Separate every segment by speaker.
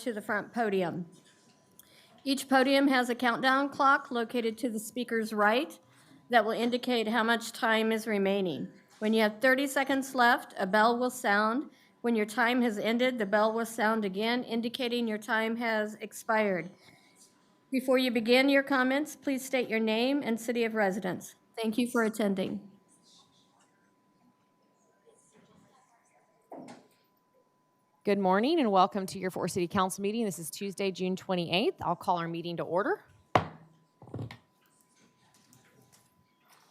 Speaker 1: to the front podium. Each podium has a countdown clock located to the speaker's right that will indicate how much time is remaining. When you have 30 seconds left, a bell will sound. When your time has ended, the bell will sound again, indicating your time has expired. Before you begin your comments, please state your name and city of residence. Thank you for attending.
Speaker 2: Good morning and welcome to your Fort City Council meeting. This is Tuesday, June 28th. I'll call our meeting to order.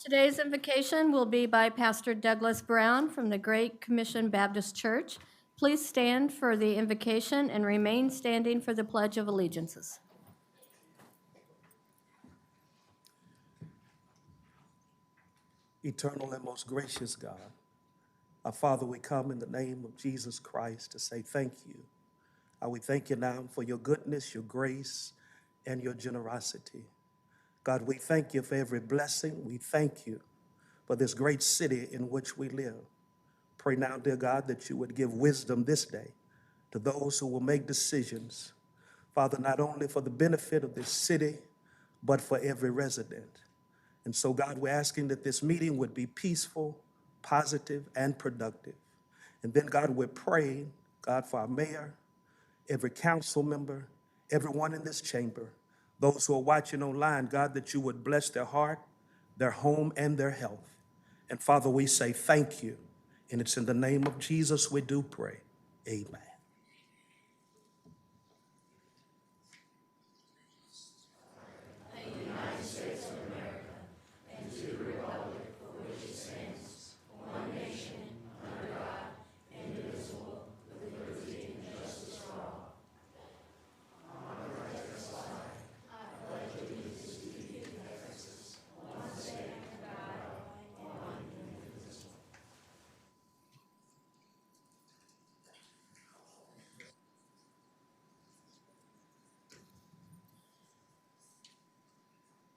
Speaker 1: Today's invocation will be by Pastor Douglas Brown from the Great Commission Baptist Church. Please stand for the invocation and remain standing for the Pledge of Allegiances.
Speaker 3: Eternal and most gracious God, our Father, we come in the name of Jesus Christ to say thank you. We thank you now for your goodness, your grace, and your generosity. God, we thank you for every blessing. We thank you for this great city in which we live. Pray now, dear God, that you would give wisdom this day to those who will make decisions, Father, not only for the benefit of this city, but for every resident. And so, God, we're asking that this meeting would be peaceful, positive, and productive. And then, God, we're praying, God, for our mayor, every council member, everyone in this chamber, those who are watching online, God, that you would bless their heart, their home, and their health. And Father, we say thank you. And it's in the name of Jesus we do pray. Amen.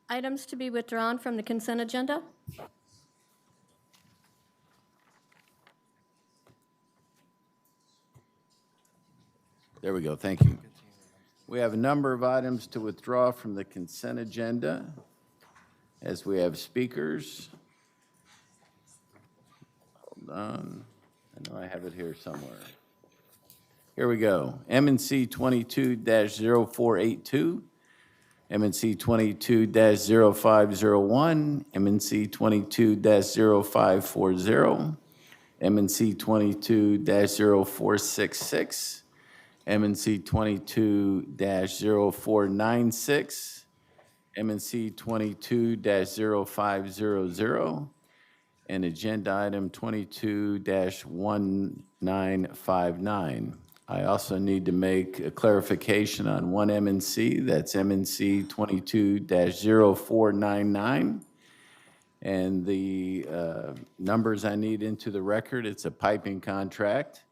Speaker 1: Items to be withdrawn from the consent agenda.
Speaker 4: There we go. Thank you. We have a number of items to withdraw from the consent agenda as we have speakers. Hold on. I know I have it here somewhere. Here we go. M&C 22-0482, M&C 22-0501, M&C 22-0540, M&C 22-0466, M&C 22-0496, M&C 22-0500, and agenda item 22-1959. I also need to make a clarification on one M&C, that's M&C 22-0499. And the numbers I need into the record, it's a piping contract.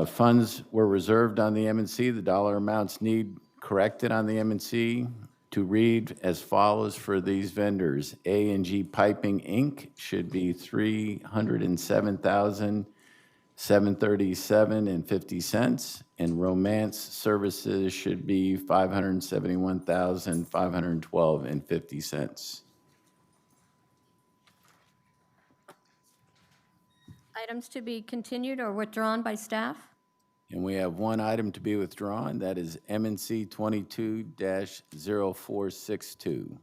Speaker 4: Funds were reserved on the M&C. The dollar amounts need corrected on the M&C to read as follows for these vendors. A&G Piping, Inc. should be $307,737.50, and Romance Services should be $571,512.50.
Speaker 1: Items to be continued or withdrawn by staff.
Speaker 4: And we have one item to be withdrawn, that is M&C 22-0462.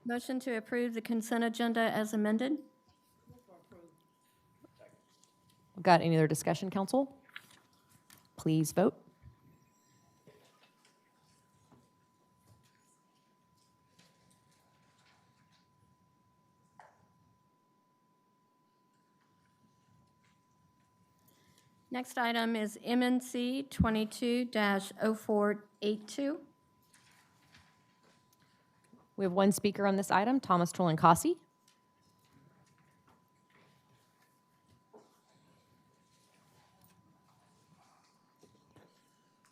Speaker 1: Motion to approve the consent agenda as amended.
Speaker 2: Got any other discussion, council? Please vote.
Speaker 1: Next item is MNC 22-0482.
Speaker 2: We have one speaker on this item, Thomas Trolankasi.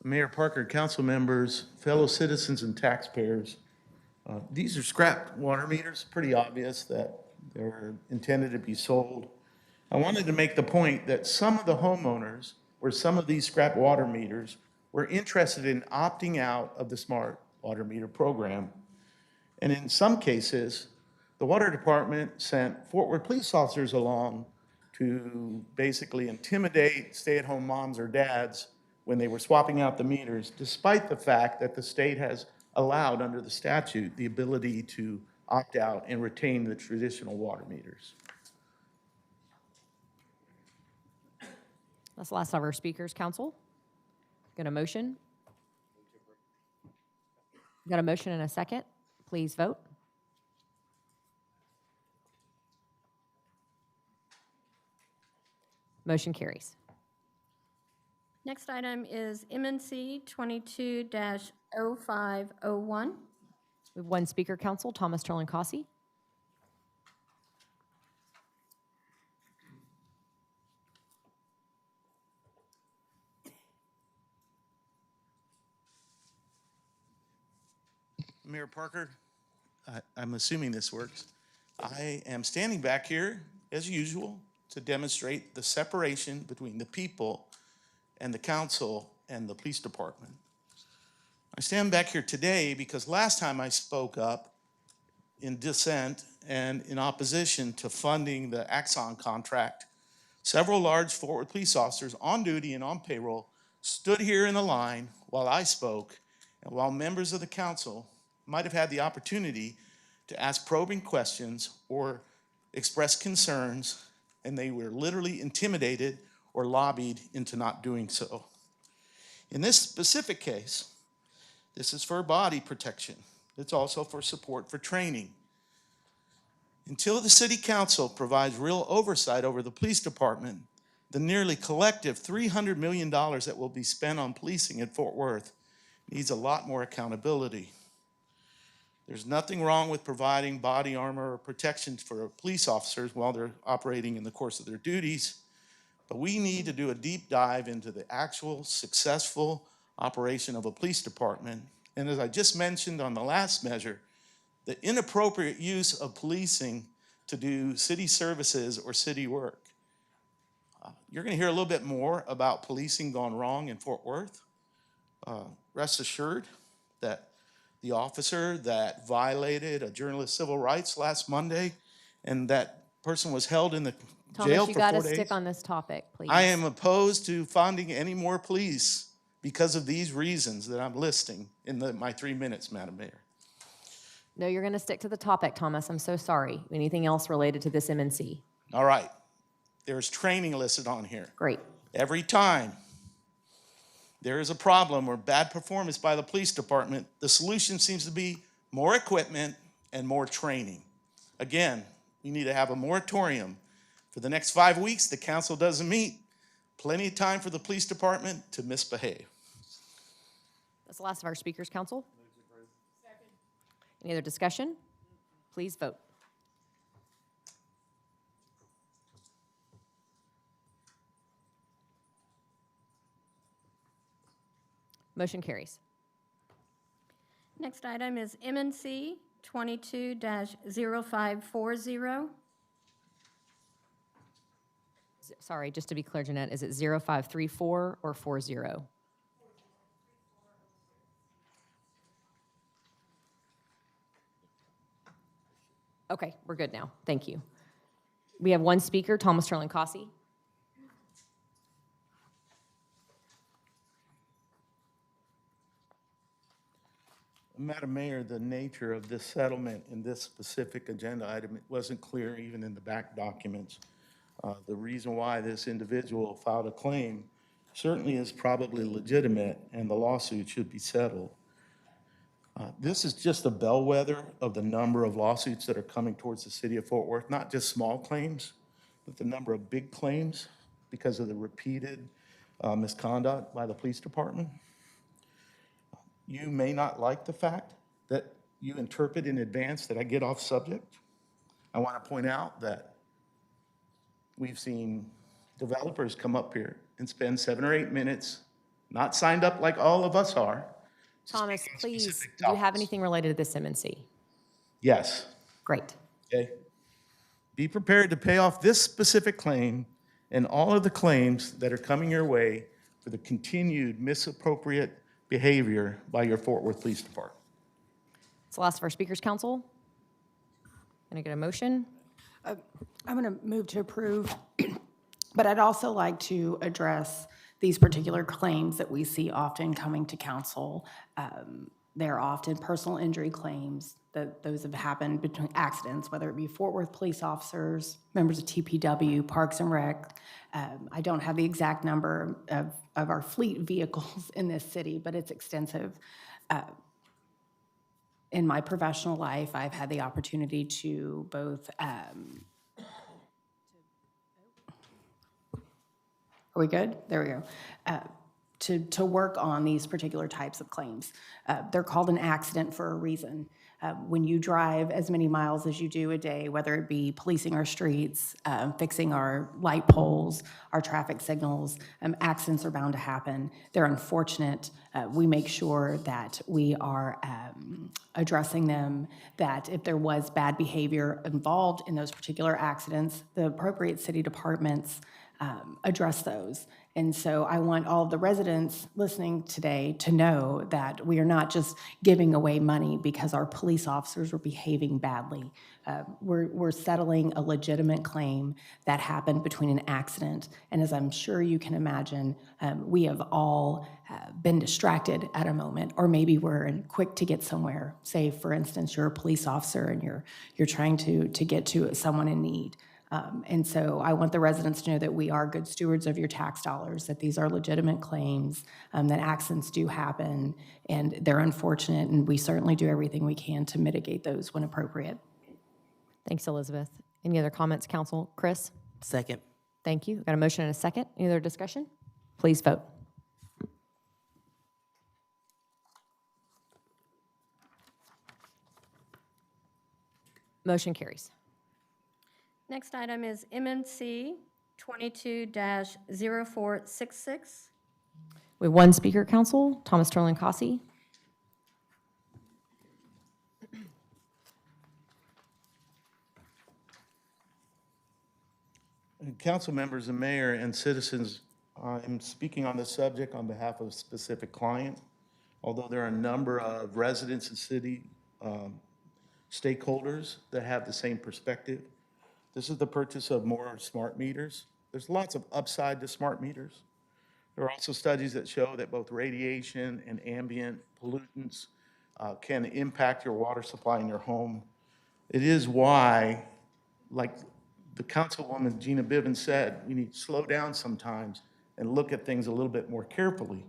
Speaker 5: Mayor Parker, council members, fellow citizens and taxpayers, these are scrap water meters. Pretty obvious that they're intended to be sold. I wanted to make the point that some of the homeowners, or some of these scrap water meters, were interested in opting out of the smart water meter program. And in some cases, the water department sent Fort Worth police officers along to basically intimidate stay-at-home moms or dads when they were swapping out the meters, despite the fact that the state has allowed under the statute the ability to opt out and retain the traditional water meters.
Speaker 2: That's the last of our speakers, council. Got a motion? Got a motion and a second? Please vote. Motion carries.
Speaker 1: Next item is MNC 22-0501.
Speaker 2: We have one speaker, council, Thomas Turlin-Cossey.
Speaker 5: Mayor Parker, I'm assuming this works. I am standing back here, as usual, to demonstrate the separation between the people and the council and the police department. I stand back here today because last time I spoke up in dissent and in opposition to funding the Axon contract, several large Fort Worth police officers on duty and on payroll stood here in the line while I spoke, and while members of the council might have had the opportunity to ask probing questions or express concerns, and they were literally intimidated or lobbied into not doing so. In this specific case, this is for body protection. It's also for support for training. Until the city council provides real oversight over the police department, the nearly collective $300 million that will be spent on policing at Fort Worth needs a lot more accountability. There's nothing wrong with providing body armor or protections for police officers while they're operating in the course of their duties, but we need to do a deep dive into the actual successful operation of a police department. And as I just mentioned on the last measure, the inappropriate use of policing to do city services or city work. You're going to hear a little bit more about policing gone wrong in Fort Worth. Rest assured that the officer that violated a journalist's civil rights last Monday, and that person was held in the jail
Speaker 2: Thomas, you
Speaker 5: for
Speaker 2: got
Speaker 5: 4
Speaker 2: to
Speaker 5: days.
Speaker 2: stick on this topic, please.
Speaker 5: I am opposed to funding any more police because of these reasons that I'm listing in my 3 minutes, Madam Mayor.
Speaker 2: No, you're going to stick to the topic, Thomas. I'm so sorry. Anything else related to this MNC?
Speaker 5: All right. There's training listed on here.
Speaker 2: Great.
Speaker 5: Every time there is a problem or bad performance by the police department, the solution seems to be more equipment and more training. Again, we need to have a moratorium. For the next 5 weeks, the council doesn't meet. Plenty of time for the police department to misbehave.
Speaker 2: That's the last of our speakers, council. Any other discussion? Please vote. Motion carries.
Speaker 1: Next item is MNC 22-0540.
Speaker 2: Sorry, just to be clear, Jeanette, is it 0534 or 40? Okay, we're good now. Thank you. We have one speaker, Thomas Turlin-Cossey.
Speaker 5: Madam Mayor, the nature of this settlement in this specific agenda item, it wasn't clear even in the back documents. The reason why this individual filed a claim certainly is probably legitimate, and the lawsuit should be settled. This is just a bellwether of the number of lawsuits that are coming towards the city of Fort Worth, not just small claims, but the number of big claims because of the repeated misconduct by the police department. You may not like the fact that you interpret in advance that I get off subject. I want to point out that we've seen developers come up here and spend 7 or 8 minutes, not signed up like all of us are.
Speaker 2: Thomas,
Speaker 5: speak on
Speaker 2: please,
Speaker 5: specific
Speaker 2: do you have
Speaker 5: topics.
Speaker 2: anything related to this MNC?
Speaker 5: Yes,
Speaker 2: Great.
Speaker 5: okay. Be prepared to pay off this specific claim and all of the claims that are coming your way for the continued misappropriate behavior by your Fort Worth Police Department.
Speaker 2: It's the last of our Speakers Council. Can I get a motion?
Speaker 6: I'm going to move to approve, but I'd also like to address these particular claims that we see often coming to council. They're often personal injury claims, that those have happened between accidents, whether it be Fort Worth police officers, members of TPW, Parks and Rec. I don't have the exact number of our fleet vehicles in this city, but it's extensive. In my professional life, I've had the opportunity to both, are we good? There we go. To work on these particular types of claims. They're called an accident for a reason. When you drive as many miles as you do a day, whether it be policing our streets, fixing our light poles, our traffic signals, accidents are bound to happen. They're unfortunate. We make sure that we are addressing them, that if there was bad behavior involved in those particular accidents, the appropriate city departments address those. And so I want all of the residents listening today to know that we are not just giving away money because our police officers were behaving badly. We're settling a legitimate claim that happened between an accident. And as I'm sure you can imagine, we have all been distracted at a moment, or maybe we're quick to get somewhere. Say, for instance, you're a police officer and you're trying to get to someone in need. And so I want the residents to know that we are good stewards of your tax dollars, that these are legitimate claims, that accidents do happen, and they're unfortunate, and we certainly do everything we can to mitigate those when appropriate.
Speaker 2: Thanks, Elizabeth. Any other comments, council? Chris?
Speaker 7: Second.
Speaker 2: Thank you. Got a motion and a second. Any other discussion? Please vote. Motion carries.
Speaker 1: Next item is MNC 22-0466.
Speaker 2: We have one speaker, council, Thomas Sterling Cossey.
Speaker 5: Council members and mayor and citizens, I'm speaking on this subject on behalf of a specific client. Although there are a number of residents and city stakeholders that have the same perspective. This is the purchase of more smart meters. There's lots of upside to smart meters. There are also studies that show that both radiation and ambient pollutants can impact your water supply in your home. It is why, like the councilwoman Gina Bivens said, we need to slow down sometimes and look at things a little bit more carefully.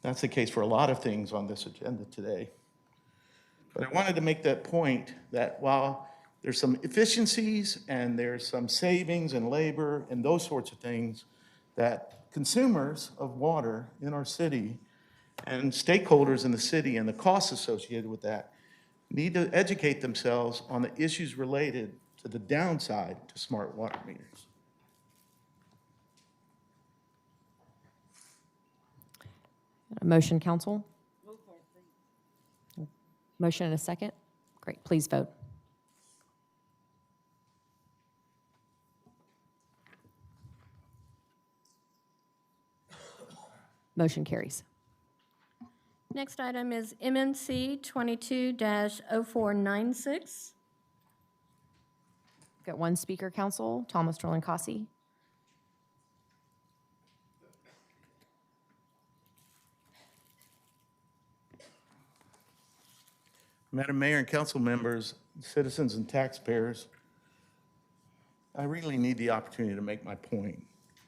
Speaker 5: That's the case for a lot of things on this agenda today. But I wanted to make that point that while there's some efficiencies and there's some savings and labor and those sorts of things that consumers of water in our city and stakeholders in the city and the costs associated with that need to educate themselves on the issues related to the downside to smart water meters.
Speaker 2: A motion, council? Motion and a second? Great, please vote. Motion carries.
Speaker 1: Next item is MNC 22-0496.
Speaker 2: Got one speaker, council, Thomas Sterling Cossey.
Speaker 5: Madam Mayor and council members, citizens and taxpayers, I really need the opportunity to make my point.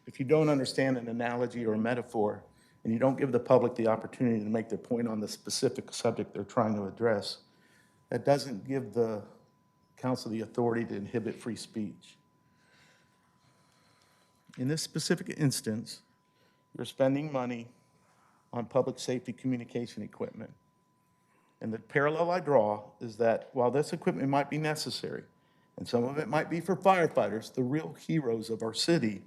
Speaker 5: If you don't understand an analogy or a metaphor, and you don't give the public the opportunity to make their point on the specific subject they're trying to address, that doesn't give the council the authority to inhibit free speech. In this specific instance, you're spending money on public safety communication equipment. And the parallel I draw is that while this equipment might be necessary, and some of it might be for firefighters, the real heroes of our city,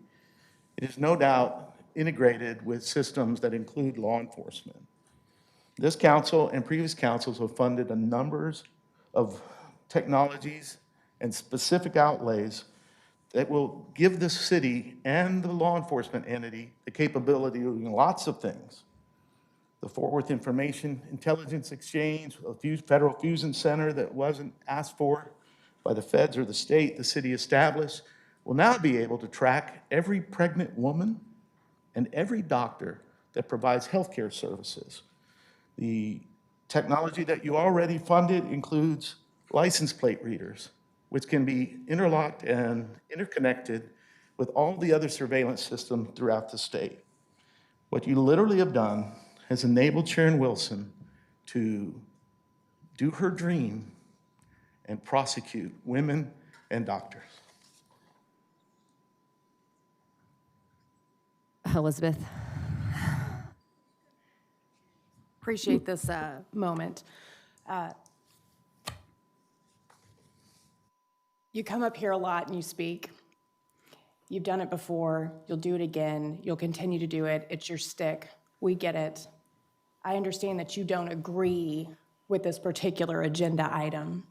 Speaker 5: it is no doubt integrated with systems that include law enforcement. This council and previous councils have funded a number of technologies and specific outlays that will give the city and the law enforcement entity the capability of doing lots of things. The Fort Worth Information Intelligence Exchange, a federal fusion center that wasn't asked for by the feds or the state, the city established, will now be able to track every pregnant woman and every doctor that provides healthcare services. The technology that you already funded includes license plate readers, which can be interlocked and interconnected with all the other surveillance systems throughout the state. What you literally have done has enabled Sharon Wilson to do her dream and prosecute women and doctors.
Speaker 2: Elizabeth.
Speaker 6: Appreciate this moment. You come up here a lot and you speak. You've done it before. You'll do it again. You'll continue to do it. It's your stick. We get it. I understand that you don't agree with this particular agenda item.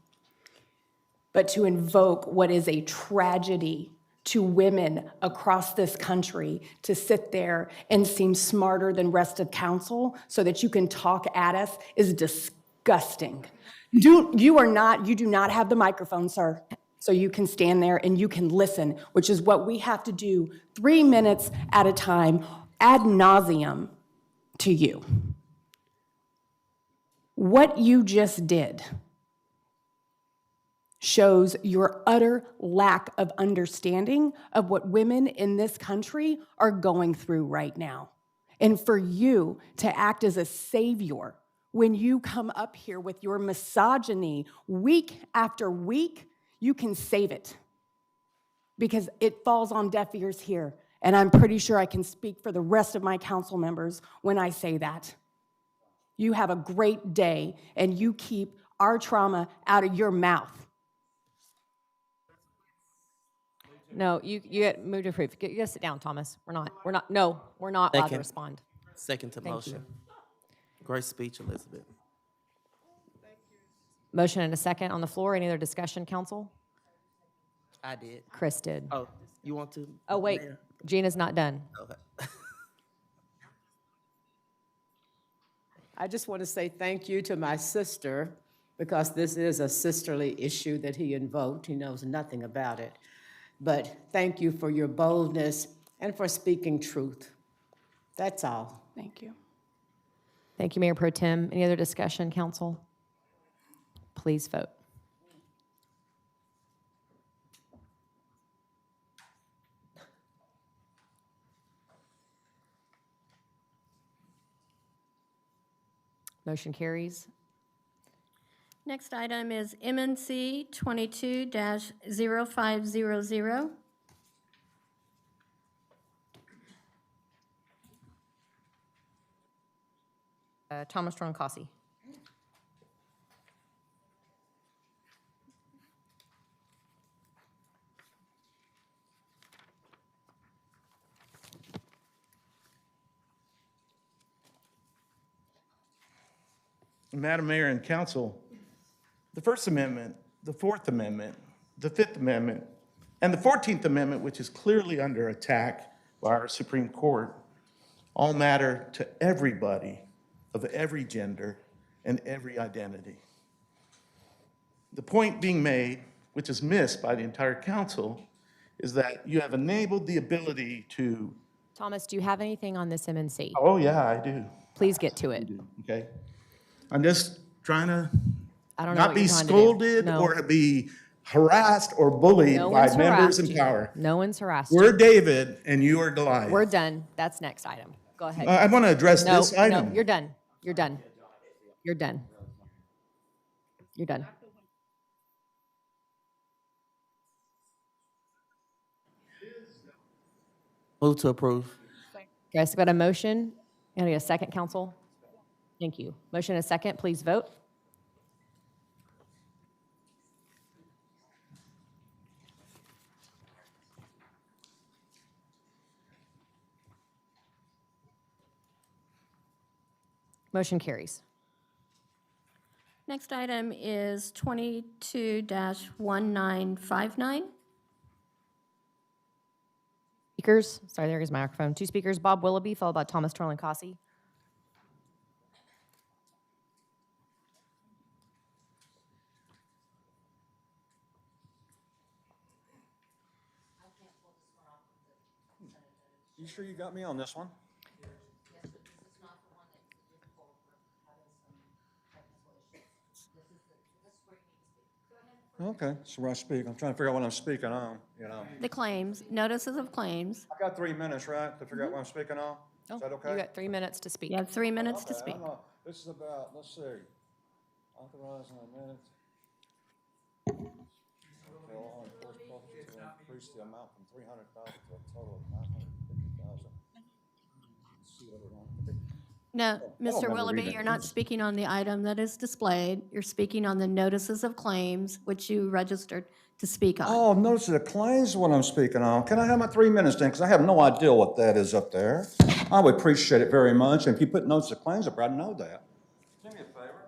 Speaker 6: But to invoke what is a tragedy to women across this country, to sit there and seem smarter than rest of council so that you can talk at us is disgusting. You do not have the microphone, sir. So you can stand there and you can listen, which is what we have to do 3 minutes at a time, ad nauseum to you. What you just did shows your utter lack of understanding of what women in this country are going through right now. And for you to act as a savior when you come up here with your misogyny week after week, you can save it because it falls on deaf ears here. And I'm pretty sure I can speak for the rest of my council members when I say that. You have a great day and you keep our trauma out of your mouth.
Speaker 2: No, you get moved to approve. You gotta sit down, Thomas. We're not allowed to
Speaker 7: Second.
Speaker 2: respond.
Speaker 7: Second to
Speaker 2: Thank you.
Speaker 7: motion. Great speech, Elizabeth.
Speaker 2: Motion and a second on the floor. Any other discussion, council?
Speaker 7: I did.
Speaker 2: Chris did.
Speaker 7: Oh, you want to?
Speaker 2: Oh, wait,
Speaker 7: Mayor?
Speaker 2: Gina's not done.
Speaker 7: Okay.
Speaker 8: I just want to say thank you to my sister, because this is a sisterly issue that he invoked. He knows nothing about it. But thank you for your boldness and for speaking truth. That's all.
Speaker 6: Thank you.
Speaker 2: Thank you, Mayor Pro Tem. Any other discussion, council? Please vote. Motion carries.
Speaker 1: Next item is MNC 22-0500.
Speaker 2: Thomas Troncasi.
Speaker 5: Madam Mayor and Council, the First Amendment, the Fourth Amendment, the Fifth Amendment, and the 14th Amendment, which is clearly under attack by our Supreme Court, all matter to everybody of every gender and every identity. The point being made, which is missed by the entire council, is that you have enabled the ability to,
Speaker 2: Thomas, do you have anything on this MNC?
Speaker 5: oh yeah, I do,
Speaker 2: Please get to it.
Speaker 5: okay? I'm just trying to
Speaker 2: I don't know
Speaker 5: not
Speaker 2: what
Speaker 5: be
Speaker 2: you're trying to do.
Speaker 5: scolded
Speaker 2: No.
Speaker 5: or to be harassed or bullied
Speaker 2: No
Speaker 5: by
Speaker 2: one's
Speaker 5: members
Speaker 2: harassed
Speaker 5: in
Speaker 2: you.
Speaker 5: power.
Speaker 2: No one's harassed you.
Speaker 5: We're David and you are Goliath.
Speaker 2: We're done. That's next item. Go ahead.
Speaker 5: I want to address
Speaker 2: No,
Speaker 5: this item.
Speaker 2: no, you're done. You're done. You're done. You're done.
Speaker 7: Move to approve.
Speaker 2: Okay, so got a motion. And I need a second, council. Thank you. Motion and a second. Please vote. Motion carries.
Speaker 1: Next item is 22-1959.
Speaker 2: Speakers, sorry, there is my microphone. Two speakers, Bob Willoughby, followed by Thomas Torlin-Cossey.
Speaker 9: You sure you got me on this one? Okay, so where I speak, I'm trying to figure out what I'm speaking on, you know.
Speaker 1: The claims, notices of claims.
Speaker 9: I got 3 minutes, right, to figure out what I'm speaking on? Is that okay?
Speaker 2: You got 3 minutes to speak.
Speaker 1: You have 3 minutes to
Speaker 9: Okay,
Speaker 1: speak.
Speaker 9: This is about, let's see, authorizing amendment. Law enforcement officers to increase the amount from 300,000 to a total of 950,000. See what we're on.
Speaker 1: No, Mr.
Speaker 9: remember
Speaker 1: Willoughby,
Speaker 9: reading it.
Speaker 1: you're not speaking on the item that is displayed. You're speaking on the notices of claims, which you registered to speak on.
Speaker 9: Oh, notice the claims is what I'm speaking on. Can I have my 3 minutes then? Because I have no idea what that is up there. I would appreciate it very much. And if you put notice of claims up there, I'd know that. Do me a favor.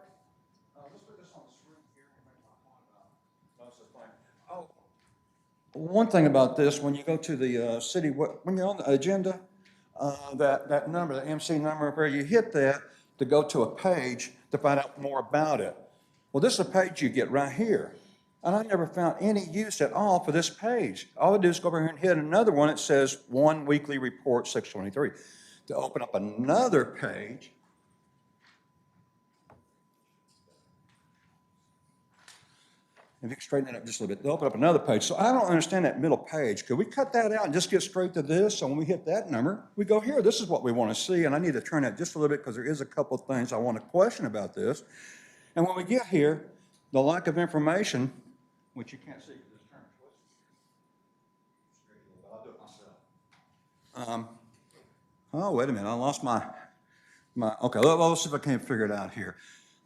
Speaker 9: Let's put this on the screen here. Notice of claim. Oh, one thing about this, when you go to the city, when you're on the agenda, that number, the MC number, where you hit that to go to a page to find out more about it. Well, this is a page you get right here. And I never found any use at all for this page. All I do is go over here and hit another one that says One Weekly Report 623. To open up another page, if you can straighten it up just a little bit, to open up another page. So I don't understand that middle page. Could we cut that out and just get straight to this? So when we hit that number, we go here. This is what we want to see. And I need to turn that just a little bit because there is a couple of things I want to question about this. And when we get here, the lack of information, which you can't see because it's turned twisted. I'll do it myself. Oh, wait a minute. I lost my okay, let's see if I can't figure it out here.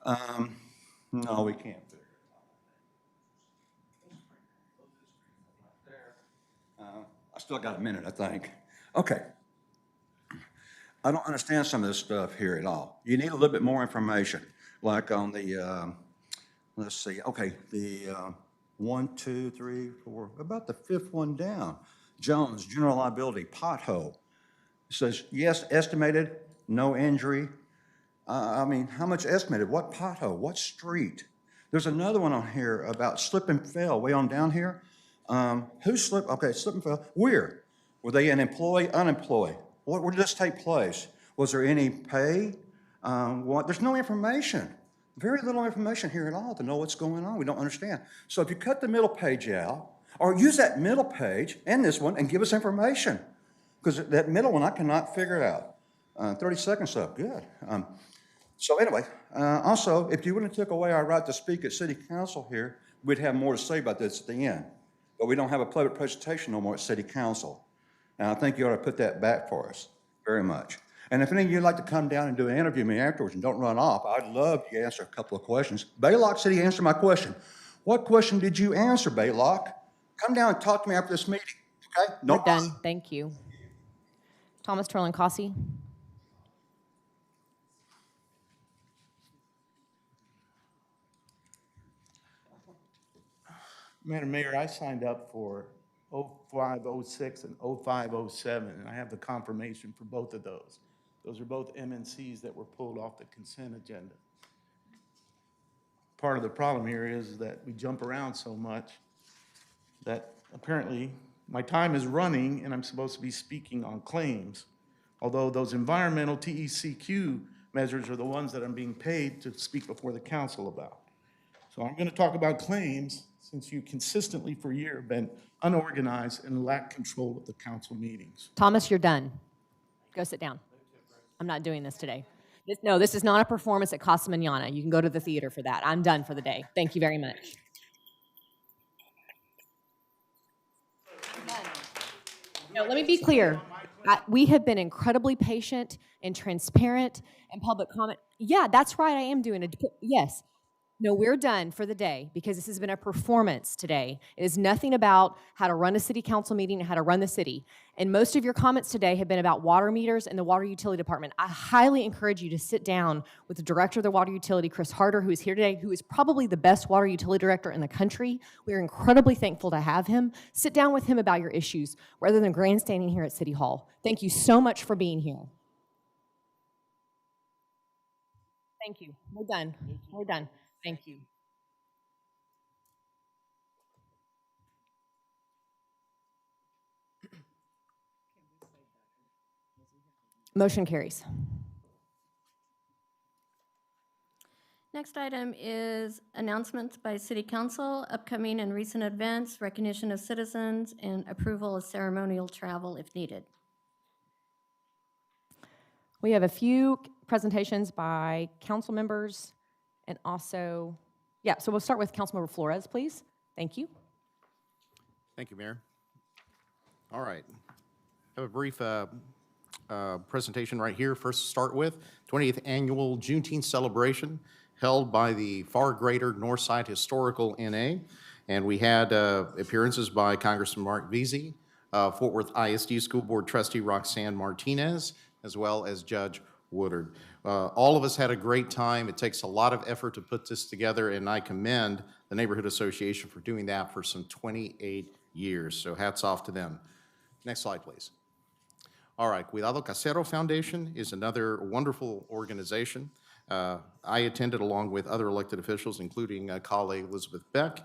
Speaker 9: No, we can't figure it out. I still got a minute, I think. Okay. I don't understand some of this stuff here at all. You need a little bit more information, like on the, let's see, okay, the 1, 2, 3, 4, about the fifth one down. Jones, general liability, pothole. It says, yes, estimated, no injury. I mean, how much estimated? What pothole? What street? There's another one on here about slip and fell, way on down here. Who slipped? Okay, slip and fell. Where? Were they an employee, unemployed? Where did this take place? Was there any pay? There's no information. Very little information here at all to know what's going on. We don't understand. So if you cut the middle page out, or use that middle page and this one and give us information, because that middle one I cannot figure out. 30 seconds up, good. So anyway, also, if you wouldn't have took away our right to speak at city council here, we'd have more to say about this at the end. But we don't have a public presentation no more at city council. And I think you ought to put that back for us, very much. And if any of you would like to come down and do an interview with me afterwards and don't run off, I'd love to answer a couple of questions. Baylock City, answer my question. What question did you answer, Baylock? Come down and talk to me after this meeting, okay? No
Speaker 2: We're done. Thank you. Thomas Torlin-Cossey.
Speaker 5: Madam Mayor, I signed up for 0506 and 0507, and I have the confirmation for both of those. Those are both MNCs that were pulled off the consent agenda. Part of the problem here is that we jump around so much that apparently my time is running and I'm supposed to be speaking on claims, although those environmental TECQ measures are the ones that I'm being paid to speak before the council about. So I'm going to talk about claims since you consistently for a year have been unorganized and lack control of the council meetings.
Speaker 2: Thomas, you're done. Go sit down. I'm not doing this today. This is not a performance at Casa Mañana. You can go to the theater for that. I'm done for the day. Thank you very much. No, let me be clear. We have been incredibly patient and transparent and public comment. Yeah, that's right. I am doing it. Yes. No, we're done for the day because this has been a performance today. It is nothing about how to run a city council meeting and how to run the city. And most of your comments today have been about water meters and the water utility department. I highly encourage you to sit down with the director of the water utility, Chris Harder, who is here today, who is probably the best water utility director in the country. We are incredibly thankful to have him. Sit down with him about your issues rather than grandstanding here at City Hall. Thank you so much for being here. Thank you. We're done. We're done. Thank you. Motion carries.
Speaker 1: Next item is announcements by City Council, upcoming and recent events, recognition of citizens, and approval of ceremonial travel if needed.
Speaker 2: We have a few presentations by council members and also, so we'll start with Councilmember Flores, please. Thank you.
Speaker 10: Thank you, Mayor. All right. I have a brief presentation right here. First to start with, 20th Annual Juneteenth Celebration held by the Far Greater Northside Historical NA. And we had appearances by Congressman Mark Veazey, Fort Worth ISD School Board Trustee Roxanne Martinez, as well as Judge Woodard. All of us had a great time. It takes a lot of effort to put this together, and I commend the Neighborhood Association for doing that for some 28 years. So hats off to them. Next slide, please. All right, Cuidado Casero Foundation is another wonderful organization. I attended along with other elected officials, including colleague Elizabeth Beck.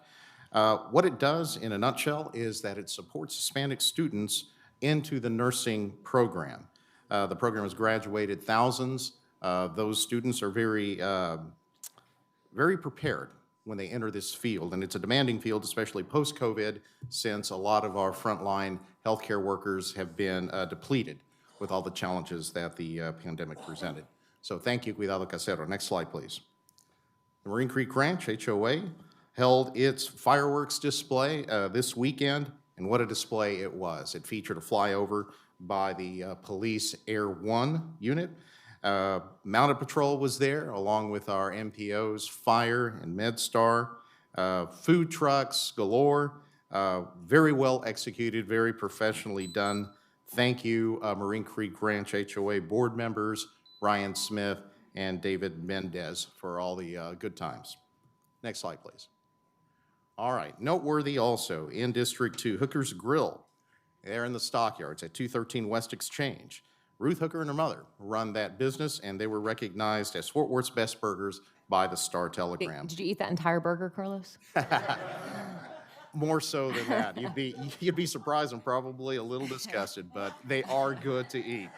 Speaker 10: What it does in a nutshell is that it supports Hispanic students into the nursing program. The program has graduated thousands. Those students are very prepared when they enter this field, and it's a demanding field, especially post-COVID, since a lot of our frontline healthcare workers have been depleted with all the challenges that the pandemic presented. So thank you, Cuidado Casero. Next slide, please. The Marine Creek Ranch, HOA, held its fireworks display this weekend, and what a display it was. It featured a flyover by the Police Air 1 unit. Mounted Patrol was there, along with our MPOs, Fire and MedStar. Food trucks galore. Very well executed, very professionally done. Thank you, Marine Creek Ranch HOA board members, Ryan Smith and David Mendez, for all the good times. Next slide, please. All right, noteworthy also in District 2, Hooker's Grill. They're in the stockyards at 213 West Exchange. Ruth Hooker and her mother run that business, and they were recognized as Fort Worth's best burgers by the Star Telegram.
Speaker 2: Did you eat that entire burger, Carlos?
Speaker 10: More so than that. You'd be surprised and probably a little disgusted, but they are good to eat.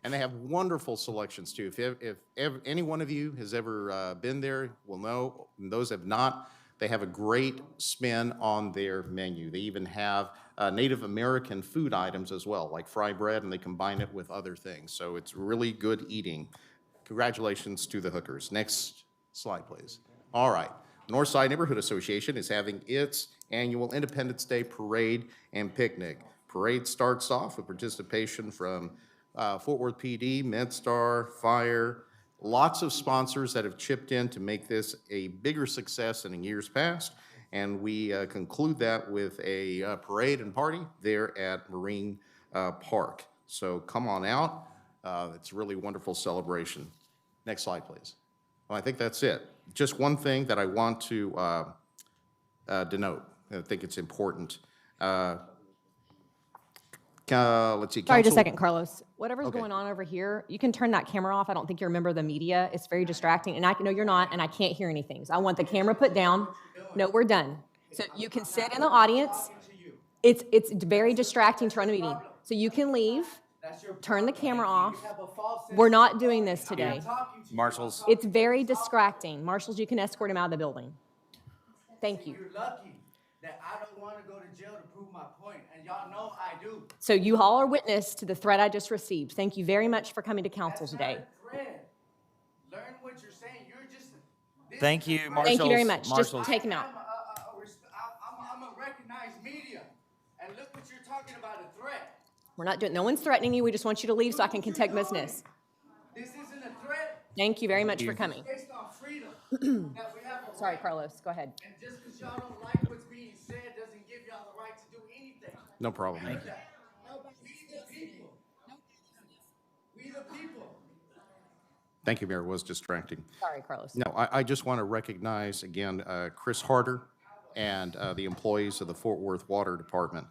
Speaker 10: And they have wonderful selections too. If any one of you has ever been there, will know. And those have not, they have a great spin on their menu. They even have Native American food items as well, like fry bread, and they combine it with other things. So it's really good eating. Congratulations to the Hookers. Next slide, please. All right. Northside Neighborhood Association is having its annual Independence Day Parade and Picnic. Parade starts off with participation from Fort Worth PD, MedStar, Fire, lots of sponsors that have chipped in to make this a bigger success than in years past. And we conclude that with a parade and party there at Marine Park. So come on out. It's a really wonderful celebration. Next slide, please. Well, I think that's it. Just one thing that I want to denote. I think it's important. Let's see.
Speaker 2: Sorry, just a
Speaker 10: Council-
Speaker 2: second, Carlos. Whatever's
Speaker 10: Okay.
Speaker 2: going on over here, you can turn that camera off. I don't think you're a member of the media. It's very distracting, and I know you're not, and I can't hear anything. So I want the camera put down. No, we're done. So you can sit in the audience. It's very distracting to run a meeting. So you can leave, turn the camera off. We're not doing this today.
Speaker 11: Marshals.
Speaker 2: It's very distracting. Marshals, you can escort him out of the building. Thank you.
Speaker 12: You're lucky that I don't want to go to jail to prove my point, and y'all know I do.
Speaker 2: So you all are witness to the threat I just received. Thank you very much for coming to council today.
Speaker 12: That's not a threat. Learn what you're saying. You're just.
Speaker 11: Thank you, Marshals.
Speaker 2: Thank you very much.
Speaker 11: Marshals.
Speaker 2: Just take him out.
Speaker 12: I'm a recognized media, and look what you're talking about, a threat.
Speaker 2: We're not doing, no one's threatening you. We just want you to leave so I can conduct business.
Speaker 12: This isn't a threat.
Speaker 2: Thank you very much for coming.
Speaker 12: It's based on freedom. that we have a
Speaker 2: Sorry,
Speaker 12: right.
Speaker 2: Carlos, go ahead.
Speaker 12: And just because y'all don't like what's being said doesn't give y'all the right to do anything.
Speaker 10: No problem.
Speaker 12: We the people. We the people.
Speaker 10: Thank you, Mayor. It was distracting.
Speaker 2: Sorry, Carlos.
Speaker 10: No, I just want to recognize again Chris Harder and the employees of the Fort Worth Water Department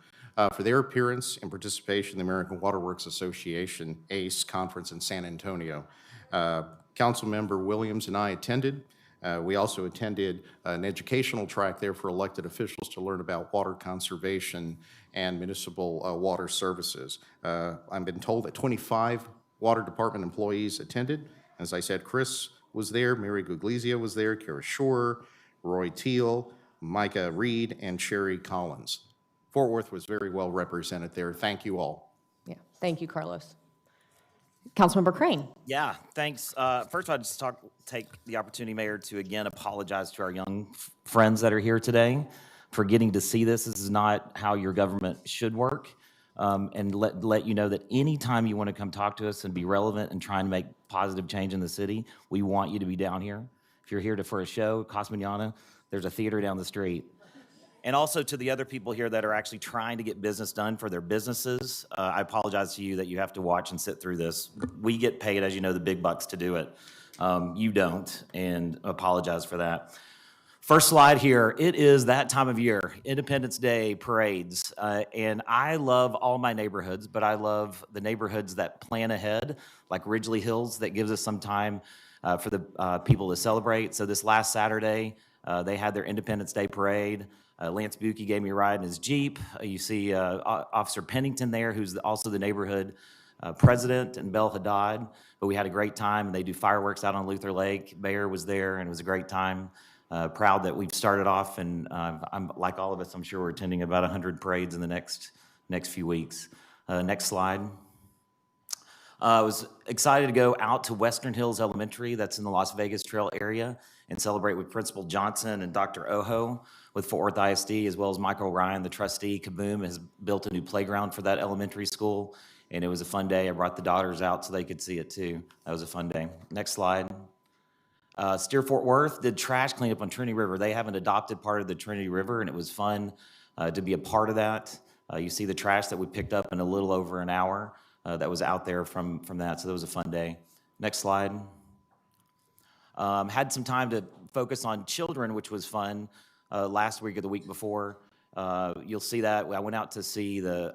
Speaker 10: for their appearance and participation in the American Water Works Association ACE Conference in San Antonio. Councilmember Williams and I attended. We also attended an educational track there for elected officials to learn about water conservation and municipal water services. I've been told that 25 Water Department employees attended. As I said, Chris was there, Mary Guglizia was there, Kara Shore, Roy Teal, Micah Reed, and Sherry Collins. Fort Worth was very well represented there. Thank you all.
Speaker 2: Yeah, thank you, Carlos. Councilmember Crane.
Speaker 11: Yeah, thanks. First, I'd just take the opportunity, Mayor, to again apologize to our young friends that are here today for getting to see this. This is not how your government should work. And let you know that anytime you want to come talk to us and be relevant and trying to make positive change in the city, we want you to be down here. If you're here for a show, Casa Mañana, there's a theater down the street. And also to the other people here that are actually trying to get business done for their businesses, I apologize to you that you have to watch and sit through this. We get paid, as you know, the big bucks to do it. You don't, and apologize for that. First slide here, it is that time of year, Independence Day parades, and I love all my neighborhoods, but I love the neighborhoods that plan ahead, like Ridgely Hills, that gives us some time for the people to celebrate. So this last Saturday, they had their Independence Day parade. Lance Buki gave me a ride in his Jeep. You see Officer Pennington there, who's also the neighborhood president, and Belle Haddad. But we had a great time, and they do fireworks out on Luther Lake. Mayor was there, and it was a great time. Proud that we've started off, and I'm like all of us, I'm sure we're attending about 100 parades in the next few weeks. Next slide. I was excited to go out to Western Hills Elementary, that's in the Las Vegas Trail area, and celebrate with Principal Johnson and Dr. Ojo with Fort Worth ISD, as well as Michael Ryan, the trustee. Kaboom has built a new playground for that elementary school, and it was a fun day. I brought the daughters out so they could see it too. That was a fun day. Next slide. Steer Fort Worth did trash cleanup on Trinity River. They have an adopted part of the Trinity River, and it was fun to be a part of that. You see the trash that we picked up in a little over an hour that was out there from that, so that was a fun day. Next slide. Had some time to focus on children, which was fun last week or the week before. You'll see that. I went out to see the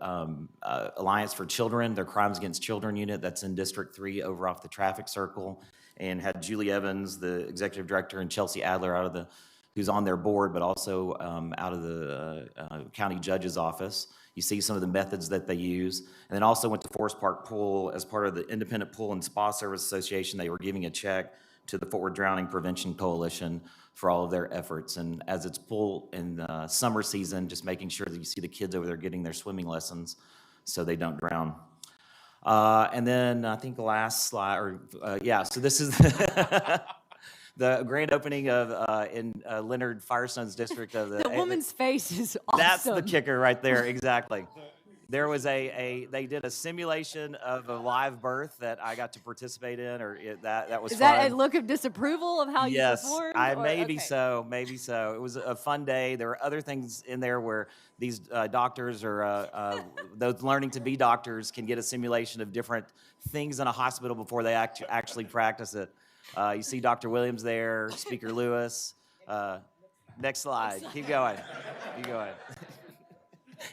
Speaker 11: Alliance for Children, their Crimes Against Children unit that's in District 3 over off the traffic circle, and had Julie Evans, the executive director, and Chelsea Adler who's on their board, but also out of the county judge's office. You see some of the methods that they use. And then also went to Forest Park Pool as part of the Independent Pool and Spa Service Association. They were giving a check to the Fort Worth Drowning Prevention Coalition for all of their efforts. And as it's pool in summer season, just making sure that you see the kids over there getting their swimming lessons so they don't drown. And then I think the last slide, so this is the grand opening of in Leonard Firestone's district of the.
Speaker 2: The woman's face is awesome.
Speaker 11: That's the kicker right there, exactly. There was they did a simulation of a live birth that I got to participate in, that was
Speaker 2: Is
Speaker 11: fun.
Speaker 2: that a look of disapproval of how you
Speaker 11: Yes,
Speaker 2: performed?
Speaker 11: maybe so. It was a fun day. There were other things in there where these doctors or those learning to be doctors can get a simulation of different things in a hospital before they actually practice it. You see Dr. Williams there, Speaker Lewis. Next slide. Keep going.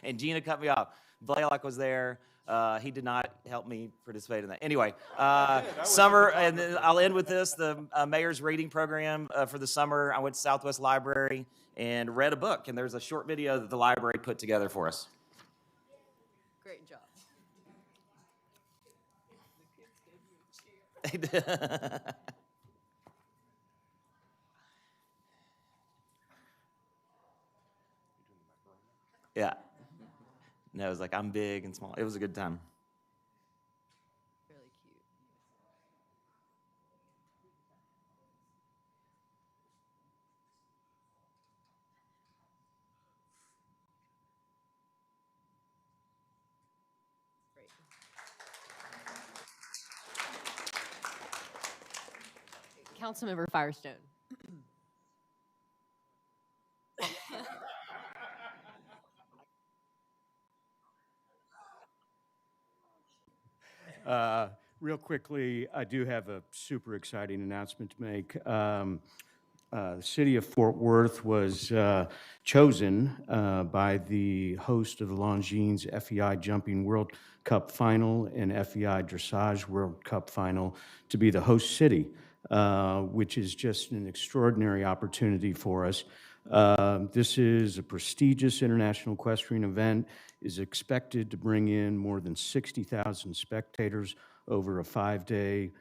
Speaker 11: And Gina cut me off. Blaylock was there. He did not help me participate in that. Anyway, summer, and then I'll end with this, the mayor's reading program for the summer. I went to Southwest Library and read a book, and there's a short video that the library put together for us.
Speaker 2: Great job.
Speaker 11: Yeah. No, it was like, I'm big and small. It was a good time.
Speaker 2: Really cute. Great. Councilmember Firestone.
Speaker 13: Real quickly, I do have a super exciting announcement to make. The city of Fort Worth was chosen by the host of the Longines FEI Jumping World Cup Final and FEI Dressage World Cup Final to be the host city, which is just an extraordinary opportunity for us. This is a prestigious international equestrian event, is expected to bring in more than 60,000 spectators over a 5-day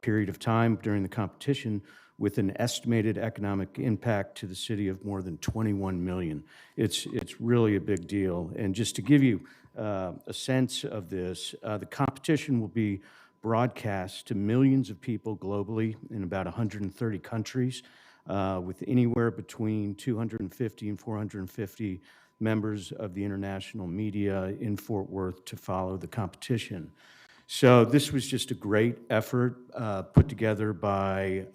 Speaker 13: period of time during the competition, with an estimated economic impact to the city of more than 21 million. It's really a big deal. And just to give you a sense of this, the competition will be broadcast to millions of people globally in about 130 countries, with anywhere between 250 and 450 members of the international media in Fort Worth to follow the competition. So this was just a great effort put together by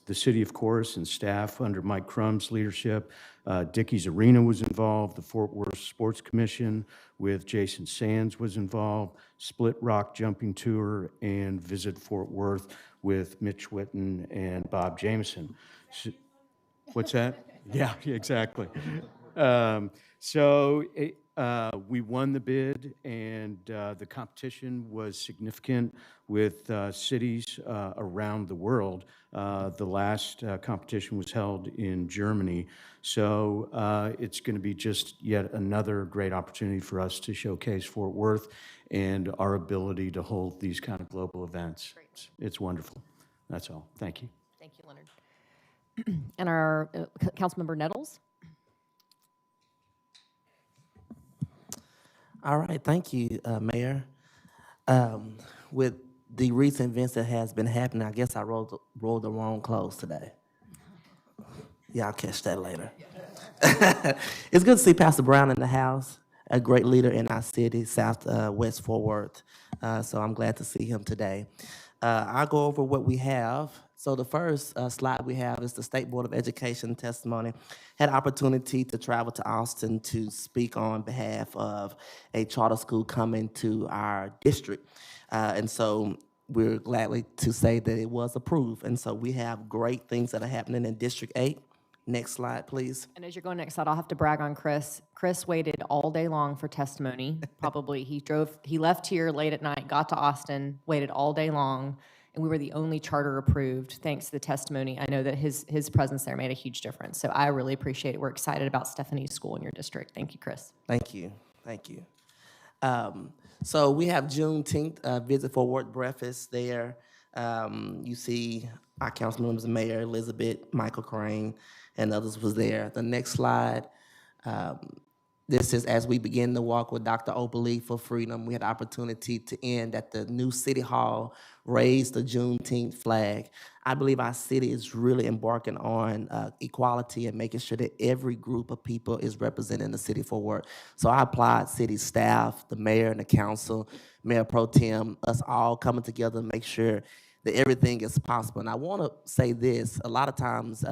Speaker 13: the city, of course, and staff under Mike Crumb's leadership. Dickies Arena was involved, the Fort Worth Sports Commission with Jason Sands was involved, Split Rock Jumping Tour, and Visit Fort Worth with Mitch Whitten and Bob Jameson. So, what's that? Yeah, exactly. We won the bid, and the competition was significant with cities around the world. The last competition was held in Germany. So it's going to be just yet another great opportunity for us to showcase Fort Worth and our ability to hold these kind of global events. It's wonderful. That's all. Thank you.
Speaker 2: Thank you, Leonard. And our Councilmember Nettles.
Speaker 7: All right, thank you, Mayor. With the recent events that has been happening, I guess I rolled the wrong clothes today. Yeah, I'll catch that later. It's good to see Pastor Brown in the house, a great leader in our city, West Fort Worth. So I'm glad to see him today. I'll go over what we have. So the first slide we have is the State Board of Education testimony. Had opportunity to travel to Austin to speak on behalf of a charter school coming to our district. And so we're gladly to say that it was approved. And so we have great things that are happening in District 8. Next slide, please.
Speaker 2: And as you're going next slide, I'll have to brag on Chris. Chris waited all day long for testimony. Probably he left here late at night, got to Austin, waited all day long, and we were the only charter approved thanks to the testimony. I know that his presence there made a huge difference. So I really appreciate it. We're excited about Stephanie's school in your district. Thank you, Chris.
Speaker 7: Thank you. Thank you. So we have Juneteenth Visit Fort Worth breakfast there. You see our council members, the mayor, Elizabeth, Michael Crane, and others was there. The next slide. This is as we begin to walk with Dr. Oberle for freedom. We had the opportunity to end at the new City Hall, raise the Juneteenth flag. I believe our city is really embarking on equality and making sure that every group of people is represented in the city for work. So I applaud city staff, the mayor and the council, Mayor Pro Tem, us all coming together to make sure that everything is possible. And I want to say this, a lot of times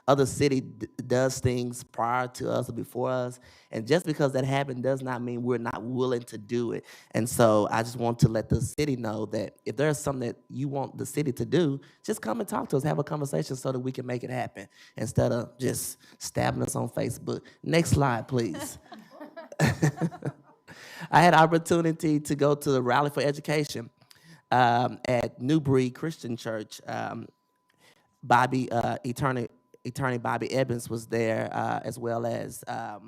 Speaker 7: other city does things prior to us or before us, and just because that happened does not mean we're not willing to do it. And so I just want to let the city know that if there's something that you want the city to do, just come and talk to us, have a conversation so that we can make it happen instead of just stabbing us on Facebook. Next slide, please. I had opportunity to go to the Rally for Education at Newbury Christian Church. Attorney Bobby Evans was there, as well as, I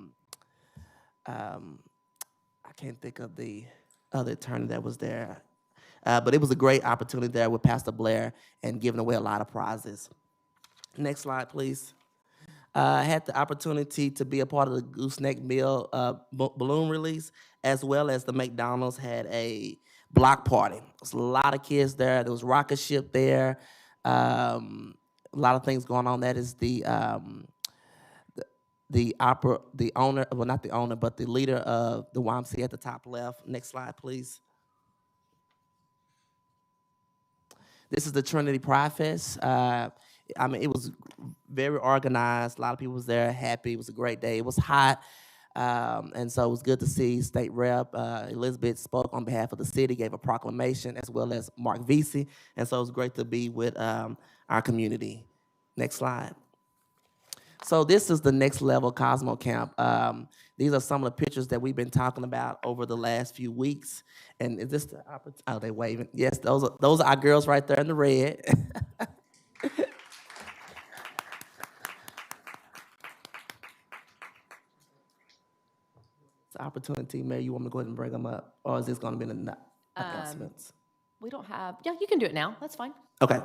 Speaker 7: can't think of the other attorney that was there. But it was a great opportunity there with Pastor Blair and giving away a lot of prizes. Next slide, please. I had the opportunity to be a part of the Gooseneck Mill balloon release, as well as the McDonald's had a block party. There was a lot of kids there. There was rocket ship there. A lot of things going on. That is the owner, well, not the owner, but the leader of the YMCA at the top left. Next slide, please. This is the Trinity Pride Fest. I mean, it was very organized. A lot of people was there, happy. It was a great day. It was hot. And so it was good to see State Rep Elizabeth spoke on behalf of the city, gave a proclamation, as well as Mark Vesey. And so it was great to be with our community. Next slide. So this is the Next Level Cosmo Camp. These are some of the pictures that we've been talking about over the last few weeks. And is this the opportunity? Oh, they waving. Yes, those are our girls right there in the red. It's an opportunity. Mayor, you want me to go ahead and bring them up? Or is this going to be in the announcements?
Speaker 2: We don't have, yeah, you can do it now. That's fine.
Speaker 7: Okay,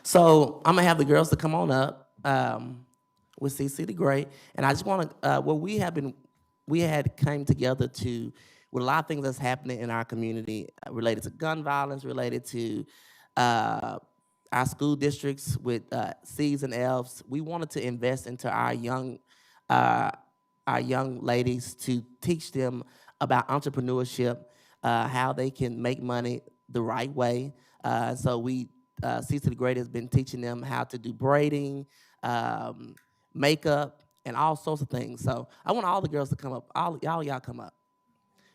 Speaker 7: so I'm gonna have the girls to come on up with CC the Great, and I just want to. We had came together to with a lot of things that's happening in our community related to gun violence, related to our school districts with C's and F's. We wanted to invest into our young ladies to teach them about entrepreneurship, how they can make money the right way. So we. CC the Great has been teaching them how to do braiding, makeup, and all sorts of things. So I want all the girls to come up. Y'all come up.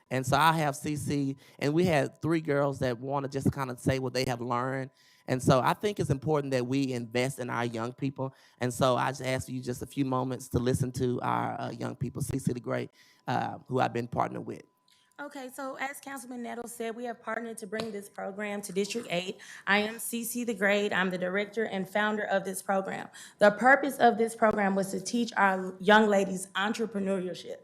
Speaker 7: And so I have CC, and we had 3 girls that want to just kind of say what they have learned. And so I think it's important that we invest in our young people. And so I just ask you just a few moments to listen to our young people, CC the Great, who I've been partnered with.
Speaker 14: Okay, so as Councilman Nettles said, we have partnered to bring this program to District 8. I am CC the Great. I'm the director and founder of this program. The purpose of this program was to teach our young ladies entrepreneurship.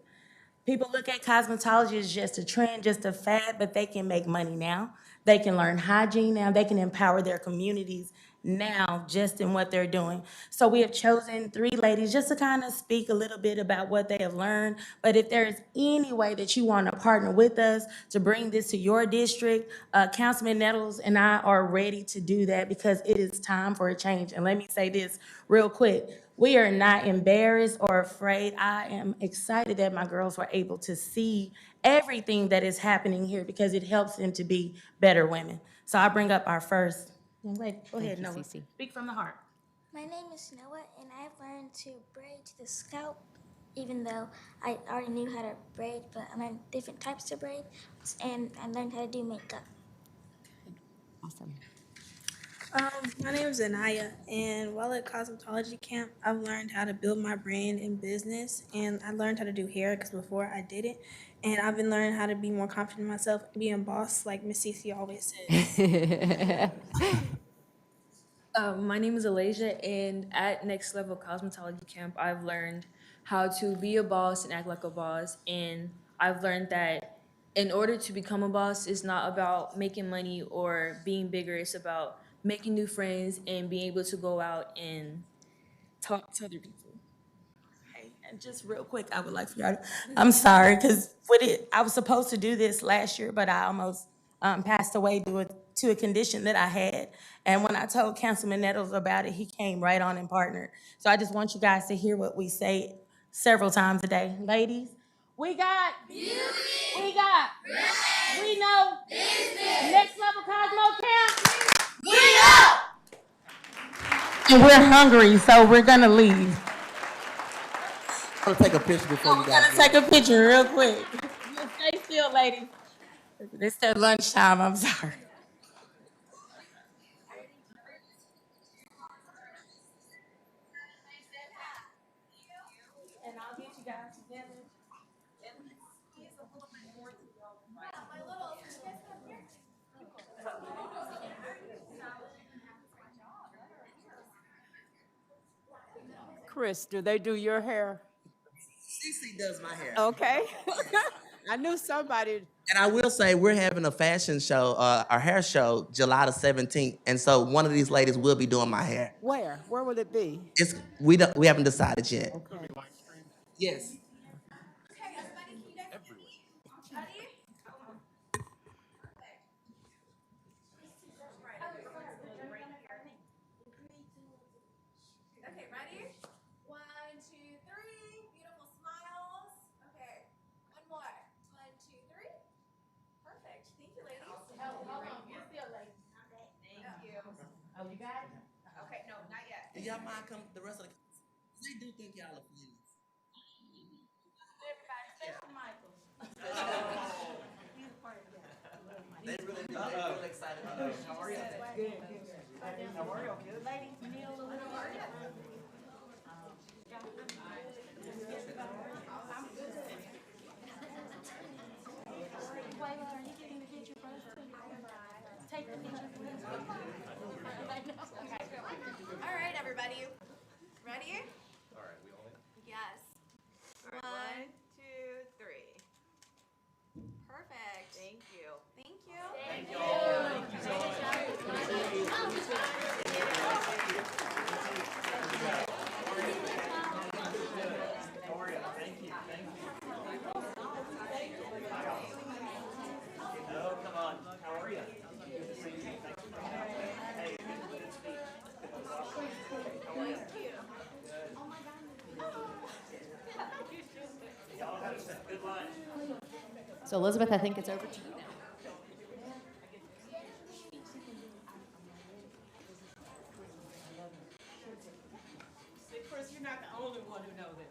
Speaker 14: People look at cosmetology as just a trend, just a fad, but they can make money now. They can learn hygiene now. They can empower their communities now just in what they're doing. So we have chosen 3 ladies just to kind of speak a little bit about what they have learned. But if there's any way that you want to partner with us to bring this to your district, Councilman Nettles and I are ready to do that because it is time for a change. And let me say this real quick. We are not embarrassed or afraid. I am excited that my girls were able to see everything that is happening here because it helps them to be better women. So I bring up our first young lady. Go ahead, Noah.
Speaker 2: Cece.
Speaker 14: Speak from the heart.
Speaker 15: My name is Noah, and I've learned to braid to the scalp, even though I already knew how to braid, but I learned different types of braid, and I learned how to do makeup.
Speaker 2: Awesome.
Speaker 16: My name is Anaya, and while at cosmetology camp, I've learned how to build my brand in business, and I learned how to do hair because before I didn't, and I've been learning how to be more confident in myself, being a boss, like Miss Cece always says.
Speaker 17: My name is Alasia, and at Next Level Cosmetology Camp, I've learned how to be a boss and act like a boss, and I've learned that in order to become a boss, it's not about making money or being bigger, it's about making new friends and being able to go out and talk to other people.
Speaker 14: Hey, and just real quick, I would like for y'all to, I'm sorry, because I was supposed to do this last year, but I almost passed away due to a condition that I had. And when I told Councilman Nettles about it, he came right on and partnered. So I just want you guys to hear what we say several times a day. Ladies, we got beauty, we got brand, we know business. Next Level Cosmo Camp. We up! And we're hungry, so we're gonna leave.
Speaker 7: I'm gonna take a picture before you guys
Speaker 14: We're gonna take a picture real quick. You stay still, ladies. It's their lunchtime, I'm sorry. And I'll get you guys together.
Speaker 8: Chris, do they do your hair?
Speaker 7: CC does my hair.
Speaker 8: Okay. I knew somebody.
Speaker 7: And I will say we're having a fashion show, our hair show, July the 17th. And so one of these ladies will be doing my hair.
Speaker 8: Where? Where will it be?
Speaker 7: We haven't decided yet.
Speaker 8: Okay.
Speaker 7: Yes.
Speaker 18: Okay, ready? 1, 2, 3. Beautiful smiles. Okay, one more. 1, 2, 3. Perfect. Thank you, ladies.
Speaker 14: Hold on. You're still late.
Speaker 18: Okay, thank you.
Speaker 14: Oh, you got it?
Speaker 18: Okay, no, not yet.
Speaker 7: Do y'all mind come the rest of the? They do think y'all are famous.
Speaker 14: Everybody, especially
Speaker 7: They really do. They're really excited. How are you? Good. How are you? Good.
Speaker 14: Ladies, kneel a little. Wayla, are you getting the picture for us too? Take the picture for us.
Speaker 18: All right, everybody. Ready? All right, we all in? Yes. 1, 2, 3. Perfect. Thank you. Thank you. Thank you.
Speaker 11: Oh, come on. How are you? Good to see you. Thanks for coming out. Hey, good to speak. How are you? Y'all have a good lunch.
Speaker 2: So Elizabeth, I think it's over to you now.
Speaker 8: Chris, you're not the only one who knows it.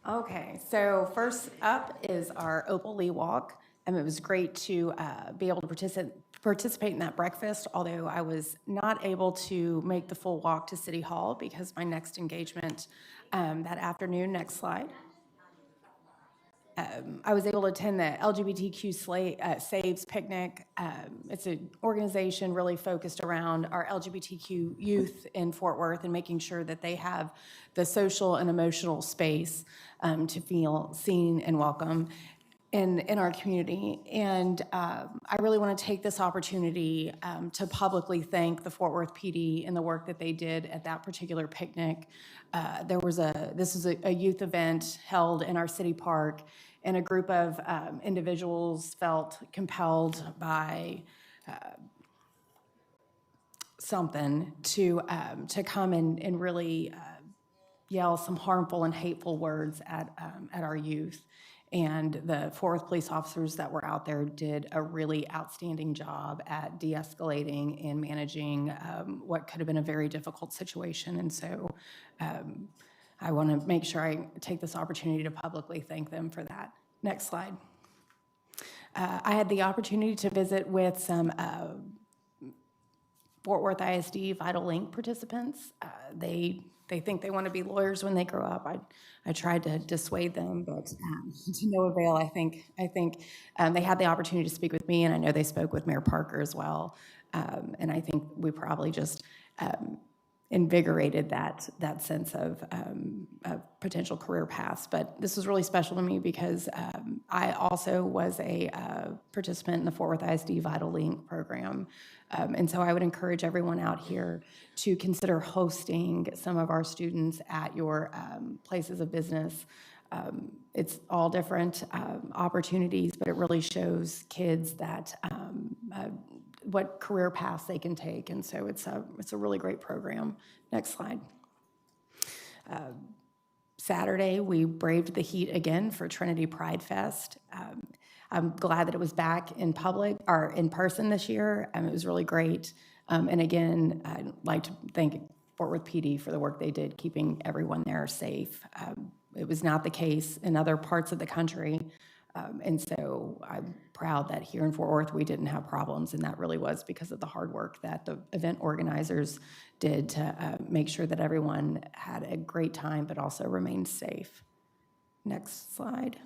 Speaker 6: Okay, so first up is our Opal Lee Walk. It was great to be able to participate in that breakfast, although I was not able to make the full walk to City Hall because my next engagement that afternoon. Next slide. I was able to attend the LGBTQ Saves Picnic. It's an organization really focused around our LGBTQ youth in Fort Worth and making sure that they have the social and emotional space to feel seen and welcome in our community. And I really want to take this opportunity to publicly thank the Fort Worth PD and the work that they did at that particular picnic. This was a youth event held in our city park, and a group of individuals felt compelled by something to come and really yell some harmful and hateful words at our youth. And the Fort Worth police officers that were out there did a really outstanding job at de-escalating and managing what could have been a very difficult situation. And so I want to make sure I take this opportunity to publicly thank them for that. Next slide. I had the opportunity to visit with some Fort Worth ISD Vital Link participants. They think they want to be lawyers when they grow up. I tried to dissuade them, but to no avail. I think they had the opportunity to speak with me, and I know they spoke with Mayor Parker as well. And I think we probably just invigorated that sense of potential career paths. But this was really special to me because I also was a participant in the Fort Worth ISD Vital Link program. And so I would encourage everyone out here to consider hosting some of our students at your places of business. It's all different opportunities, but it really shows kids that what career paths they can take. And so it's a really great program. Next slide. Saturday, we braved the heat again for Trinity Pride Fest. I'm glad that it was back in public or in person this year. It was really great. And again, I'd like to thank Fort Worth PD for the work they did keeping everyone there safe. It was not the case in other parts of the country. And so I'm proud that here in Fort Worth, we didn't have problems, and that really was because of the hard work that the event organizers did to make sure that everyone had a great time, but also remained safe. Next slide.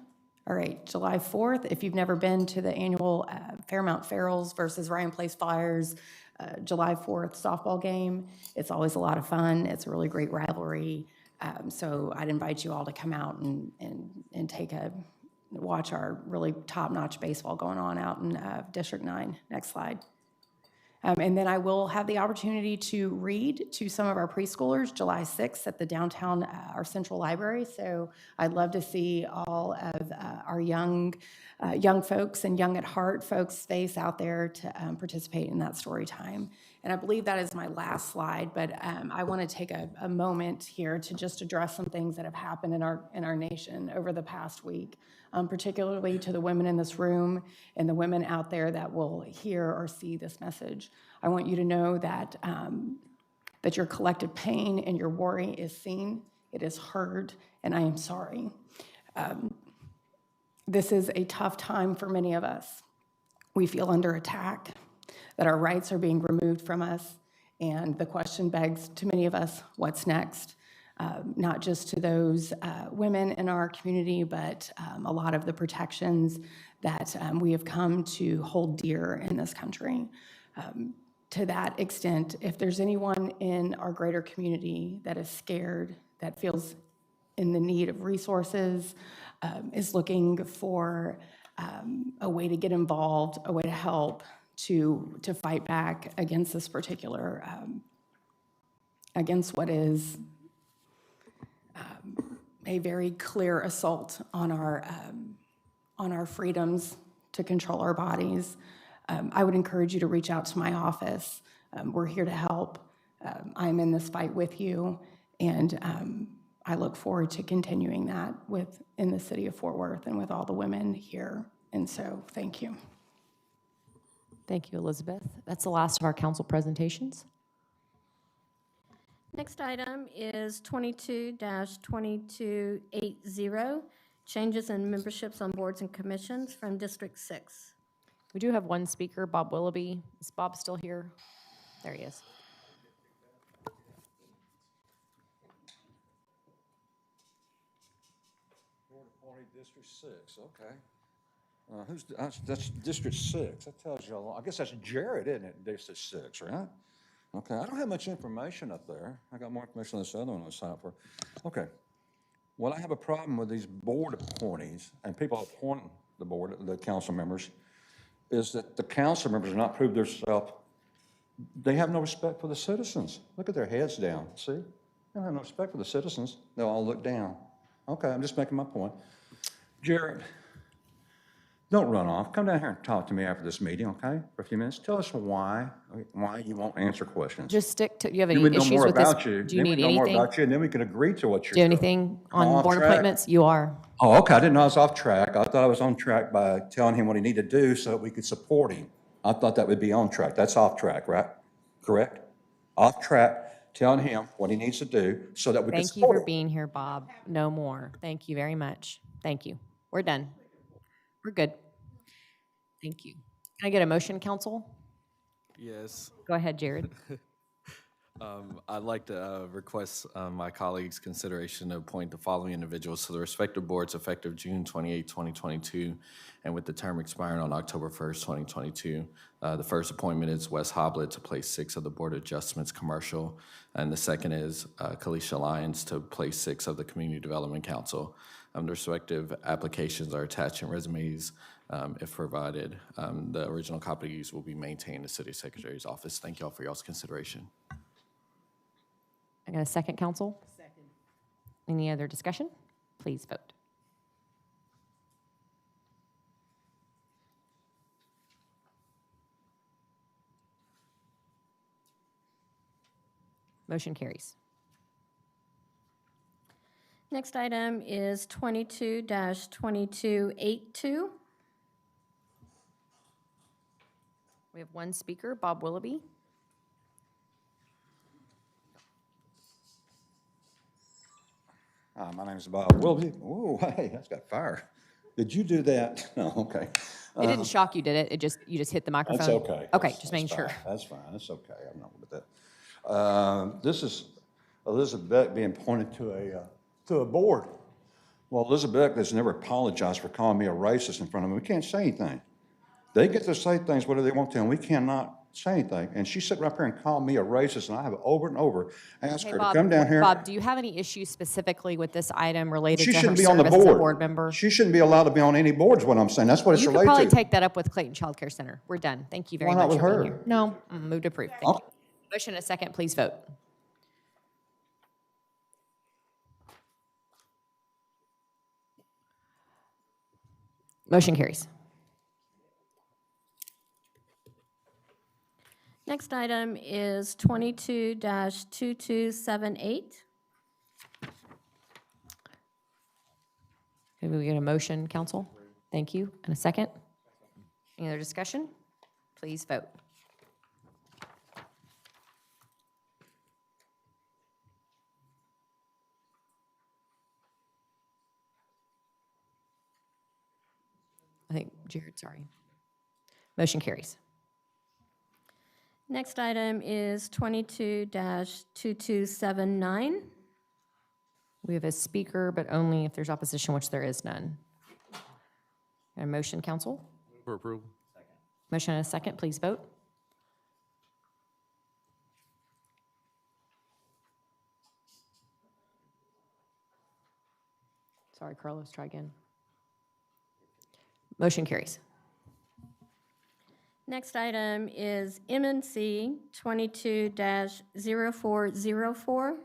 Speaker 6: All right, July 4th, if you've never been to the annual Fairmount Ferals versus Ryan Place Flyers July 4th softball game, it's always a lot of fun. It's a really great rivalry. So I'd invite you all to come out and watch our really top-notch baseball going on out in District 9. Next slide. And then I will have the opportunity to read to some of our preschoolers July 6th at the downtown, our central library. So I'd love to see all of our young folks and young at heart folks face out there to participate in that story time. And I believe that is my last slide, but I want to take a moment here to just address some things that have happened in our nation over the past week, particularly to the women in this room and the women out there that will hear or see this message. I want you to know that that your collective pain and your worry is seen, it is heard, and I am sorry. This is a tough time for many of us. We feel under attack, that our rights are being removed from us, and the question begs to many of us, what's next? Not just to those women in our community, but a lot of the protections that we have come to hold dear in this country. To that extent, if there's anyone in our greater community that is scared, that feels in the need of resources, is looking for a way to get involved, a way to help, to fight back against this particular, against what is a very clear assault on our freedoms to control our bodies, I would encourage you to reach out to my office. We're here to help. I'm in this fight with you, and I look forward to continuing that in the city of Fort Worth and with all the women here. And so, thank you.
Speaker 2: Thank you, Elizabeth. That's the last of our council presentations.
Speaker 1: Next item is 22-2280, changes in memberships on boards and commissions from District 6.
Speaker 2: We do have one speaker, Bob Willoughby. Is Bob still here? There he is.
Speaker 9: District 6, okay. That's District 6. That tells you a lot. I guess that's Jared, isn't it? District 6, right? Okay. I don't have much information up there. I got more information on this other one I signed up for. Okay. Well, I have a problem with these board appointees and people appointing the council members, is that the council members are not proved themselves. They have no respect for the citizens. Look at their heads down. See? They don't have no respect for the citizens. They'll all look down. Okay, I'm just making my point. Jared, don't run off. Come down here and talk to me after this meeting, okay, for a few minutes. Tell us why you won't answer questions.
Speaker 2: Just stick to, you have any
Speaker 9: Then we know
Speaker 2: issues
Speaker 9: more
Speaker 2: with this?
Speaker 9: about you.
Speaker 2: Do you
Speaker 9: Then we
Speaker 2: need
Speaker 9: know more
Speaker 2: anything?
Speaker 9: about you, and then we can agree to what you're
Speaker 2: Do you have
Speaker 9: doing.
Speaker 2: anything
Speaker 9: Am I
Speaker 2: on
Speaker 9: off
Speaker 2: board
Speaker 9: track?
Speaker 2: appointments? You are.
Speaker 9: Oh, okay, I didn't know I was off track. I thought I was on track by telling him what he needed to do so that we could support him. I thought that would be on track. That's off track, right? Correct? Off track, telling him what he needs to do so that we can
Speaker 2: Thank you
Speaker 9: support
Speaker 2: for
Speaker 9: him.
Speaker 2: being here, Bob. No more. Thank you very much. Thank you. We're done. We're good. Thank you. Can I get a motion, council?
Speaker 19: Yes.
Speaker 2: Go ahead, Jared.
Speaker 19: I'd like to request my colleagues' consideration to appoint the following individuals to the respective boards effective June 28, 2022, and with the term expiring on October 1st, 2022. The first appointment is Wes Hoblet to place 6 of the Board of Adjustments Commercial, and the second is Kalisha Lyons to place 6 of the Community Development Council. The respective applications are attached in resumes if provided. The original copies will be maintained in the City Secretary's office. Thank you all for y'all's consideration.
Speaker 2: I got a second, council? Second. Any other discussion? Please vote. Motion carries.
Speaker 1: Next item is 22-2282.
Speaker 2: We have one speaker, Bob Willoughby.
Speaker 9: Hi, my name is Bob Willoughby. Oh, hey, that's got fire. Did you do that? No, okay.
Speaker 2: It didn't shock you, did it? You just hit the microphone?
Speaker 9: That's okay.
Speaker 2: Okay,
Speaker 9: That's-
Speaker 2: just making
Speaker 9: that's
Speaker 2: sure.
Speaker 9: fine. That's fine, that's okay, I'm not with that. This is Elizabeth Beck being appointed to a board. Well, Elizabeth Beck has never apologized for calling me a racist in front of them. We can't say anything. They get to say things whatever they want to, and we cannot say anything. And she sat right up here and called me a racist, and I have over and over asked
Speaker 2: Hey,
Speaker 9: her
Speaker 2: Bob,
Speaker 9: to come down here.
Speaker 2: Bob, do you have any issues specifically with this item related
Speaker 9: She
Speaker 2: to her
Speaker 9: shouldn't be on the
Speaker 2: service as a
Speaker 9: board.
Speaker 2: board member?
Speaker 9: She shouldn't be allowed to be on any board is what I'm saying. That's what it's
Speaker 2: You could
Speaker 9: related to.
Speaker 2: probably take that up with Clayton Child Care Center. We're done. Thank you very
Speaker 9: Why
Speaker 2: much
Speaker 9: not with
Speaker 2: for being
Speaker 9: her?
Speaker 2: here. No, move to approve. Thank you. Motion and a second, please vote. Motion carries.
Speaker 1: Next item is 22-2278.
Speaker 2: Can we get a motion, council? Thank you. And a second? Any other discussion? Please vote. I think Jared, sorry. Motion carries.
Speaker 1: Next item is 22-2279.
Speaker 2: We have a speaker, but only if there's opposition, which there is none. A motion, council?
Speaker 10: For approval.
Speaker 2: Motion and a second, please vote. Sorry, Carlos, try again. Motion carries.
Speaker 1: Next item is MNC 22-0404.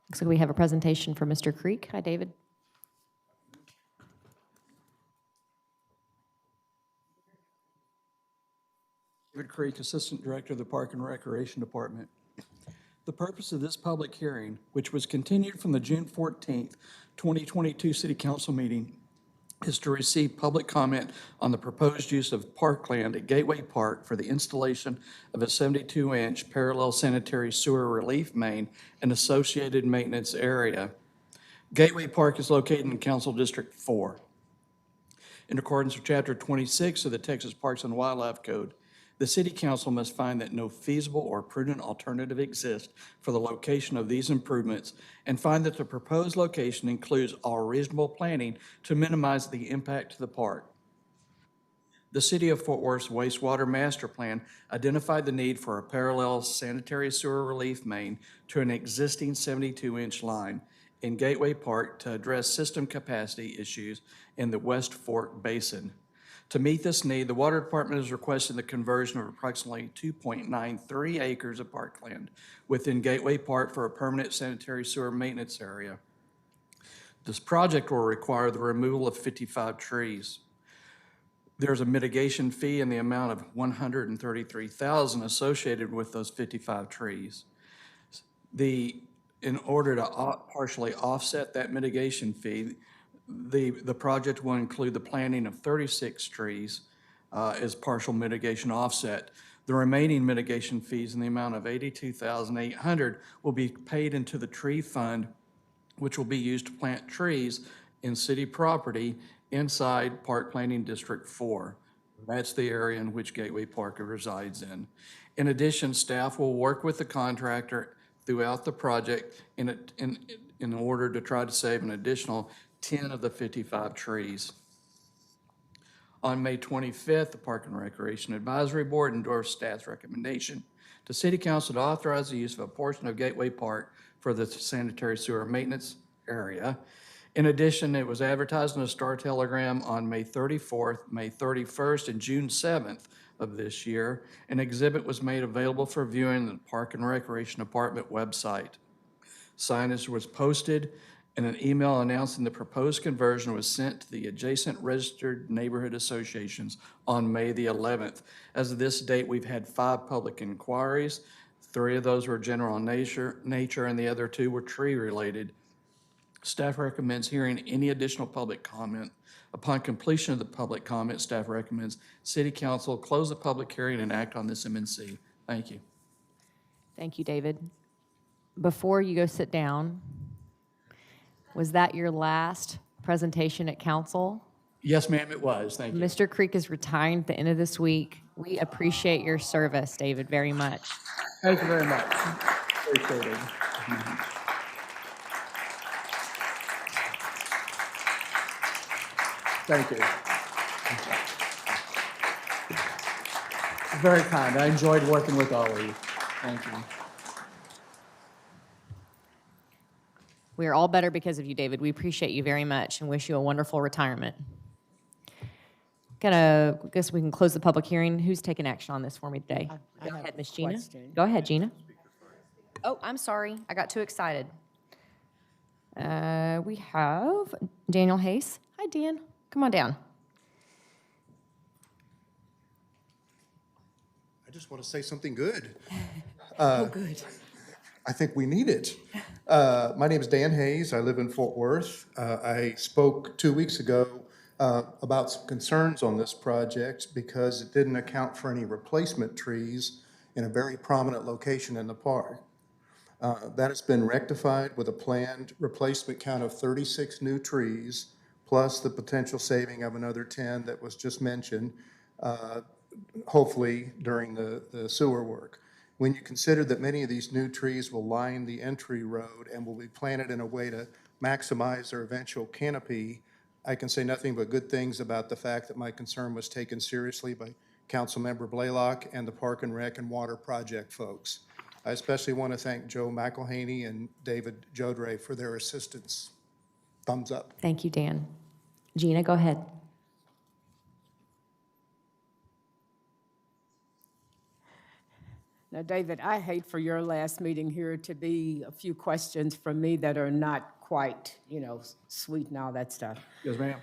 Speaker 2: Looks like we have a presentation from Mr. Creek. Hi, David.
Speaker 20: David Creek, Assistant Director of the Park and Recreation Department. The purpose of this public hearing, which was continued from the June 14th, 2022 City Council meeting, is to receive public comment on the proposed use of parkland at Gateway Park for the installation of a 72-inch parallel sanitary sewer relief main and associated maintenance area. Gateway Park is located in Council District 4. In accordance with Chapter 26 of the Texas Parks and Wildlife Code, the City Council must find that no feasible or prudent alternative exists for the location of these improvements and find that the proposed location includes all reasonable planning to minimize the impact to the park. The City of Fort Worth's wastewater master plan identified the need for a parallel sanitary sewer relief main to an existing 72-inch line in Gateway Park to address system capacity issues in the West Fork Basin. To meet this need, the Water Department is requesting the conversion of approximately 2.93 acres of parkland within Gateway Park for a permanent sanitary sewer maintenance area. This project will require the removal of 55 trees. There's a mitigation fee in the amount of $133,000 associated with those 55 trees. In order to partially offset that mitigation fee, the project will include the planting of 36 trees as partial mitigation offset. The remaining mitigation fees in the amount of $82,800 will be paid into the tree fund, which will be used to plant trees in city property inside Park Planning District 4. That's the area in which Gateway Park resides in. In addition, staff will work with the contractor throughout the project in order to try to save an additional 10 of the 55 trees. On May 25th, the Park and Recreation Advisory Board endorsed staff's recommendation to City Council to authorize the use of a portion of Gateway Park for the sanitary sewer maintenance area. In addition, it was advertised in a Star Telegram on May 34th, May 31st, and June 7th of this year. An exhibit was made available for viewing on the Park and Recreation Department website. Signage was posted, and an email announcing the proposed conversion was sent to the adjacent registered neighborhood associations on May the 11th. As of this date, we've had 5 public inquiries. 3 of those were general in nature, and the other 2 were tree-related. Staff recommends hearing any additional public comment. Upon completion of the public comment, staff recommends City Council close the public hearing and act on this MNC. Thank you.
Speaker 2: Thank you, David. Before you go sit down, was that your last presentation at council?
Speaker 20: Yes, ma'am, it was. Thank you.
Speaker 2: Mr. Creek is retiring at the end of this week. We appreciate your service, David, very much.
Speaker 20: Thank you very much. Appreciate it. Thank you. Very kind. I enjoyed working with all of you. Thank you.
Speaker 2: We are all better because of you, David. We appreciate you very much and wish you a wonderful retirement. Guess we can close the public hearing. Who's taking action on this for me today? Go ahead, Ms. Gina. Go ahead, Gina. Oh, I'm sorry. I got too excited. We have Daniel Hayes. Hi, Dan. Come on down.
Speaker 21: I just want to say something good.
Speaker 2: Oh, good.
Speaker 21: I think we need it. My name is Dan Hayes. I live in Fort Worth. I spoke 2 weeks ago about some concerns on this project because it didn't account for any replacement trees in a very prominent location in the park. That has been rectified with a planned replacement count of 36 new trees, plus the potential saving of another 10 that was just mentioned, hopefully during the sewer work. When you consider that many of these new trees will line the entry road and will be planted in a way to maximize their eventual canopy, I can say nothing but good things about the fact that my concern was taken seriously by Councilmember Blaylock and the Park and Rec and Water Project folks. I especially want to thank Joe McElhaney and David Jodre for their assistance. Thumbs up.
Speaker 2: Thank you, Dan. Gina, go ahead.
Speaker 8: Now, David, I hate for your last meeting here to be a few questions from me that are not quite, sweet and all that stuff.
Speaker 20: Yes, ma'am.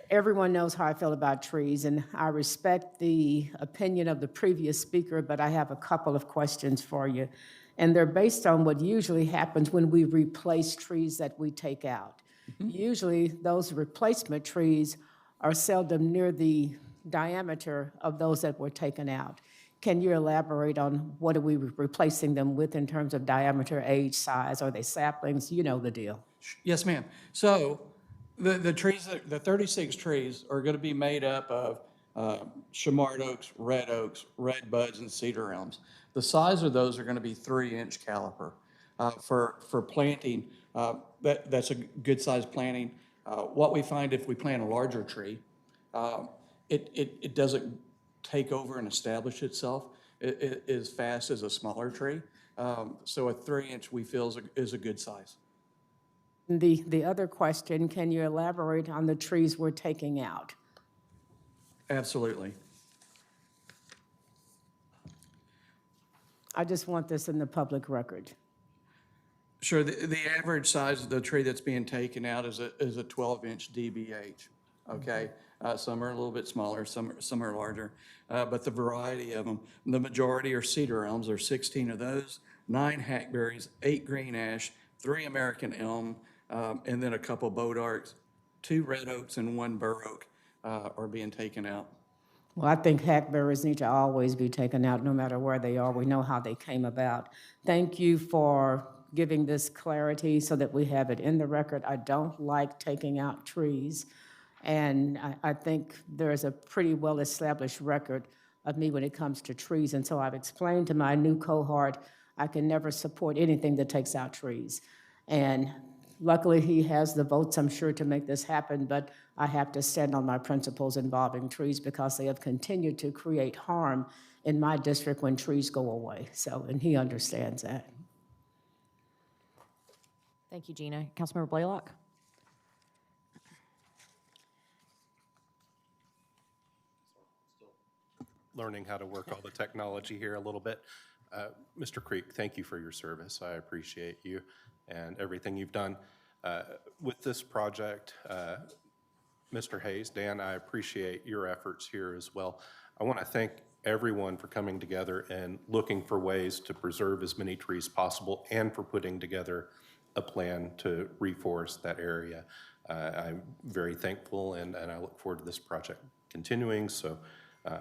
Speaker 8: Everyone knows how I feel about trees, and I respect the opinion of the previous speaker, but I have a couple of questions for you. And they're based on what usually happens when we replace trees that we take out. Usually, those replacement trees are seldom near the diameter of those that were taken out. Can you elaborate on what are we replacing them with in terms of diameter, age, size? Are they saplings? You know the deal.
Speaker 20: Yes, ma'am. So the trees, the 36 trees are going to be made up of chamard oaks, red buds, and cedar elms. The size of those are going to be 3-inch caliper. For planting, that's a good size planting. What we find if we plant a larger tree, it doesn't take over and establish itself as fast as a smaller tree. So a 3-inch we feel is a good size.
Speaker 8: The other question, can you elaborate on the trees we're taking out?
Speaker 20: Absolutely.
Speaker 8: I just want this in the public record.
Speaker 20: Sure. The average size of the tree that's being taken out is a 12-inch DBH. Okay. Some are a little bit smaller, some are larger, but the variety of them, the majority are cedar elms. There's 16 of those, 9 hackberries, 8 green ash, 3 American elm, and then a couple bodarks, 2 red oaks, and 1 bur oak are being taken out.
Speaker 8: Well, I think hackberries need to always be taken out, no matter where they are. We know how they came about. Thank you for giving this clarity so that we have it in the record. I don't like taking out trees. And I think there's a pretty well-established record of me when it comes to trees. And so I've explained to my new cohort, I can never support anything that takes out trees. And luckily, he has the votes, I'm sure, to make this happen, but I have to stand on my principles involving trees because they have continued to create harm in my district when trees go away. So, and he understands that.
Speaker 2: Thank you, Gina. Councilmember Blaylock?
Speaker 3: Learning how to work all the technology here a little bit. Mr. Creek, thank you for your service. I appreciate you and everything you've done. With this project, Mr. Hayes, Dan, I appreciate your efforts here as well. I want to thank everyone for coming together and looking for ways to preserve as many trees possible and for putting together a plan to reforest that area. I'm very thankful and I look forward to this project continuing. So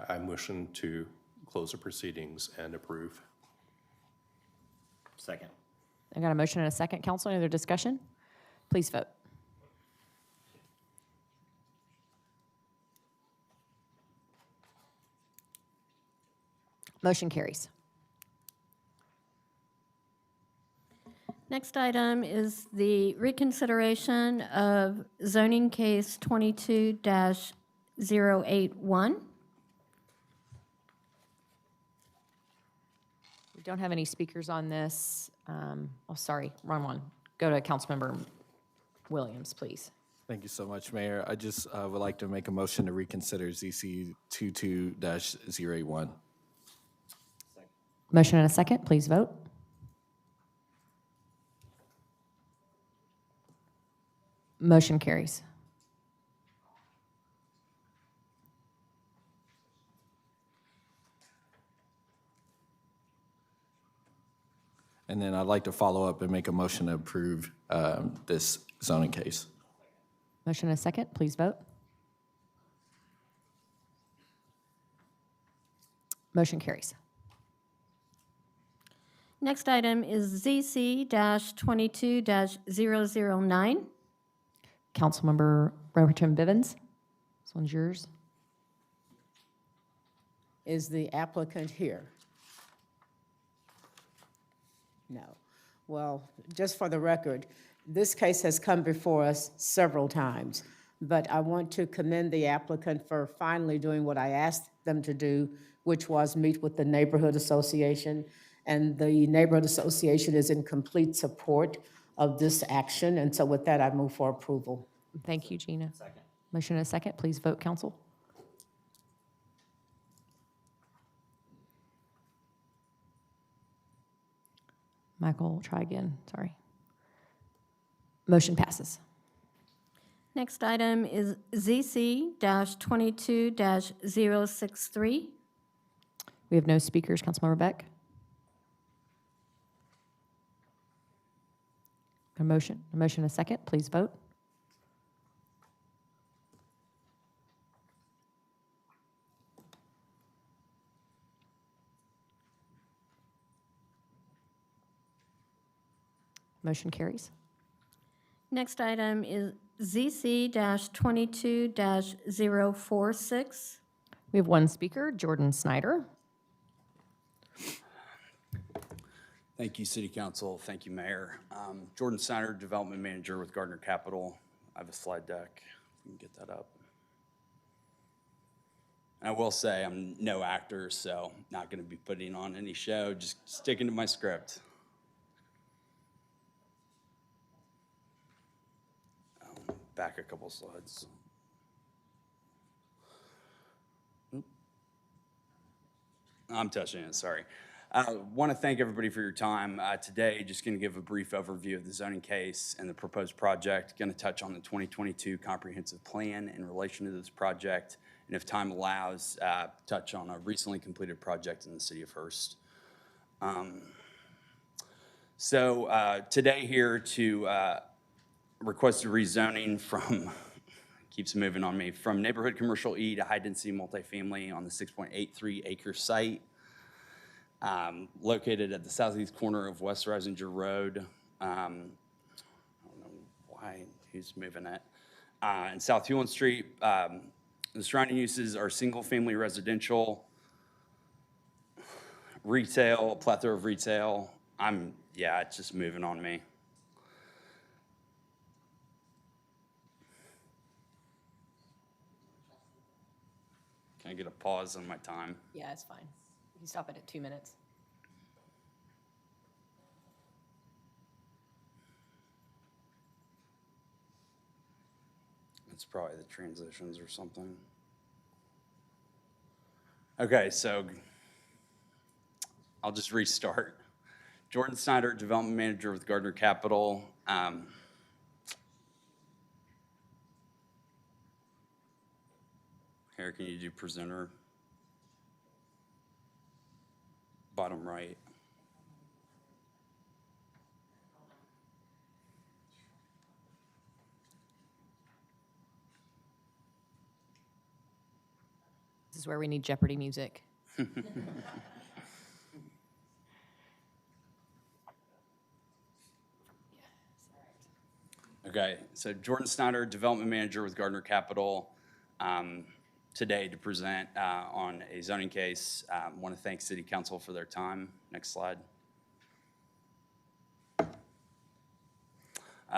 Speaker 3: I'm wishing to close the proceedings and approve.
Speaker 11: Second.
Speaker 2: I got a motion and a second. Council, any other discussion? Please vote. Motion carries.
Speaker 1: Next item is the reconsideration of zoning case 22-081.
Speaker 2: We don't have any speakers on this. Oh, sorry, wrong one. Go to Councilmember Williams, please.
Speaker 19: Thank you so much, Mayor. I just would like to make a motion to reconsider ZC 22-081.
Speaker 2: Motion and a second. Please vote. Motion carries.
Speaker 19: And then I'd like to follow up and make a motion to approve this zoning case.
Speaker 2: Motion and a second. Please vote. Motion carries.
Speaker 1: Next item is ZC-22-009.
Speaker 2: Councilmember Pro Tem Bivens, this one's yours.
Speaker 8: Is the applicant here? No. Well, just for the record, this case has come before us several times, but I want to commend the applicant for finally doing what I asked them to do, which was meet with the neighborhood association. And the neighborhood association is in complete support of this action. And so with that, I move for approval.
Speaker 2: Thank you, Gina. Second. Motion and a second. Please vote, council. Michael, try again. Sorry. Motion passes.
Speaker 1: Next item is ZC-22-063.
Speaker 2: We have no speakers. Councilmember Beck. A motion and a second. Please vote. Motion carries.
Speaker 1: Next item is ZC-22-046.
Speaker 2: We have one speaker, Jordan Snyder.
Speaker 4: Thank you, City Council. Thank you, Mayor. Jordan Snyder, Development Manager with Gardner Capital. I have a slide deck. If you can get that up. And I will say I'm no actor, so not going to be putting on any show, just sticking to my script. Back a couple slides. Oop. I'm touching it, sorry. I want to thank everybody for your time. Today, just going to give a brief overview of the zoning case and the proposed project. Going to touch on the 2022 comprehensive plan in relation to this project, and if time allows, touch on a recently completed project in the city of Hearst. Today here to requested rezoning from, keeps moving on me, from neighborhood commercial E to high-density multifamily on the 6.83 acre site located at the southeast corner of West Risinger Road. I don't know why, who's moving it. And South Hewlin Street. The surrounding uses are single-family residential, retail, a plethora of retail. Yeah, it's just moving on me. Can I get a pause on my time?
Speaker 2: Yeah, it's fine. You can stop it at 2 minutes.
Speaker 4: It's probably the transitions or something. Okay, so I'll just restart. Jordan Snyder, Development Manager with Gardner Capital. Here, can you do presenter? Bottom right.
Speaker 2: This is where we need Jeopardy music.
Speaker 4: Okay, so Jordan Snyder, Development Manager with Gardner Capital. Today to present on a zoning case. Want to thank City Council for their time. Next slide.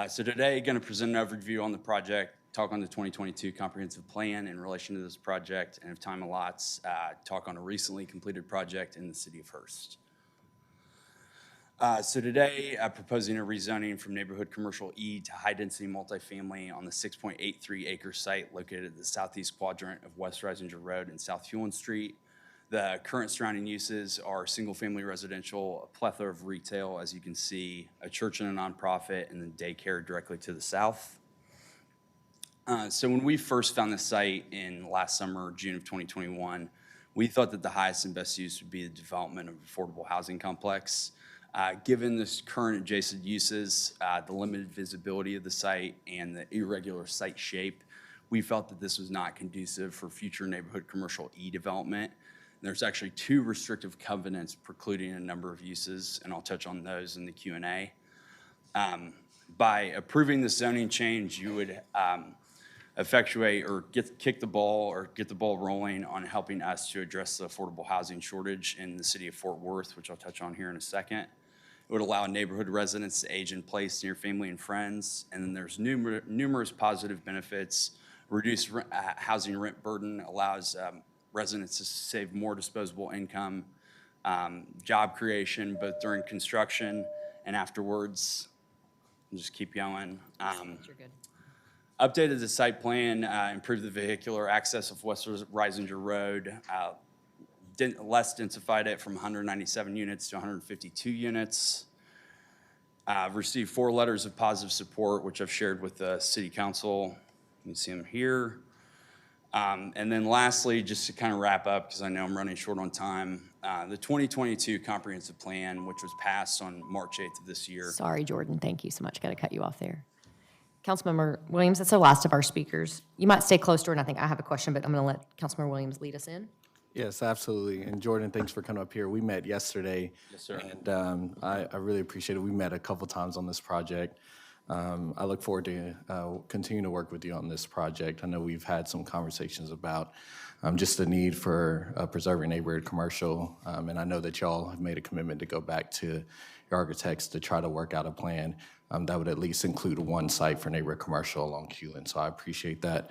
Speaker 4: So today, going to present an overview on the project, talk on the 2022 comprehensive plan in relation to this project, and if time allots, talk on a recently completed project in the city of Hearst. So today, proposing a rezoning from neighborhood commercial E to high-density multifamily on the 6.83 acre site located at the southeast quadrant of West Risinger Road and South Hewlin Street. The current surrounding uses are single-family residential, a plethora of retail, as you can see, a church and a nonprofit, and then daycare directly to the south. So when we first found the site in last summer, June of 2021, we thought that the highest and best use would be the development of affordable housing complex. Given this current adjacent uses, the limited visibility of the site, and the irregular site shape, we felt that this was not conducive for future neighborhood commercial E development. There's actually 2 restrictive covenants precluding a number of uses, and I'll touch on those in the Q&A. By approving the zoning change, you would effectuate or get the ball rolling on helping us to address the affordable housing shortage in the city of Fort Worth, which I'll touch on here in a second. It would allow neighborhood residents to age in place near family and friends. And then there's numerous positive benefits. Reduced housing rent burden allows residents to save more disposable income, job creation, both during construction and afterwards. I'll just keep going.
Speaker 2: You're good.
Speaker 4: Updated the site plan, improved the vehicular access of West Risinger Road, less densified it from 197 units to 152 units. Received 4 letters of positive support, which I've shared with the city council. You can see them here. And then lastly, just to kind of wrap up, because I know I'm running short on time, the 2022 comprehensive plan, which was passed on March 8th of this year.
Speaker 2: Sorry, Jordan. Thank you so much. Got to cut you off there. Councilmember Williams, that's the last of our speakers. You might stay close to her, and I think I have a question, but I'm going to let Councilmember Williams lead us in.
Speaker 19: Yes, absolutely. And Jordan, thanks for coming up here. We met yesterday.
Speaker 4: Yes, sir.
Speaker 19: And I really appreciate it. We met a couple times on this project. I look forward to continuing to work with you on this project. I know we've had some conversations about just the need for preserving neighborhood commercial. And I know that y'all have made a commitment to go back to your architects to try to work out a plan that would at least include one site for neighborhood commercial along Hewlin. So I appreciate that.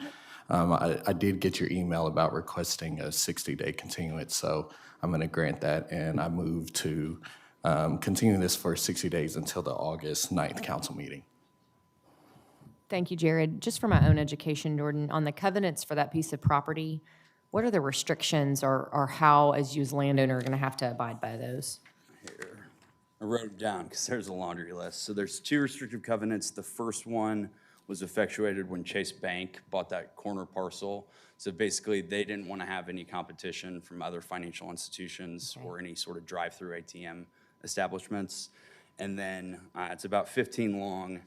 Speaker 19: I did get your email about requesting a 60-day continuance, so I'm going to grant that, and I move to continue this for 60 days until the August 9th council meeting.
Speaker 2: Thank you, Jared. Just for my own education, Jordan, on the covenants for that piece of property, what are the restrictions or how, as you as landowner, are going to have to abide by those?
Speaker 4: Here. I wrote it down because there's a laundry list. So there's 2 restrictive covenants. The first one was effectuated when Chase Bank bought that corner parcel. So basically, they didn't want to have any competition from other financial institutions or any sort of drive-through ATM establishments. And then it's about 15 long.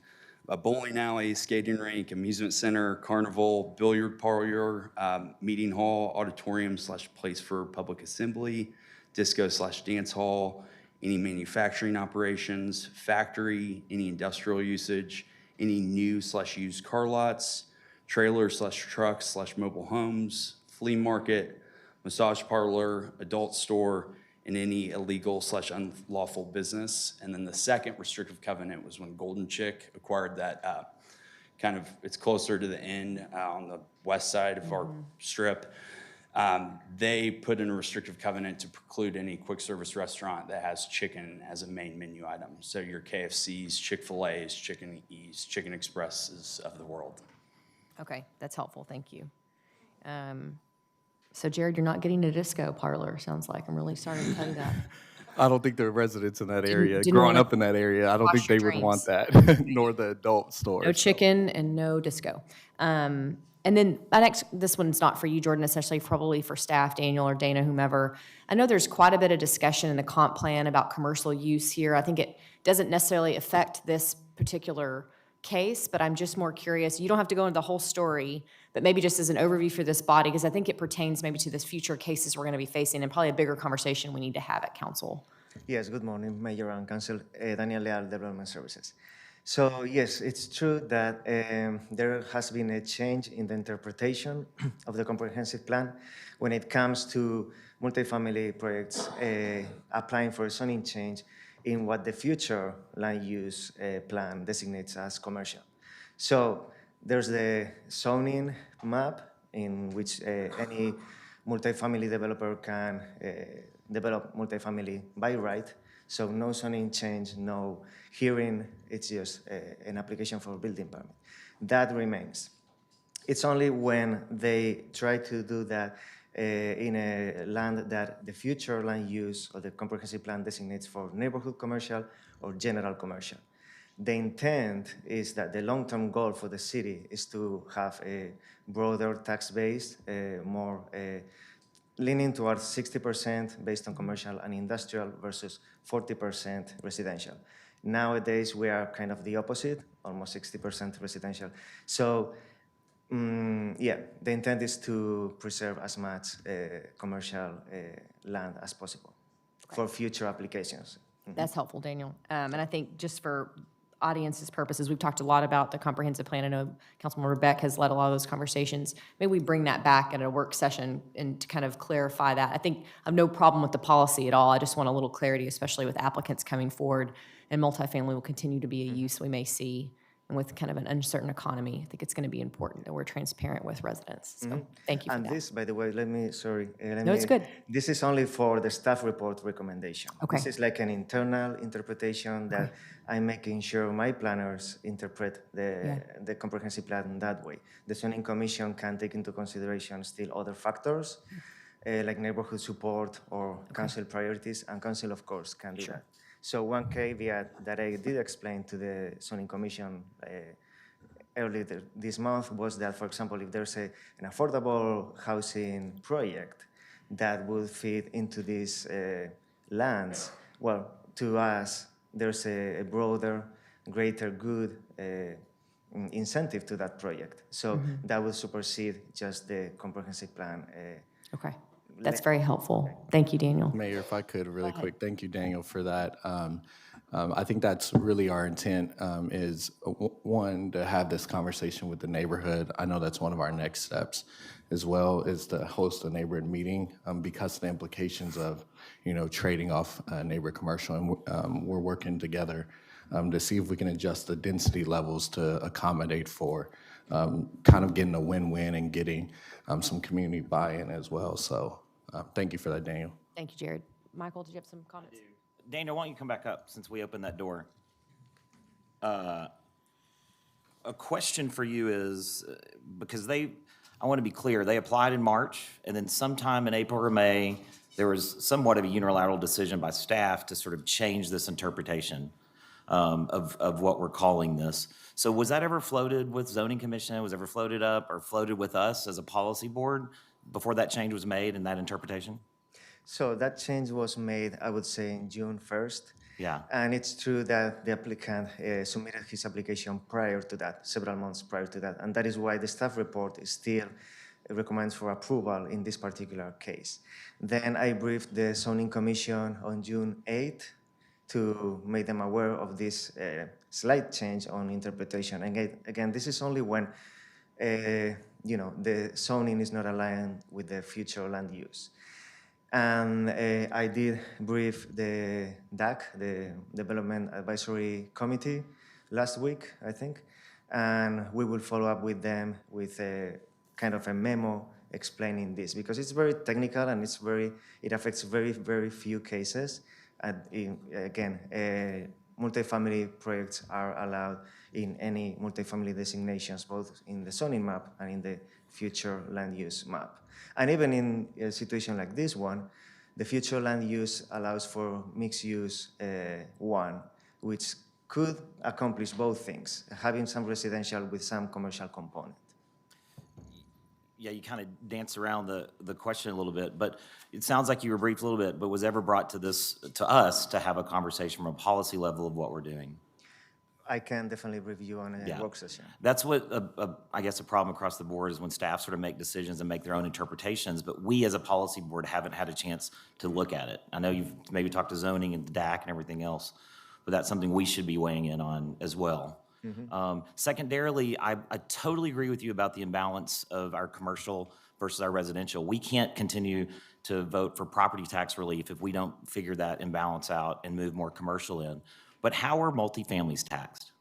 Speaker 4: A bowling alley, skating rink, amusement center, carnival, billiard parlor, meeting hall, auditorium / place for public assembly, disco / dance hall, any manufacturing operations, factory, any industrial usage, any new / used car lots, trailers / trucks / mobile homes, flea market, massage parlor, adult store, and any illegal / unlawful business. And then the second restrictive covenant was when Golden Chick acquired that it's closer to the end on the west side of our strip. They put in a restrictive covenant to preclude any quick service restaurant that has chicken as a main menu item. So your KFCs, Chick-fil-A's, Chicken E's, Chicken Expresses of the world.
Speaker 2: Okay, that's helpful. Thank you. So, Jared, you're not getting a disco parlor, sounds like. I'm really sorry to tell you that.
Speaker 19: I don't think the residents in that area,
Speaker 2: didn't
Speaker 19: growing
Speaker 2: wanna
Speaker 19: up in that area, I don't think
Speaker 2: wash
Speaker 19: they
Speaker 2: your
Speaker 19: would want
Speaker 2: dreams.
Speaker 19: that, nor the adult stores.
Speaker 2: No chicken and no disco. And then this one's not for you, Jordan, essentially probably for staff, Daniel or Dana, whomever. I know there's quite a bit of discussion in the comp plan about commercial use here. I think it doesn't necessarily affect this particular case, but I'm just more curious. You don't have to go into the whole story, but maybe just as an overview for this body, because I think it pertains maybe to this future cases we're going to be facing and probably a bigger conversation we need to have at council.
Speaker 5: Yes, good morning, Mayor and Council. Daniel Leal, Development Services. So yes, it's true that there has been a change in the interpretation of the comprehensive plan when it comes to multifamily projects applying for a zoning change in what the future land use plan designates as commercial. So there's the zoning map in which any multifamily developer can develop multifamily by right. So no zoning change, no hearing, it's just an application for a building permit. That remains. It's only when they try to do that in a land that the future land use or the comprehensive plan designates for neighborhood commercial or general commercial. The intent is that the long-term goal for the city is to have a broader tax base, more leaning towards 60% based on commercial and industrial versus 40% residential. Nowadays, we are kind of the opposite, almost 60% residential. So, yeah, the intent is to preserve as much commercial land as possible for future applications.
Speaker 2: That's helpful, Daniel. And I think just for audience's purposes, we've talked a lot about the comprehensive plan. I know Councilmember Beck has led a lot of those conversations. Maybe we bring that back at a work session and to kind of clarify that. I think I have no problem with the policy at all. I just want a little clarity, especially with applicants coming forward, and multifamily will continue to be a use we may see. And with kind of an uncertain economy, I think it's going to be important that we're transparent with residents. So thank you for
Speaker 5: And
Speaker 2: that.
Speaker 5: this, by the way,
Speaker 2: No, it's good.
Speaker 5: This is only for the staff report recommendation.
Speaker 2: Okay.
Speaker 5: This is like an internal interpretation that I'm making sure my planners interpret the comprehensive plan that way. The zoning commission can take into consideration still other factors, like neighborhood support or council priorities, and council, of course, can do that. So one caveat that I did explain to the zoning commission earlier this month was that, for example, if there's an affordable housing project that would fit into these lands, well, to us, there's a broader, greater good incentive to that project. So that will supersede just the comprehensive plan.
Speaker 2: Okay. That's very helpful. Thank you, Daniel.
Speaker 19: Mayor, if I could really quick, thank you, Daniel, for that. I think that's really our intent is one, to have this conversation with the neighborhood. I know that's one of our next steps as well, is to host a neighborhood meeting because of the implications of, trading off neighbor commercial. And we're working together to see if we can adjust the density levels to accommodate for kind of getting a win-win and getting some community buy-in as well. So thank you for that, Daniel.
Speaker 2: Thank you, Jared. Michael, did you have some comments?
Speaker 11: Daniel, why don't you come back up since we opened that door? A question for you is, because I want to be clear, they applied in March, and then sometime in April or May, there was somewhat of a unilateral decision by staff to sort of change this interpretation of what we're calling this. So was that ever floated with zoning commission? Was ever floated up or floated with us as a policy board before that change was made in that interpretation?
Speaker 5: So that change was made, I would say, in June 1st.
Speaker 11: Yeah.
Speaker 5: And it's true that the applicant submitted his application prior to that, several months prior to that. And that is why the staff report is still recommends for approval in this particular case. Then I briefed the zoning commission on June 8th to make them aware of this slight change on interpretation. And again, this is only when the zoning is not aligned with the future land use. And I did brief the DAC, the Development Advisory Committee, last week, I think, and we will follow up with them with a kind of a memo explaining this, because it's very technical and it affects very, very few cases. And again, multifamily projects are allowed in any multifamily designations, both in the zoning map and in the future land use map. And even in a situation like this one, the future land use allows for mixed use one, which could accomplish both things, having some residential with some commercial component.
Speaker 11: Yeah, you kind of dance around the question a little bit, but it sounds like you were briefed a little bit, but was ever brought to us to have a conversation from a policy level of what we're doing?
Speaker 5: I can definitely review on a work session.
Speaker 11: That's what, I guess, a problem across the board is when staff sort of make decisions and make their own interpretations, but we as a policy board haven't had a chance to look at it. I know you've maybe talked to zoning and DAC and everything else, but that's something we should be weighing in on as well. Secondarily, I totally agree with you about the imbalance of our commercial versus our residential. We can't continue to vote for property tax relief if we don't figure that imbalance out and move more commercial in. But how are multifamilies taxed?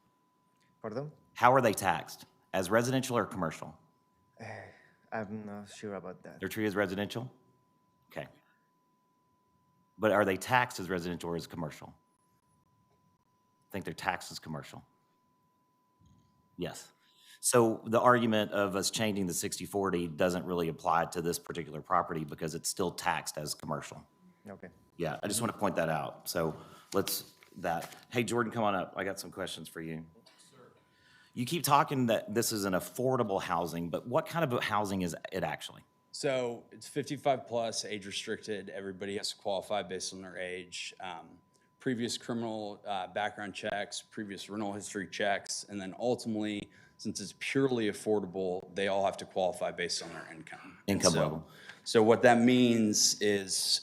Speaker 5: Pardon?
Speaker 11: How are they taxed? As residential or commercial?
Speaker 5: I'm not sure about that.
Speaker 11: They're treated as residential? Okay. But are they taxed as residential or as commercial? I think they're taxed as commercial. Yes. So the argument of us changing the 60/40 doesn't really apply to this particular property because it's still taxed as commercial.
Speaker 5: Okay.
Speaker 11: Yeah, I just want to point that out. So hey, Jordan, come on up. I got some questions for you. You keep talking that this is an affordable housing, but what kind of housing is it actually?
Speaker 4: So it's 55 plus, age restricted. Everybody has to qualify based on their age. Previous criminal background checks, previous rental history checks, and then ultimately, since it's purely affordable, they all have to qualify based on their income.
Speaker 11: Level.
Speaker 4: So what that means is,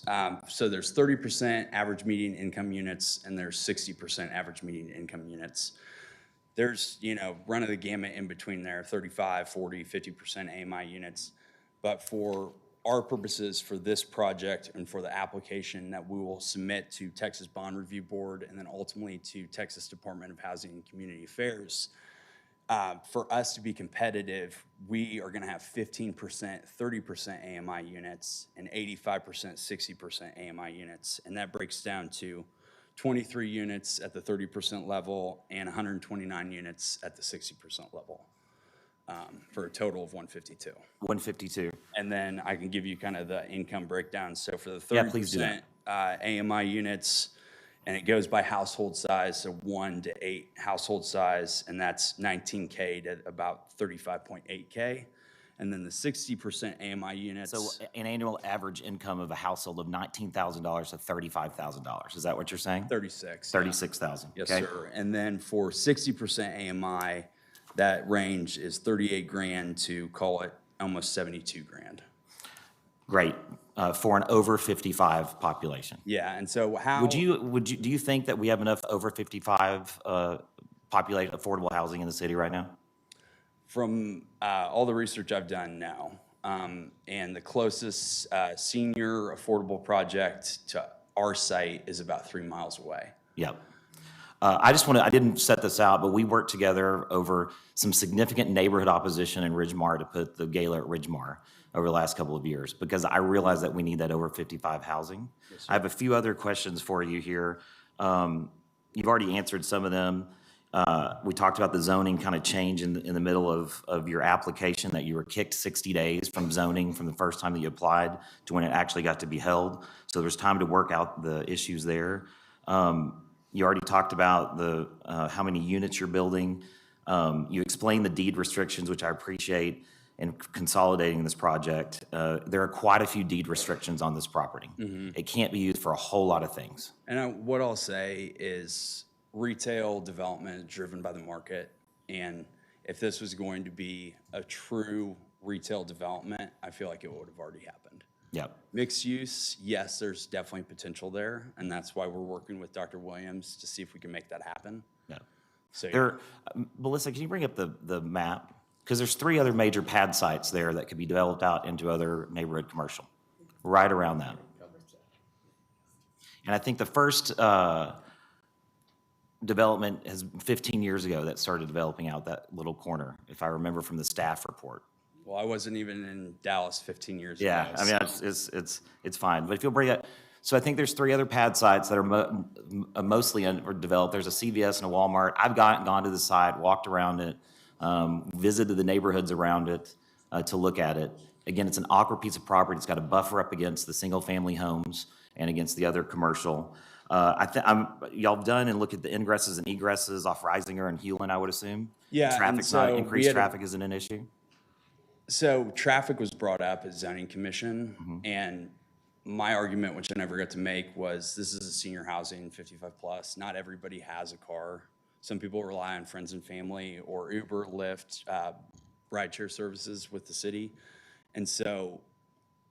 Speaker 4: so there's 30% average median income units and there's 60% average median income units. there's, run of the gamut in between there, 35, 40, 50% AMI units. But for our purposes for this project and for the application that we will submit to Texas Bond Review Board and then ultimately to Texas Department of Housing and Community Affairs, for us to be competitive, we are going to have 15%, 30% AMI units and 85%, 60% AMI units. And that breaks down to 23 units at the 30% level and 129 units at the 60% level, for a total of 152.
Speaker 11: 152.
Speaker 4: And then I can give you kind of the income breakdown. So for the
Speaker 11: Yeah, please do
Speaker 4: 30% AMI units, and it goes by household size, so 1 to 8 household size, and that's $19K to about $35.8K. And then the 60% AMI units.
Speaker 11: So an annual average income of a household of $19,000 to $35,000. Is that what you're saying?
Speaker 4: 36.
Speaker 11: 36,000.
Speaker 4: Yes,
Speaker 11: okay.
Speaker 4: sir. And then for 60% AMI, that range is 38 grand to call it almost 72 grand.
Speaker 11: Great. For an over 55 population.
Speaker 4: Yeah, and so how
Speaker 11: do you think that we have enough over 55 population affordable housing in the city right now?
Speaker 4: From all the research I've done, no. And the closest senior affordable project to our site is about 3 miles away.
Speaker 11: Yep. I didn't set this out, but we worked together over some significant neighborhood opposition in Ridgemar to put the gala at Ridgemar over the last couple of years, because I realized that we need that over 55 housing.
Speaker 4: Yes,
Speaker 11: I have a few other questions for you here. You've already answered some of them. We talked about the zoning kind of change in the middle of your application, that you were kicked 60 days from zoning from the first time that you applied to when it actually got to be held. So there's time to work out the issues there. You already talked about how many units you're building. You explained the deed restrictions, which I appreciate, in consolidating this project. There are quite a few deed restrictions on this property.
Speaker 4: Mhm.
Speaker 11: It can't be used for a whole lot of things.
Speaker 4: And what I'll say is retail development is driven by the market. And if this was going to be a true retail development, I feel like it would have already happened.
Speaker 11: Yep.
Speaker 4: Mixed use, yes, there's definitely potential there. And that's why we're working with Dr. Williams to see if we can make that happen.
Speaker 11: Yeah.
Speaker 4: So
Speaker 11: Melissa, can you bring up the map? Because there's 3 other major pad sites there that could be developed out into other neighborhood commercial, right around that. And I think the first development has 15 years ago that started developing out that little corner, if I remember from the staff report.
Speaker 4: Well, I wasn't even in Dallas 15 years
Speaker 11: Yeah,
Speaker 4: ago.
Speaker 11: I mean, it's fine. But if you'll bring it, so I think there's 3 other pad sites that are mostly undeveloped. There's a CVS and a Walmart. I've gone to the site, walked around it, visited the neighborhoods around it to look at it. Again, it's an awkward piece of property. It's got a buffer up against the single-family homes and against the other commercial. Y'all done and look at the ingresses and egresses off Reisinger and Hewlin, I would assume?
Speaker 4: Yeah,
Speaker 11: Traffic's
Speaker 4: and
Speaker 11: not,
Speaker 4: so
Speaker 11: increased
Speaker 4: we had a-
Speaker 11: traffic isn't an issue?
Speaker 4: So traffic was brought up at zoning commission, and my argument, which I never got to make, was this is a senior housing 55 plus. Not everybody has a car. Some people rely on friends and family or Uber, Lyft, rideshare services with the city. And so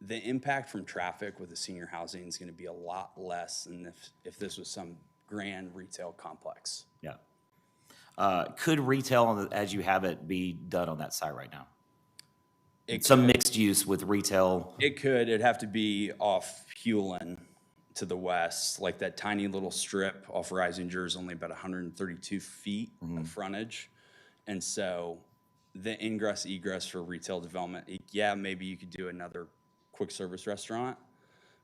Speaker 4: the impact from traffic with the senior housing is going to be a lot less than if this was some grand retail complex.
Speaker 11: Yeah. Could retail, as you have it, be done on that site right now? Some mixed use with retail?
Speaker 4: It could. It'd have to be off Hewlin to the west, like that tiny little strip off Reisinger is only about 132 feet of frontage. And so the ingress egress for retail development, yeah, maybe you could do another quick service restaurant.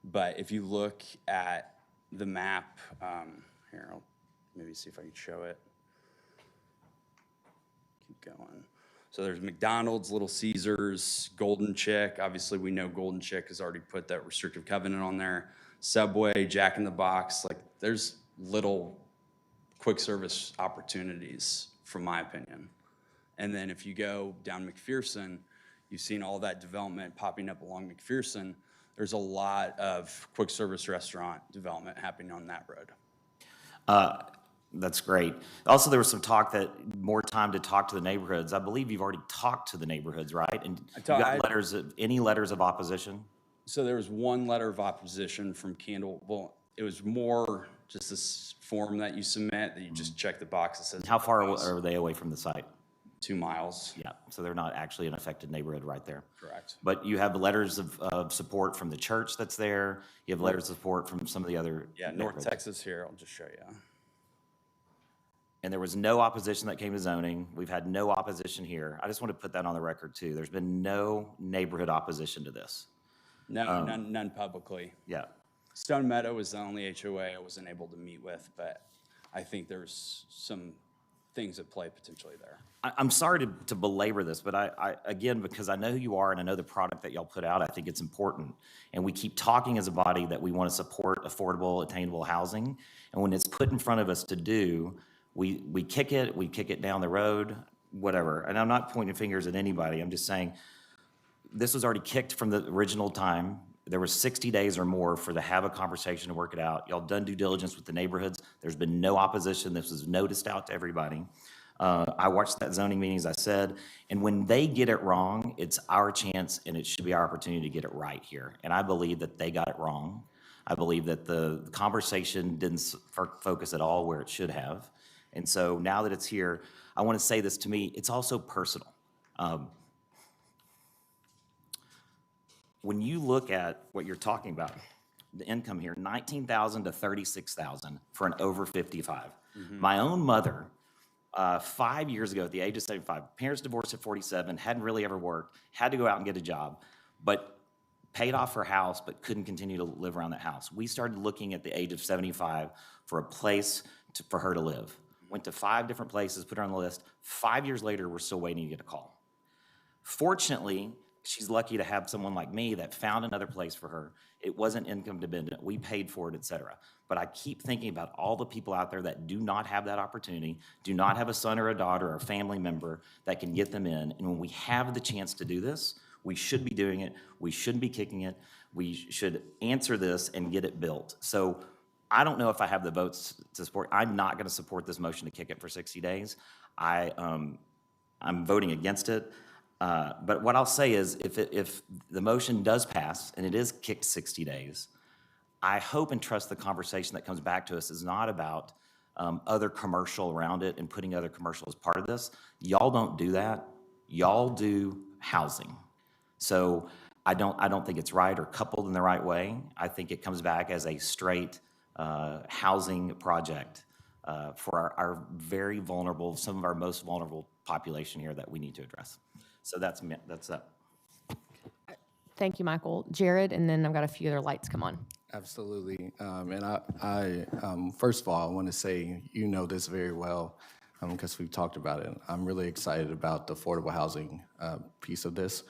Speaker 4: But if you look at the map, here, I'll maybe see if I can show it. Keep going. So there's McDonald's, Little Caesars, Golden Chick. Obviously, we know Golden Chick has already put that restrictive covenant on there. Subway, Jack in the Box, like there's little quick service opportunities, from my opinion. And then if you go down McPherson, you've seen all that development popping up along McPherson. There's a lot of quick service restaurant development happening on that road.
Speaker 11: That's great. Also, there was some talk that more time to talk to the neighborhoods. I believe you've already talked to the neighborhoods, right? And you got any letters of opposition?
Speaker 4: So there was one letter of opposition from Candle. Well, it was more just this form that you submit, that you just check the box that says.
Speaker 11: How far are they away from the site?
Speaker 4: 2 miles.
Speaker 11: Yeah, so they're not actually an affected neighborhood right there.
Speaker 4: Correct.
Speaker 11: But you have letters of support from the church that's there. You have letters of support from some of the other.
Speaker 4: Yeah, North
Speaker 11: neighborhoods.
Speaker 4: Texas here, I'll just show you.
Speaker 11: And there was no opposition that came to zoning. We've had no opposition here. I just want to put that on the record too. There's been no neighborhood opposition to this.
Speaker 4: No, none publicly.
Speaker 11: Yeah.
Speaker 4: Stone Meadow was the only HOA I wasn't able to meet with, but I think there's some things at play potentially there.
Speaker 11: I'm sorry to belabor this, but I again, because I know who you are and I know the product that y'all put out, I think it's important. And we keep talking as a body that we want to support affordable, attainable housing. And when it's put in front of us to do, we kick it down the road, whatever. And I'm not pointing fingers at anybody. I'm just saying this was already kicked from the original time. There was 60 days or more for to have a conversation and work it out. Y'all done due diligence with the neighborhoods. There's been no opposition. This was noticed out to everybody. I watched that zoning meeting, as I said, and when they get it wrong, it's our chance and it should be our opportunity to get it right here. And I believe that they got it wrong. I believe that the conversation didn't focus at all where it should have. And so now that it's here, I want to say this to me, it's also personal. When you look at what you're talking about, the income here, 19,000 to 36,000 for an over 55. My own mother, 5 years ago at the age of 75, parents divorced at 47, hadn't really ever worked, had to go out and get a job, but paid off her house, but couldn't continue to live around that house. We started looking at the age of 75 for a place for her to live. Went to 5 different places, put her on the list. 5 years later, we're still waiting to get a call. Fortunately, she's lucky to have someone like me that found another place for her. It wasn't income dependent. We paid for it, et cetera. But I keep thinking about all the people out there that do not have that opportunity, do not have a son or a daughter or a family member that can get them in. And when we have the chance to do this, we should be doing it. We shouldn't be kicking it. We should answer this and get it built. So I don't know if I have the votes to support. I'm not going to support this motion to kick it for 60 days. I'm voting against it. But what I'll say is if the motion does pass and it is kicked 60 days, I hope and trust the conversation that comes back to us is not about other commercial around it and putting other commercial as part of this. Y'all don't do that. Y'all do housing. So I don't think it's right or coupled in the right way. I think it comes back as a straight housing project for our very vulnerable, some of our most vulnerable population here that we need to address. So that's that.
Speaker 2: Thank you, Michael. Jared, and then I've got a few other lights come on.
Speaker 19: Absolutely. And I first of all, I want to say, you know this very well because we've talked about it. I'm really excited about the affordable housing piece of this.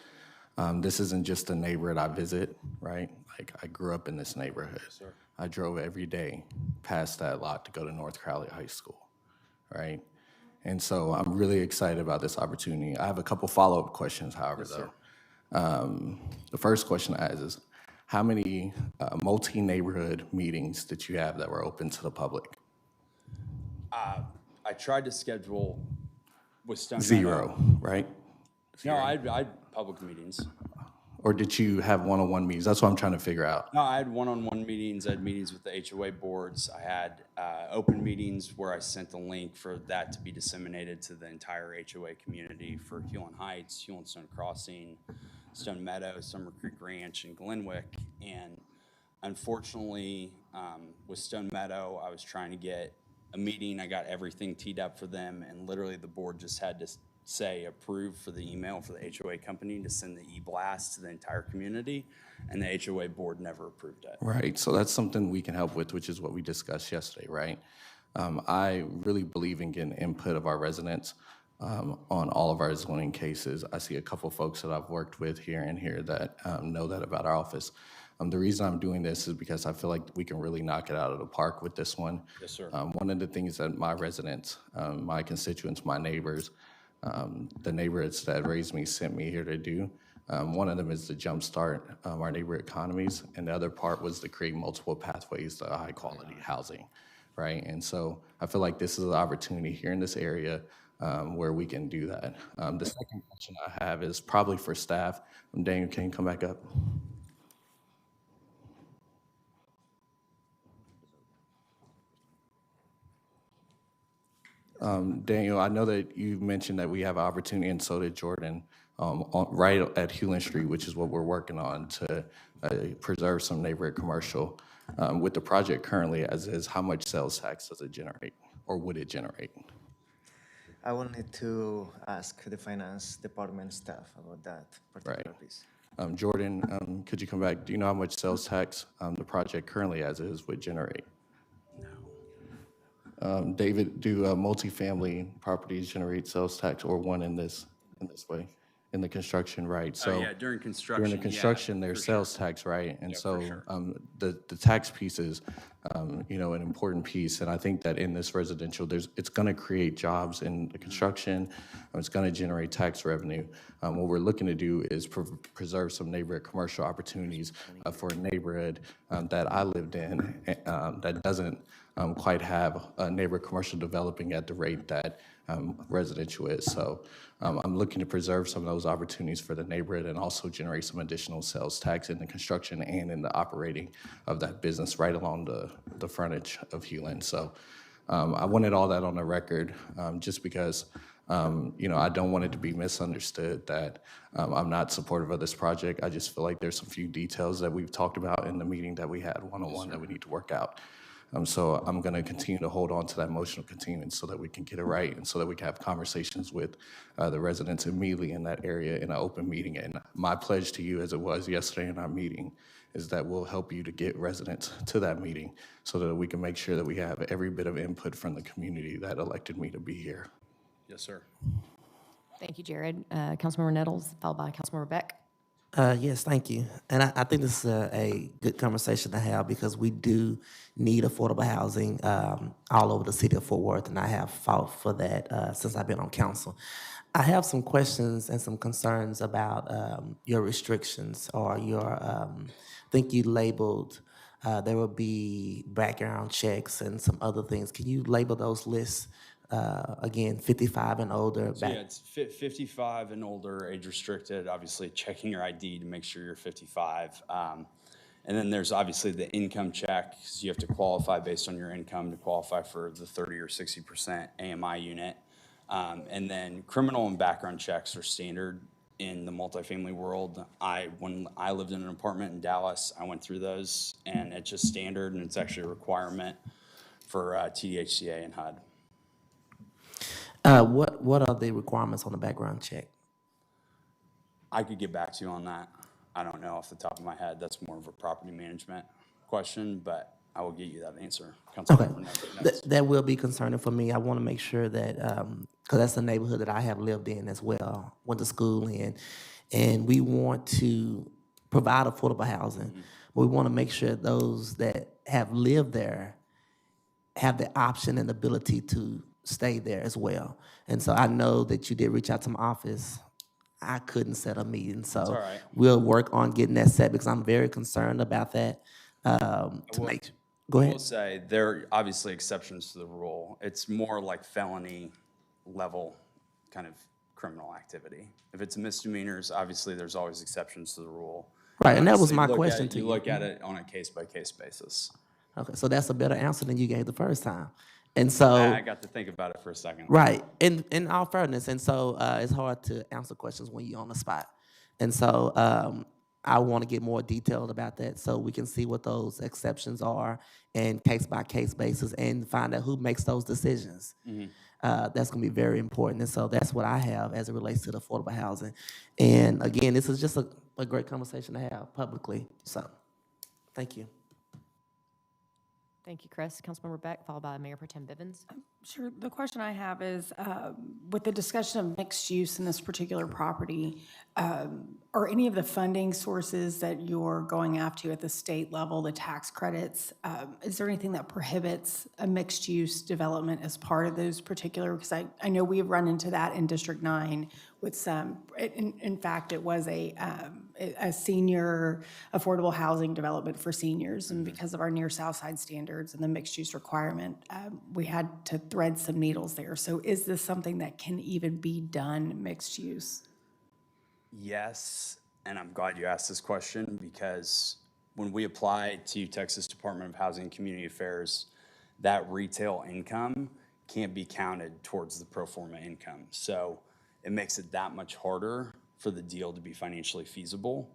Speaker 19: This isn't just a neighborhood I visit, right? Like I grew up in this neighborhood. Sure. I drove every day past that lot to go to North Crowley High School, right? And so I'm really excited about this opportunity. I have a couple follow-up questions, however, though. The first question I ask is, how many multi-neighborhood meetings did you have that were open to the public?
Speaker 4: I tried to schedule with Stone Meadow.
Speaker 19: Zero, right?
Speaker 4: No, I had public meetings.
Speaker 19: Or did you have one-on-one meetings? That's what I'm trying to figure out.
Speaker 4: No, I had one-on-one meetings. I had meetings with the HOA boards. I had open meetings where I sent the link for that to be disseminated to the entire HOA community for Hewlin Heights, Hewlin Stone Crossing, Stone Meadow, Summer Creek Ranch, and Glenwick. And unfortunately, with Stone Meadow, I was trying to get a meeting. I got everything teed up for them, and literally the board just had to say approve for the email for the HOA company to send the e-blast to the entire community, and the HOA board never approved it.
Speaker 19: Right, so that's something we can help with, which is what we discussed yesterday, right? I really believe in getting input of our residents on all of our zoning cases. I see a couple folks that I've worked with here and here that know that about our office. The reason I'm doing this is because I feel like we can really knock it out of the park with this one.
Speaker 4: Yes, sir.
Speaker 19: One of the things that my residents, my constituents, my neighbors, the neighborhoods that raised me sent me here to do. One of them is to jumpstart our neighborhood economies, and the other part was to create multiple pathways to high quality housing, right? And so I feel like this is an opportunity here in this area where we can do that. The second question I have is probably for staff. Daniel, can you come back up? Daniel, I know that you mentioned that we have an opportunity, and so did Jordan, right at Hewlin Street, which is what we're working on to preserve some neighborhood commercial. With the project currently as is, how much sales tax does it generate, or would it generate?
Speaker 5: I will need to ask the finance department staff about that particular piece.
Speaker 19: Jordan, could you come back? Do you know how much sales tax the project currently as is would generate? No. David, do multifamily properties generate sales tax, or one in this way? In the construction, right? So
Speaker 4: yeah, during construction,
Speaker 19: During the
Speaker 4: yeah,
Speaker 19: construction, there's
Speaker 4: for sure.
Speaker 19: sales tax, right? And
Speaker 4: Yeah,
Speaker 19: so
Speaker 4: for sure.
Speaker 19: the tax piece is, an important piece. And I think that in this residential, it's going to create jobs in the construction. It's going to generate tax revenue. What we're looking to do is preserve some neighborhood commercial opportunities for a neighborhood that I lived in that doesn't quite have a neighborhood commercial developing at the rate that residential is. So I'm looking to preserve some of those opportunities for the neighborhood and also generate some additional sales tax in the construction and in the operating of that business right along the frontage of Hewlin. So I wanted all that on the record just because, I don't want it to be misunderstood that I'm not supportive of this project. I just feel like there's some few details that we've talked about in the meeting that we had one-on-one that we need to work out. So I'm going to continue to hold on to that motion of continuance so that we can get it right and so that we can have conversations with the residents immediately in that area in an open meeting. And my pledge to you, as it was yesterday in our meeting, is that we'll help you to get residents to that meeting so that we can make sure that we have every bit of input from the community that elected me to be here.
Speaker 4: Yes, sir.
Speaker 2: Thank you, Jared. Councilmember Nettles, followed by Councilmember Beck.
Speaker 7: Yes, thank you. And I think this is a good conversation to have because we do need affordable housing all over the city of Fort Worth, and I have fought for that since I've been on council. I have some questions and some concerns about your restrictions or your, I think you labeled there will be background checks and some other things. Can you label those lists? Again, 55 and older.
Speaker 4: So yeah, it's 55 and older, age restricted, obviously checking your ID to make sure you're 55. And then there's obviously the income check, because you have to qualify based on your income to qualify for the 30 or 60% AMI unit. And then criminal and background checks are standard in the multifamily world. When I lived in an apartment in Dallas, I went through those, and it's just standard, and it's actually a requirement for TDHCA and HUD.
Speaker 7: What are the requirements on the background check?
Speaker 4: I could get back to you on that. I don't know off the top of my head. That's more of a property management question, but I will get you that answer.
Speaker 7: Okay, that will be concerning for me. I want to make sure that, because that's a neighborhood that I have lived in as well, went to school in, and we want to provide affordable housing. But we want to make sure those that have lived there have the option and ability to stay there as well. And so I know that you did reach out to my office. I couldn't set a meeting, so
Speaker 4: all right.
Speaker 7: We'll work on getting that set because I'm very concerned about that. Go ahead.
Speaker 4: I will say there are obviously exceptions to the rule. It's more like felony level kind of criminal activity. If it's misdemeanors, obviously there's always exceptions to the rule.
Speaker 7: Right, and that was
Speaker 4: Obviously,
Speaker 7: my
Speaker 4: look
Speaker 7: question
Speaker 4: at-
Speaker 7: to you.
Speaker 4: You look at it on a case-by-case basis.
Speaker 7: Okay, so that's a better answer than you gave the first time. And so,
Speaker 4: I got to think about it for a second.
Speaker 7: right, in all fairness, and so it's hard to answer questions when you're on the spot. And so I want to get more detailed about that so we can see what those exceptions are and case-by-case basis and find out who makes those decisions. That's going to be very important. And so that's what I have as it relates to the affordable housing. And again, this is just a great conversation to have publicly. So thank you.
Speaker 2: Thank you, Chris. Councilmember Beck, followed by Mayor Pro Tem Bivens.
Speaker 6: Sure. The question I have is, with the discussion of mixed use in this particular property, are any of the funding sources that you're going after at the state level, the tax credits, is there anything that prohibits a mixed use development as part of those particular? Because I know we've run into that in District 9 with some, in fact, it was a senior affordable housing development for seniors. And because of our near South Side standards and the mixed use requirement, we had to thread some needles there. So is this something that can even be done mixed use?
Speaker 4: Yes, and I'm glad you asked this question because when we applied to Texas Department of Housing and Community Affairs, that retail income can't be counted towards the pro forma income. So it makes it that much harder for the deal to be financially feasible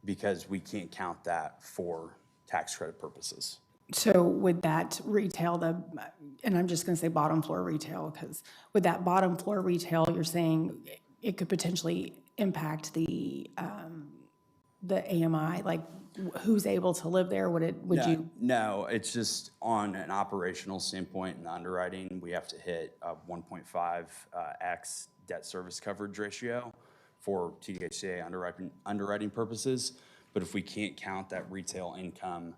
Speaker 4: because we can't count that for tax credit purposes.
Speaker 6: So would that retail, and I'm just going to say bottom floor retail, because with that bottom floor retail, you're saying it could potentially impact the AMI, like who's able to live there?
Speaker 4: No, it's just on an operational standpoint in the underwriting, we have to hit a 1.5x debt service coverage ratio for TDHCA underwriting purposes. But if we can't count that retail income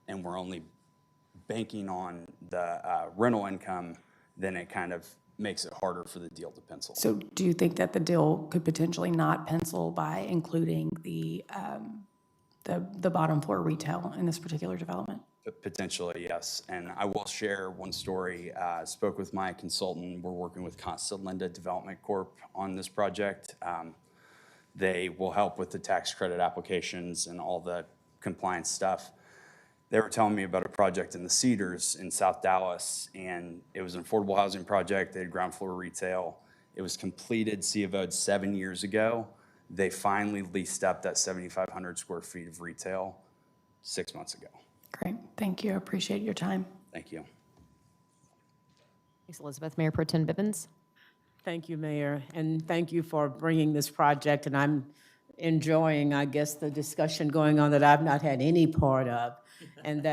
Speaker 4: and we're only banking on the rental income, then it kind of makes it harder for the deal to pencil.
Speaker 6: So do you think that the deal could potentially not pencil by including the bottom floor retail in this particular development?
Speaker 4: Potentially, yes. And I will share one story. I spoke with my consultant. We're working with Consta Linda Development Corp. On this project. They will help with the tax credit applications and all the compliance stuff. They were telling me about a project in the Cedars in South Dallas, and it was an affordable housing project. They had ground floor retail. It was completed, C of O'd 7 years ago. They finally leased up that 7,500 square feet of retail 6 months ago.
Speaker 6: Great, thank you, I appreciate your time.
Speaker 4: Thank you.
Speaker 2: Thanks, Elizabeth. Mayor Pro Tem Bivens.
Speaker 8: Thank you, Mayor, and thank you for bringing this project, and I'm enjoying, I guess, the discussion going on that I've not had any part of, and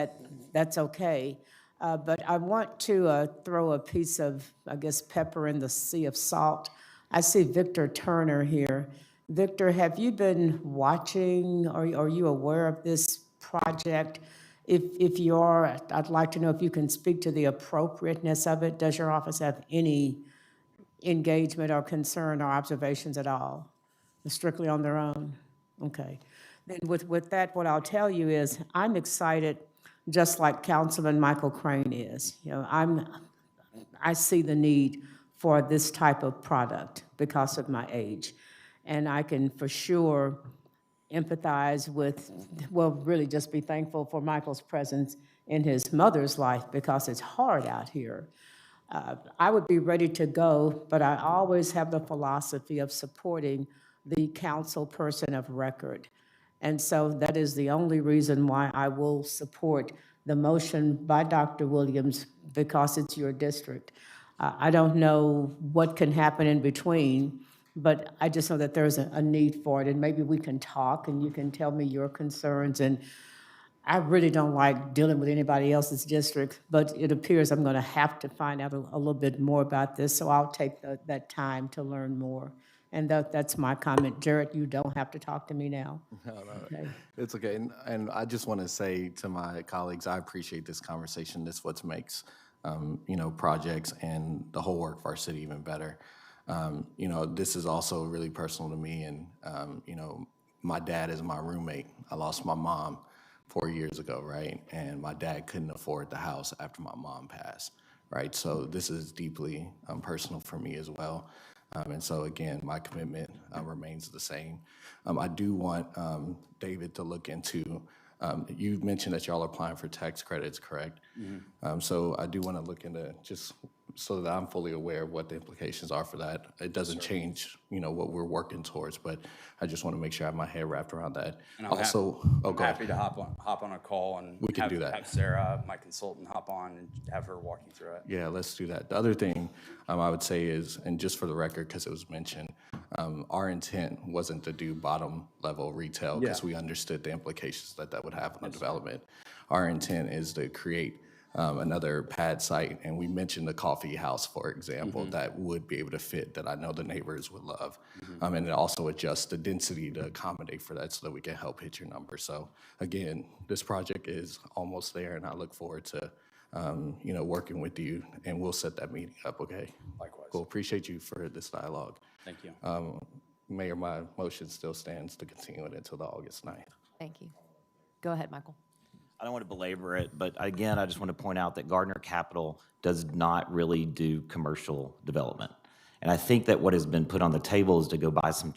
Speaker 8: that's okay. But I want to throw a piece of, I guess, pepper in the sea of salt. I see Victor Turner here. Victor, have you been watching, or are you aware of this project? If you are, I'd like to know if you can speak to the appropriateness of it. Does your office have any engagement or concern or observations at all? Strictly on their own? Okay. Then with that, what I'll tell you is I'm excited, just like Councilman Michael Crane is. You know, I see the need for this type of product because of my age. And I can for sure empathize with, well, really just be thankful for Michael's presence in his mother's life because it's hard out here. I would be ready to go, but I always have the philosophy of supporting the council person of record. And so that is the only reason why I will support the motion by Dr. Williams, because it's your district. I don't know what can happen in between, but I just know that there's a need for it, and maybe we can talk and you can tell me your concerns. And I really don't like dealing with anybody else's district, but it appears I'm going to have to find out a little bit more about this, so I'll take that time to learn more. And that's my comment. Jared, you don't have to talk to me now.
Speaker 19: No,
Speaker 6: Okay.
Speaker 19: it's okay. And I just want to say to my colleagues, I appreciate this conversation. This is what makes, projects and the whole work of our city even better. This is also really personal to me. And, my dad is my roommate. I lost my mom 4 years ago, right? And my dad couldn't afford the house after my mom passed, right? So this is deeply personal for me as well. And so again, my commitment remains the same. I do want David to look into, you mentioned that y'all are applying for tax credits, correct?
Speaker 4: Mm-hmm.
Speaker 19: So I do want to look into, just so that I'm fully aware of what the implications are for that. It doesn't change, what we're working towards, but I just want to make sure I have my head wrapped around that.
Speaker 4: And
Speaker 19: Also,
Speaker 4: I'm happy to hop on a call and
Speaker 19: We can do that.
Speaker 4: have Sarah, my consultant, hop on and have her walk you through it.
Speaker 19: Yeah, let's do that. The other thing I would say is, and just for the record, because it was mentioned, our intent wasn't to do bottom level retail because we understood the implications that would have on the development. Our intent is to create another pad site, and we mentioned the coffee house, for example, that would be able to fit, that I know the neighbors would love. And it also adjusts the density to accommodate for that so that we can help hit your number. So again, this project is almost there, and I look forward to working with you, and we'll set that meeting up, okay?
Speaker 4: Likewise.
Speaker 19: Cool, appreciate you for this dialogue.
Speaker 4: Thank you.
Speaker 19: Mayor, my motion still stands to continue it until the August 9th.
Speaker 2: Thank you. Go ahead, Michael.
Speaker 11: I don't want to belabor it, but again, I just want to point out that Gardner Capital does not really do commercial development. And I think that what has been put on the table is to go buy some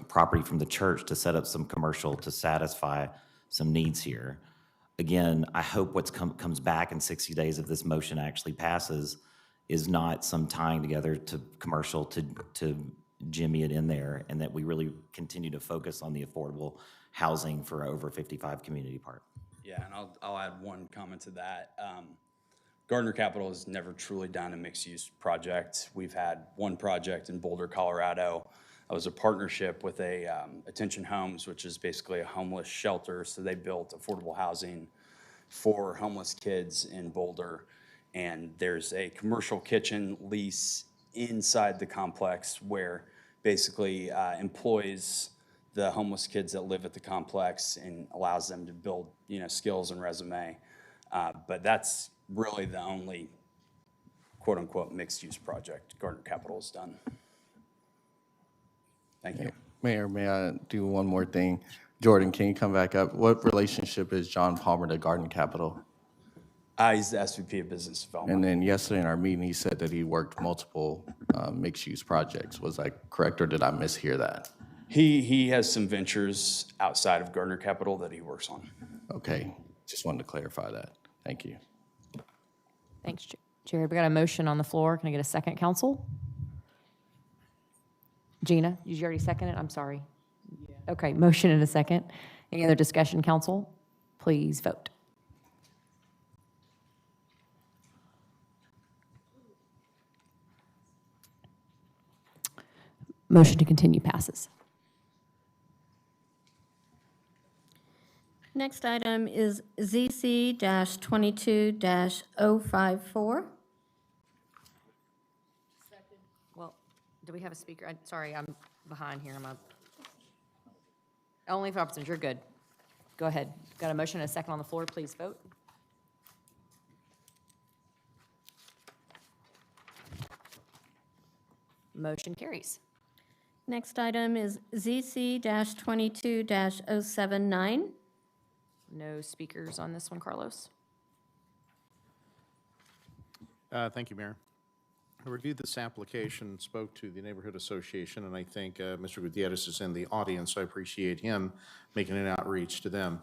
Speaker 11: property from the church to set up some commercial to satisfy some needs here. Again, I hope what comes back in 60 days if this motion actually passes is not some tying together to commercial to jimmy it in there, and that we really continue to focus on the affordable housing for over 55 community park.
Speaker 4: Yeah, and I'll add one comment to that. Gardner Capital has never truly done a mixed-use project. We've had one project in Boulder, Colorado. It was a partnership with Attention Homes, which is basically a homeless shelter. So they built affordable housing for homeless kids in Boulder. And there's a commercial kitchen lease inside the complex where basically employs the homeless kids that live at the complex and allows them to build, skills and resume. But that's really the only quote-unquote mixed-use project Gardner Capital has done. Thank you.
Speaker 19: Mayor, may I do one more thing? Jordan, can you come back up? What relationship is John Palmer to Garden Capital?
Speaker 4: He's the SVP of Business Development.
Speaker 19: And then yesterday in our meeting, he said that he worked multiple mixed-use projects. Was I correct, or did I mishear that?
Speaker 4: He has some ventures outside of Gardner Capital that he works on.
Speaker 19: Okay, just wanted to clarify that. Thank you.
Speaker 2: Thanks, Jared. We got a motion on the floor. Can I get a second, council? Gina, did you already second it? I'm sorry. Okay, motion and a second. Any other discussion, council? Please vote. Motion to continue passes.
Speaker 1: Next item is ZC-22-054.
Speaker 2: Well, do we have a speaker? Sorry, I'm behind here. Only for options. You're good. Go ahead. Got a motion and a second on the floor. Please vote. Motion carries.
Speaker 1: Next item is ZC-22-079.
Speaker 2: No speakers on this one, Carlos.
Speaker 10: Thank you, Mayor. I reviewed this application, spoke to the Neighborhood Association, and I think Mr. Gutierrez is in the audience, so I appreciate him making an outreach to them.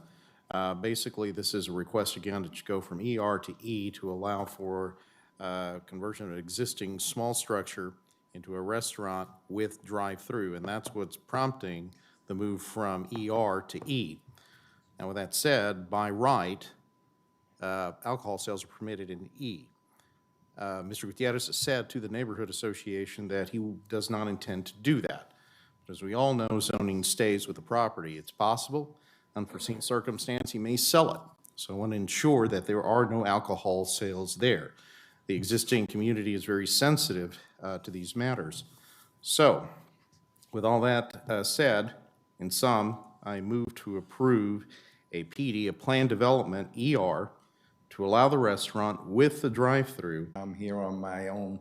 Speaker 10: Basically, this is a request again to go from ER to E to allow for conversion of an existing small structure into a restaurant with drive-through, and that's what's prompting the move from ER to E. Now, with that said, by right, alcohol sales are permitted in E. Mr. Gutierrez has said to the Neighborhood Association that he does not intend to do that. As we all know, zoning stays with the property. It's possible, unforeseen circumstance, he may sell it. So I want to ensure that there are no alcohol sales there. The existing community is very sensitive to these matters. So, with all that said, in sum, I move to approve a PD, a planned development, ER, to allow the restaurant with the drive-through.
Speaker 12: I'm here on my own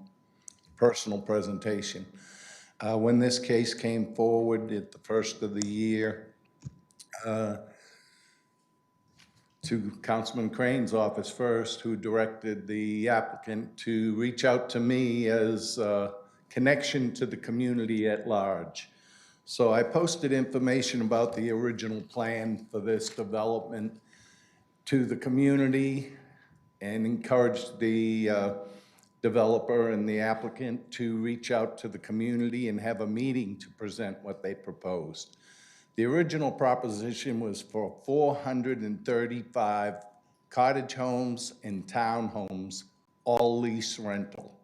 Speaker 12: personal presentation. When this case came forward at the first of the year, to Councilman Crane's office first, who directed the applicant to reach out to me as a connection to the community at large. So I posted information about the original plan for this development to the community and encouraged the developer and the applicant to reach out to the community and have a meeting to present what they proposed. The original proposition was for 435 cottage homes and townhomes, all lease rental,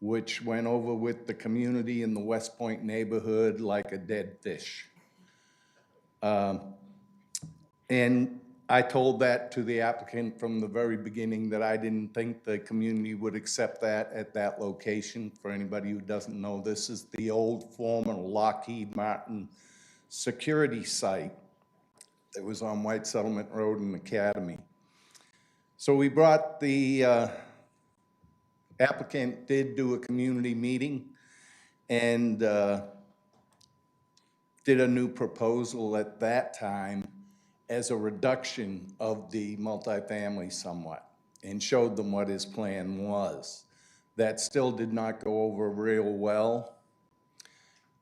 Speaker 12: which went over with the community in the West Point neighborhood like a dead fish. And I told that to the applicant from the very beginning that I didn't think the community would accept that at that location. For anybody who doesn't know, this is the old former Lockheed Martin security site that was on White Settlement Road and Academy. So we brought the applicant did do a community meeting and did a new proposal at that time as a reduction of the multifamily somewhat and showed them what his plan was. That still did not go over real well.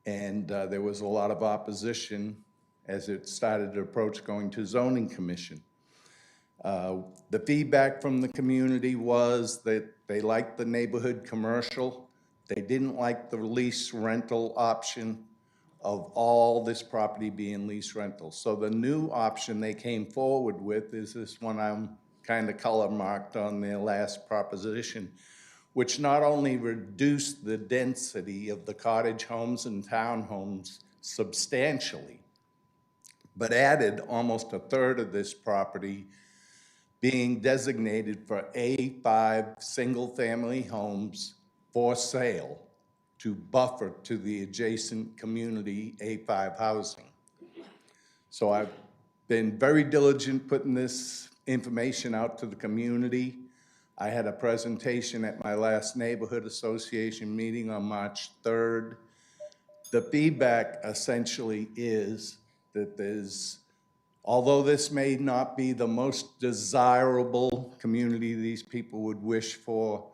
Speaker 12: And there was a lot of opposition as it started to approach going to zoning commission. The feedback from the community was that they liked the neighborhood commercial. They didn't like the lease rental option of all this property being lease rental. So the new option they came forward with is this one I'm kind of color marked on their last proposition, which not only reduced the density of the cottage homes and townhomes substantially, but added almost a third of this property being designated for A5 single-family homes for sale to buffer to the adjacent community A5 housing. So I've been very diligent putting this information out to the community. I had a presentation at my last neighborhood association meeting on March 3rd. The feedback essentially is that although this may not be the most desirable community these people would wish for,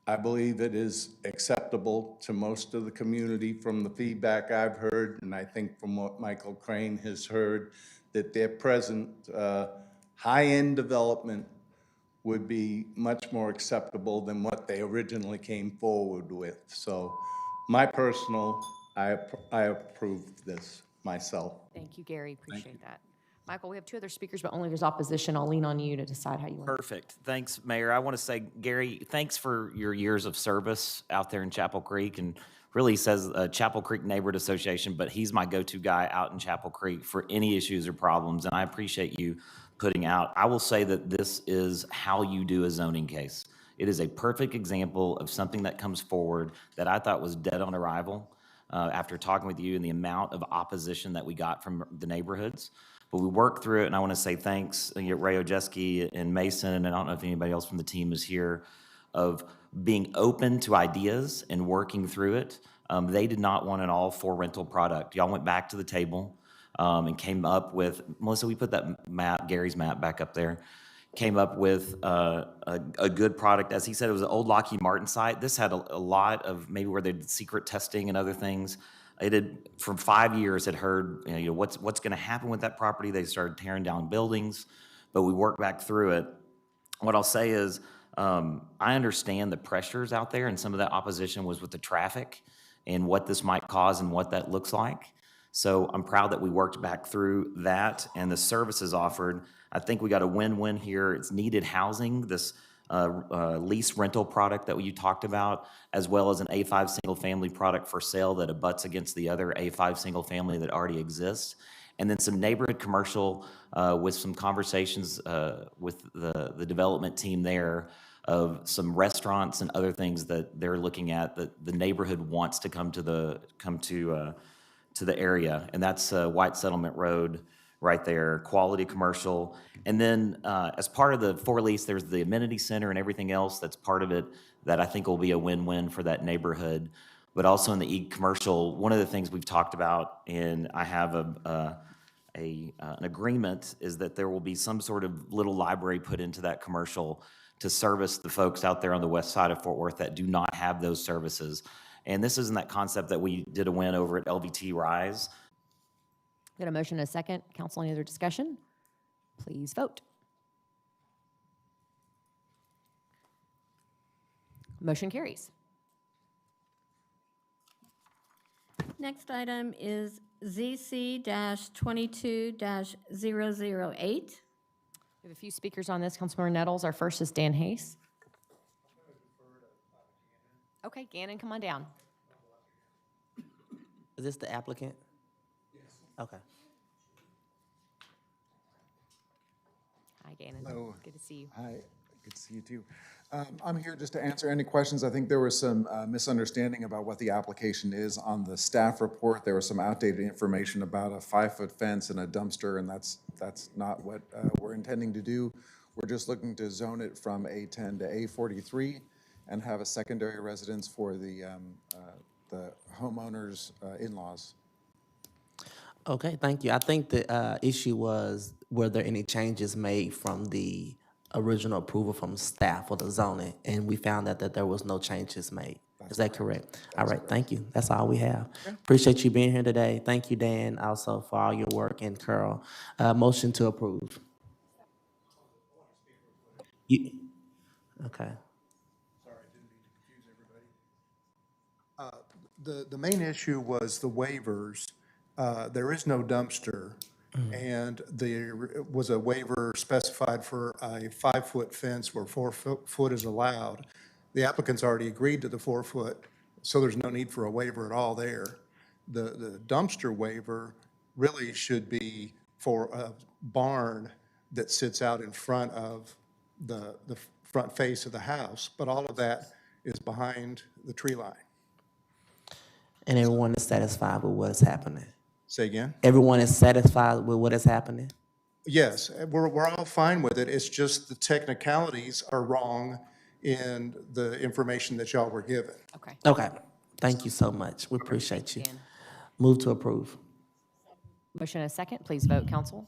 Speaker 12: I believe it is acceptable to most of the community from the feedback I've heard, and I think from what Michael Crane has heard, that their present high-end development would be much more acceptable than what they originally came forward with. So my personal, I approved this myself.
Speaker 2: Thank you, Gary. Appreciate that. Michael, we have two other speakers, but only there's opposition. I'll lean on you to decide how you want.
Speaker 11: Perfect. Thanks, Mayor. I want to say, Gary, thanks for your years of service out there in Chapel Creek, and really says Chapel Creek Neighborhood Association, but he's my go-to guy out in Chapel Creek for any issues or problems, and I appreciate you putting out. I will say that this is how you do a zoning case. It is a perfect example of something that comes forward that I thought was dead on arrival after talking with you and the amount of opposition that we got from the neighborhoods. But we worked through it, and I want to say thanks, Ray Ojeski and Mason, and I don't know if anybody else from the team is here, of being open to ideas and working through it. They did not want an all-for-rental product. Y'all went back to the table and came up with, Melissa, we put that map, Gary's map back up there, came up with a good product. As he said, it was an old Lockheed Martin site. This had a lot of maybe where they did secret testing and other things. It had, for 5 years, had heard, what's going to happen with that property. They started tearing down buildings, but we worked back through it. What I'll say is, I understand the pressures out there, and some of that opposition was with the traffic and what this might cause and what that looks like. So I'm proud that we worked back through that and the services offered. I think we got a win-win here. It's needed housing, this lease rental product that you talked about, as well as an A5 single-family product for sale that abuts against the other A5 single-family that already exists. And then some neighborhood commercial with some conversations with the development team there of some restaurants and other things that they're looking at that the neighborhood wants to come to the area. And that's White Settlement Road right there, quality commercial. And then as part of the for lease, there's the amenity center and everything else that's part of it that I think will be a win-win for that neighborhood. But also in the e-commercial, one of the things we've talked about, and I have an agreement, is that there will be some sort of little library put into that commercial to service the folks out there on the west side of Fort Worth that do not have those services. And this isn't that concept that we did a win over at LVT Rise.
Speaker 2: Got a motion and a second. Council, any other discussion? Please vote. Motion carries.
Speaker 1: Next item is ZC-22-008.
Speaker 2: We have a few speakers on this. Councilmember Nettles, our first is Dan Hayes. Okay, Gannon, come on down.
Speaker 7: Is this the applicant? Yes. Okay.
Speaker 2: Hi, Gannon.
Speaker 13: Hello.
Speaker 2: Good to see you.
Speaker 13: Hi, good to see you too. I'm here just to answer any questions. I think there was some misunderstanding about what the application is on the staff report. There was some outdated information about a 5-foot fence and a dumpster, and that's not what we're intending to do. We're just looking to zone it from A10 to A43 and have a secondary residence for the homeowner's in-laws.
Speaker 7: Okay, thank you. I think the issue was, were there any changes made from the original approval from staff for the zoning? And we found that there was no changes made. Is that correct? All right, thank you. That's all we have. Appreciate you being here today. Thank you, Dan, also for all your work, and Carl. Motion to approve. Okay.
Speaker 21: The main issue was the waivers. There is no dumpster, and there was a waiver specified for a 5-foot fence where 4 foot is allowed. The applicant's already agreed to the 4 foot, so there's no need for a waiver at all there. The dumpster waiver really should be for a barn that sits out in front of the front face of the house, but all of that is behind the tree line.
Speaker 7: And everyone is satisfied with what is happening?
Speaker 21: Say again?
Speaker 7: Everyone is satisfied with what is happening?
Speaker 21: Yes, we're all fine with it. It's just the technicalities are wrong in the information that y'all were given.
Speaker 2: Okay.
Speaker 7: Okay, thank you so much. We appreciate you. Move to approve.
Speaker 2: Motion and a second. Please vote, council.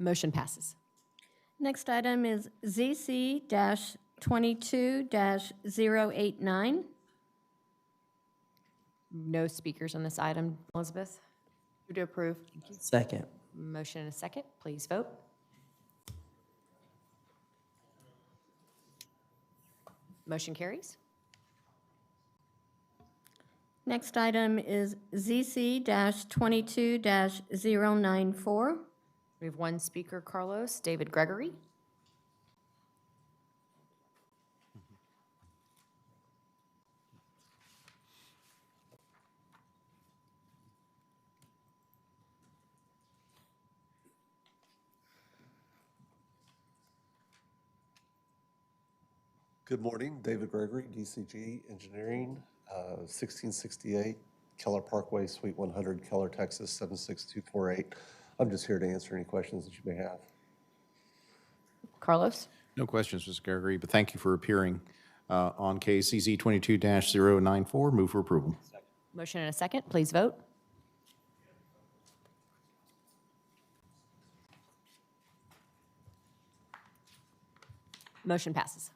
Speaker 2: Motion passes.
Speaker 1: Next item is ZC-22-089.
Speaker 2: No speakers on this item. Elizabeth?
Speaker 6: Move to approve.
Speaker 7: Second.
Speaker 2: Motion and a second. Please vote. Motion carries.
Speaker 1: Next item is ZC-22-094.
Speaker 2: We have one speaker, Carlos. David Gregory.
Speaker 15: Good morning, David Gregory, DCG Engineering, 1668 Keller Parkway, Suite 100, Keller, Texas, 76248. I'm just here to answer any questions that you may have.
Speaker 2: Carlos?
Speaker 10: No questions, Mr. Gregory, but thank you for appearing on case CZ 22-094. Move for approval.
Speaker 2: Motion and a second. Please vote. Motion passes.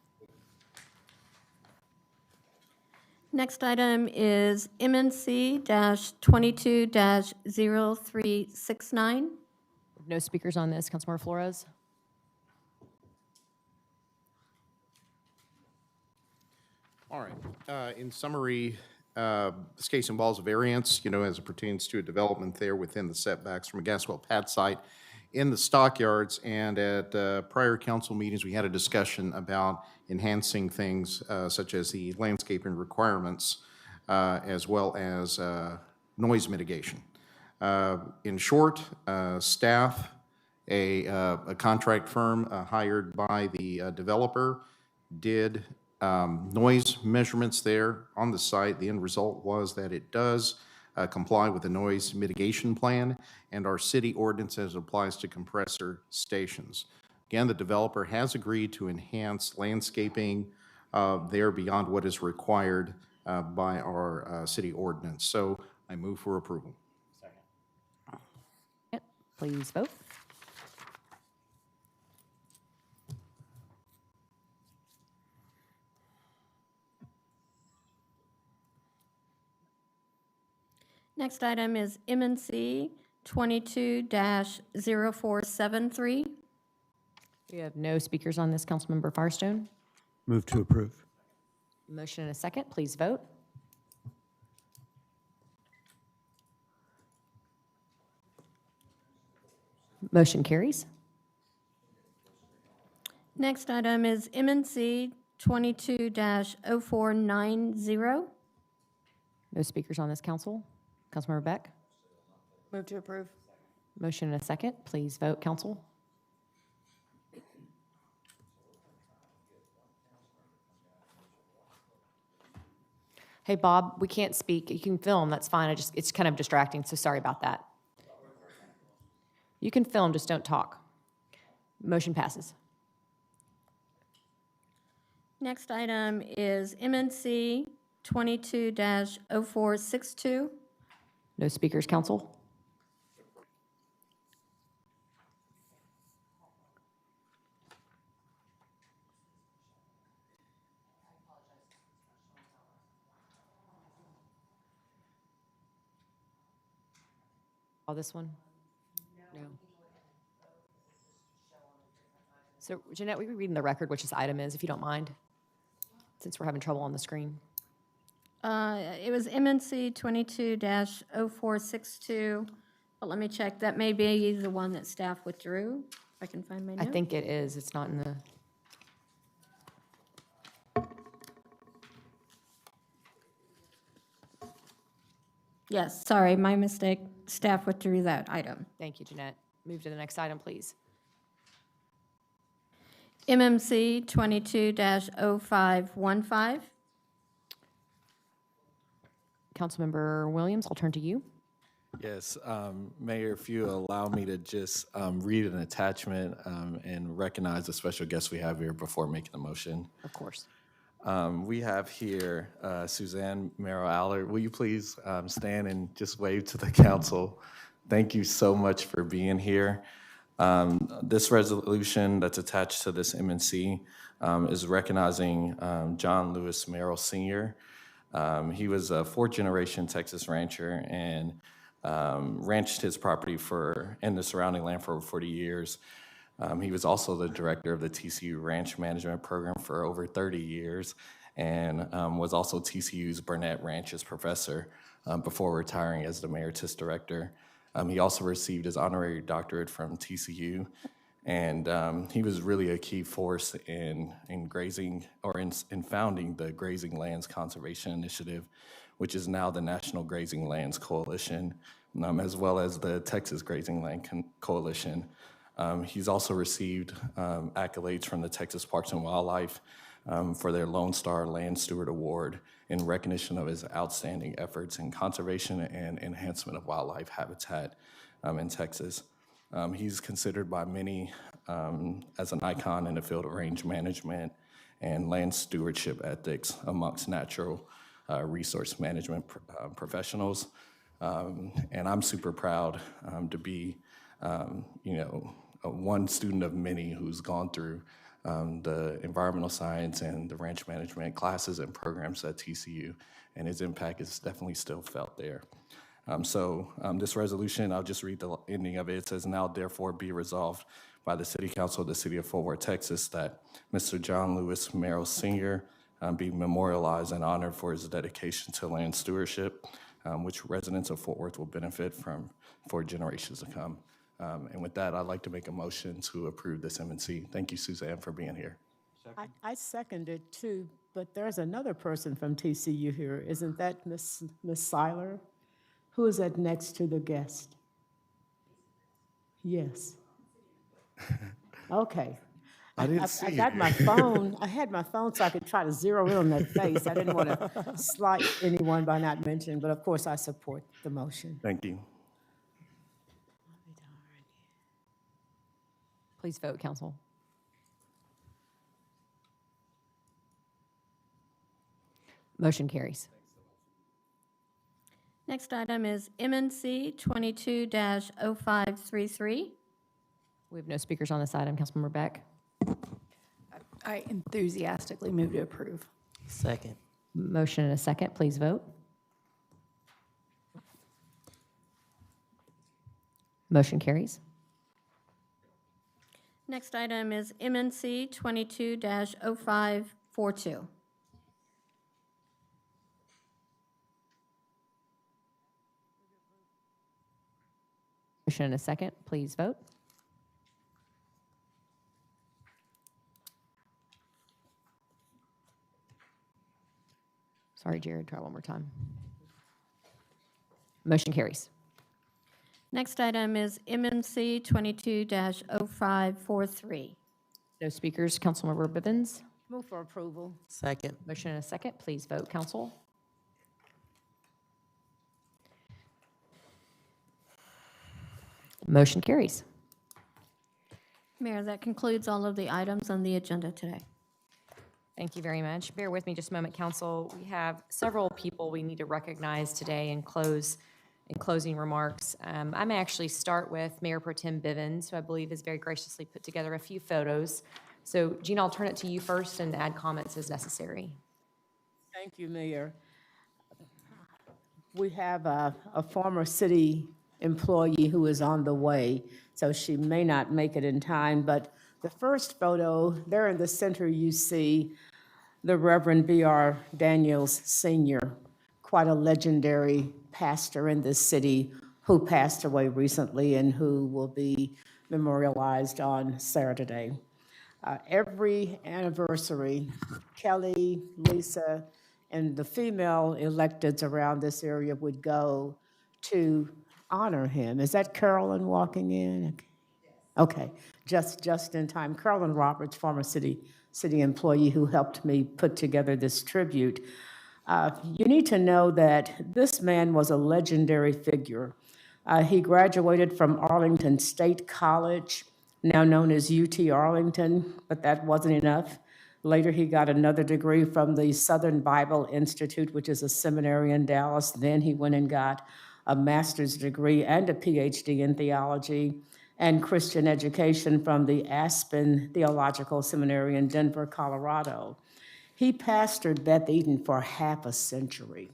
Speaker 1: Next item is MNC-22-0369.
Speaker 2: No speakers on this. Councilmember Flores?
Speaker 10: All right. In summary, this case involves a variance, as it pertains to a development there within the setbacks from a gas well pad site in the stockyards. And at prior council meetings, we had a discussion about enhancing things such as the landscaping requirements as well as noise mitigation. In short, staff, a contract firm hired by the developer did noise measurements there on the site. The end result was that it does comply with the noise mitigation plan and our city ordinance as it applies to compressor stations. Again, the developer has agreed to enhance landscaping there beyond what is required by our city ordinance. So I move for approval.
Speaker 2: Yep. Please vote.
Speaker 1: Next item is MNC 22-0473.
Speaker 2: We have no speakers on this. Councilmember Firestone?
Speaker 22: Move to approve.
Speaker 2: Motion and a second. Please vote. Motion carries.
Speaker 1: Next item is MNC 22-0490.
Speaker 2: No speakers on this council. Councilmember Beck?
Speaker 6: Move to approve.
Speaker 2: Motion and a second. Please vote, council. Hey, Bob, we can't speak. You can film, that's fine. It's kind of distracting, so sorry about that. You can film, just don't talk. Motion passes.
Speaker 1: Next item is MNC 22-0462.
Speaker 2: No speakers, council. Oh, this one? No. So Jeanette, we can read in the record which this item is, if you don't mind, since we're having trouble on the screen.
Speaker 1: It was MNC 22-0462, but let me check. That may be the one that staff withdrew, if I can find my note.
Speaker 2: I think it is. It's not in the.
Speaker 1: Yes, sorry, my mistake. Staff withdrew that item.
Speaker 2: Thank you, Jeanette. Move to the next item, please.
Speaker 1: MMC 22-0515.
Speaker 2: Councilmember Williams, I'll turn to you.
Speaker 19: Yes, Mayor, if you allow me to just read an attachment and recognize the special guest we have here before making the motion.
Speaker 2: Of course.
Speaker 19: We have here Suzanne Merrill-Allard. Will you please stand and just wave to the council? Thank you so much for being here. This resolution that's attached to this MNC is recognizing John Lewis Merrill Sr. He was a fourth-generation Texas rancher and ranched his property and the surrounding land for over 40 years. He was also the director of the TCU Ranch Management Program for over 30 years and was also TCU's Burnett Ranches professor before retiring as the emeritus director. He also received his honorary doctorate from TCU, and he was really a key force in grazing, or in founding the Grazing Lands Conservation Initiative, which is now the National Grazing Lands Coalition, as well as the Texas Grazing Land Coalition. He's also received accolades from the Texas Parks and Wildlife for their Lone Star Land Steward Award in recognition of his outstanding efforts in conservation and enhancement of wildlife habitat in Texas. He's considered by many as an icon in the field of range management and land stewardship ethics amongst natural resource management professionals. And I'm super proud to be, one student of many who's gone through the environmental science and the ranch management classes and programs at TCU, and his impact is definitely still felt there. This resolution, I'll just read the ending of it. It says, "Now therefore be resolved by the City Council of the City of Fort Worth, Texas, that Mr. John Lewis Merrill Sr. Be memorialized and honored for his dedication to land stewardship, which residents of Fort Worth will benefit from for generations to come." And with that, I'd like to make a motion to approve this MNC. Thank you, Suzanne, for being here.
Speaker 8: I second it too, but there's another person from TCU here. Isn't that Miss Seiler? Who is that next to the guest? Yes. Okay.
Speaker 19: I didn't see
Speaker 8: I
Speaker 19: you.
Speaker 8: got my phone. I had my phone so I could try to zero in on that face. I didn't want to slight anyone by not mentioning, but of course I support the motion.
Speaker 19: Thank you.
Speaker 2: Please vote, council. Motion carries.
Speaker 1: Next item is MNC 22-0533.
Speaker 2: We have no speakers on this item. Councilmember Beck.
Speaker 6: I enthusiastically move to approve.
Speaker 7: Second.
Speaker 2: Motion and a second. Please vote. Motion carries.
Speaker 1: Next item is MNC 22-0542.
Speaker 2: Motion and a second. Please vote. Sorry, Jared. Try one more time. Motion carries.
Speaker 1: Next item is MNC 22-0543.
Speaker 2: No speakers. Councilmember Bivens.
Speaker 8: Move for approval.
Speaker 7: Second.
Speaker 2: Motion and a second. Please vote, council. Motion carries.
Speaker 1: Mayor, that concludes all of the items on the agenda today.
Speaker 2: Thank you very much. Bear with me just a moment, council. We have several people we need to recognize today and closing remarks. I may actually start with Mayor Pro Tem Bivens, who I believe has very graciously put together a few photos. So Gina, I'll turn it to you first and add comments as necessary.
Speaker 8: Thank you, Mayor. We have a former city employee who is on the way, so she may not make it in time. But the first photo, there in the center, you see the Reverend B.R. Daniels Sr., quite a legendary pastor in this city who passed away recently and who will be memorialized on Saturday. Every anniversary, Kelly, Lisa, and the female electeds around this area would go to honor him. Is that Carolyn walking in? Okay, just in time. Carolyn Roberts, former city employee who helped me put together this tribute. You need to know that this man was a legendary figure. He graduated from Arlington State College, now known as UT Arlington, but that wasn't enough. Later, he got another degree from the Southern Bible Institute, which is a seminary in Dallas. Then he went and got a master's degree and a PhD in theology and Christian education from the Aspen Theological Seminary in Denver, Colorado. He pastored Beth Eden for half a century.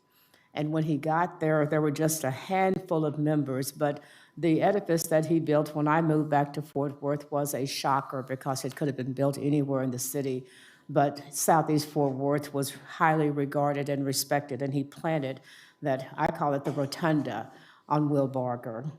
Speaker 8: And when he got there, there were just a handful of members, but the edifice that he built when I moved back to Fort Worth was a shocker because it could have been built anywhere in the city. But Southeast Fort Worth was highly regarded and respected, and he planted that, I call it the rotunda, on Wilbarger.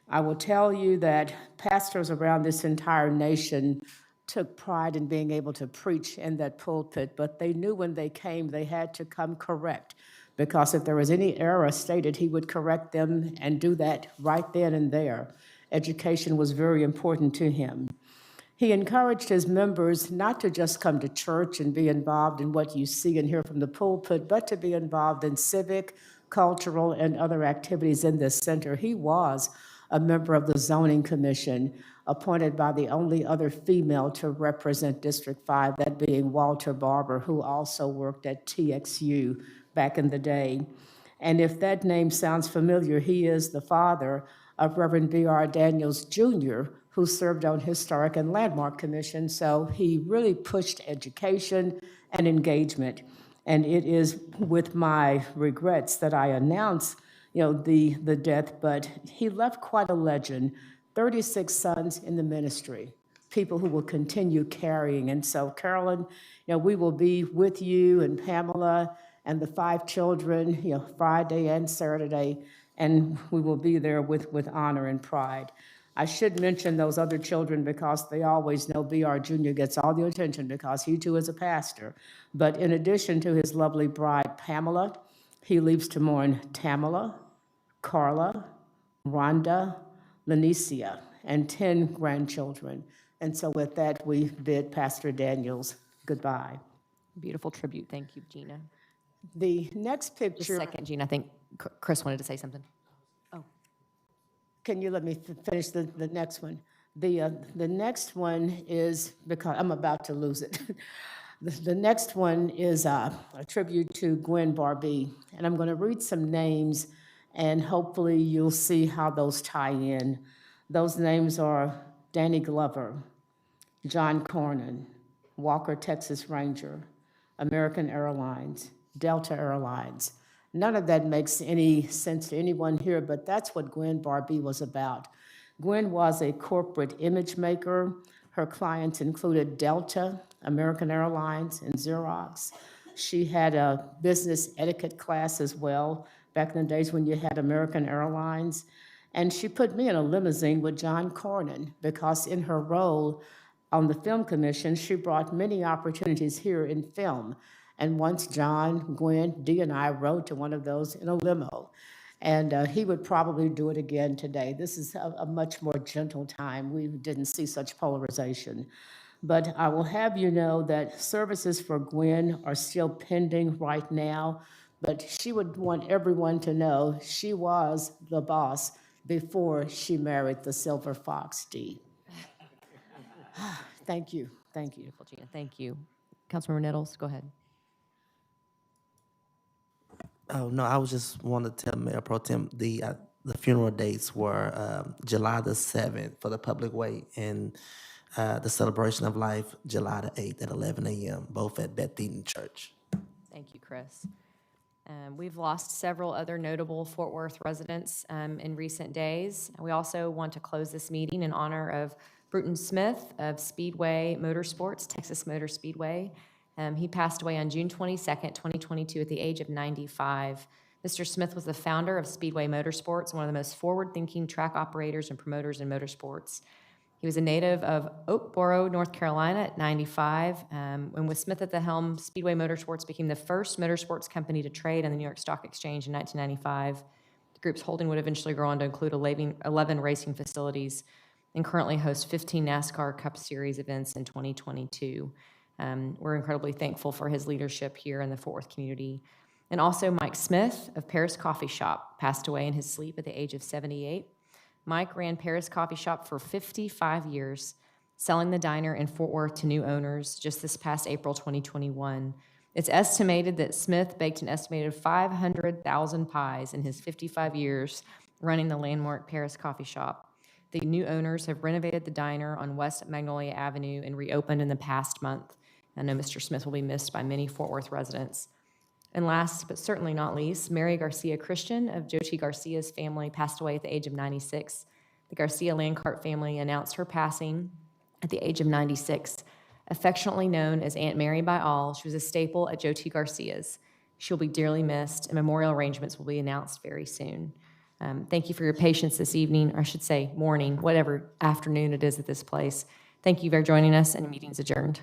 Speaker 8: I will tell you that pastors around this entire nation took pride in being able to preach in that pulpit, but they knew when they came they had to come correct, because if there was any error stated, he would correct them and do that right then and there. Education was very important to him. He encouraged his members not to just come to church and be involved in what you see and hear from the pulpit, but to be involved in civic, cultural, and other activities in this center. He was a member of the Zoning Commission, appointed by the only other female to represent District 5, that being Walter Barber, who also worked at TXU back in the day. And if that name sounds familiar, he is the father of Reverend B.R. Daniels Jr., who served on Historic and Landmark Commission. So he really pushed education and engagement. And it is with my regrets that I announce, the death, but he left quite a legend. 36 sons in the ministry, people who will continue carrying. And so, Carolyn, we will be with you and Pamela and the 5 children, Friday and Saturday, and we will be there with honor and pride. I should mention those other children because they always know B.R. Jr. gets all the attention because he too is a pastor. But in addition to his lovely bride, Pamela, he leaves to mourn Tamala, Carla, Rhonda, Lanicia, and 10 grandchildren. And so with that, we bid Pastor Daniels goodbye.
Speaker 2: Beautiful tribute. Thank you, Gina.
Speaker 8: The next
Speaker 2: Just a
Speaker 8: picture.
Speaker 2: second, Gina. I think Chris wanted to say something.
Speaker 8: Can you let me finish the next one? The next one is, because I'm about to lose it. The next one is a tribute to Gwen Barbee. And I'm going to read some names, and hopefully you'll see how those tie in. Those names are Danny Glover, John Cornyn, Walker Texas Ranger, American Airlines, Delta Airlines. None of that makes any sense to anyone here, but that's what Gwen Barbee was about. Gwen was a corporate image maker. Her clients included Delta, American Airlines, and Xerox. She had a business etiquette class as well, back in the days when you had American Airlines. And she put me in a limousine with John Cornyn because in her role on the Film Commission, she brought many opportunities here in film. And once John, Gwen, Dee, and I rode to one of those in a limo. And he would probably do it again today. This is a much more gentle time. We didn't see such polarization. But I will have you know that services for Gwen are still pending right now. But she would want everyone to know she was the boss before she married the Silver Fox Dee. Thank you. Thank you.
Speaker 2: Beautiful, Gina. Thank you. Councilmember Nettles, go ahead.
Speaker 7: Oh, no, I was just wanted to tell Mayor Pro Tem the funeral dates were July the 7th for the public way and the celebration of life, July the 8th at 11 a.m., both at Beth Eden Church.
Speaker 2: Thank you, Chris. We've lost several other notable Fort Worth residents in recent days. We also want to close this meeting in honor of Bruton Smith of Speedway Motorsports, Texas Motor Speedway. He passed away on June 22nd, 2022 at the age of 95. Mr. Smith was the founder of Speedway Motorsports, one of the most forward-thinking track operators and promoters in motorsports. He was a native of Oakboro, North Carolina at 95. And with Smith at the helm, Speedway Motorsports became the first motorsports company to trade on the New York Stock Exchange in 1995. The group's holding would eventually grow on to include 11 racing facilities and currently hosts 15 NASCAR Cup Series events in 2022. We're incredibly thankful for his leadership here in the Fort Worth community. And also Mike Smith of Paris Coffee Shop passed away in his sleep at the age of 78. Mike ran Paris Coffee Shop for 55 years, selling the diner in Fort Worth to new owners just this past April 2021. It's estimated that Smith baked an estimated 500,000 pies in his 55 years running the landmark Paris Coffee Shop. The new owners have renovated the diner on West Magnolia Avenue and reopened in the past month. I know Mr. Smith will be missed by many Fort Worth residents. And last, but certainly not least, Mary Garcia Christian of Joe T. Garcia's family passed away at the age of 96. The Garcia Landcart family announced her passing at the age of 96. Affectionately known as Aunt Mary by all, she was a staple at Joe T. Garcia's. She'll be dearly missed, and memorial arrangements will be announced very soon. Thank you for your patience this evening, or I should say morning, whatever afternoon it is at this place. Thank you for joining us, and the meeting's adjourned.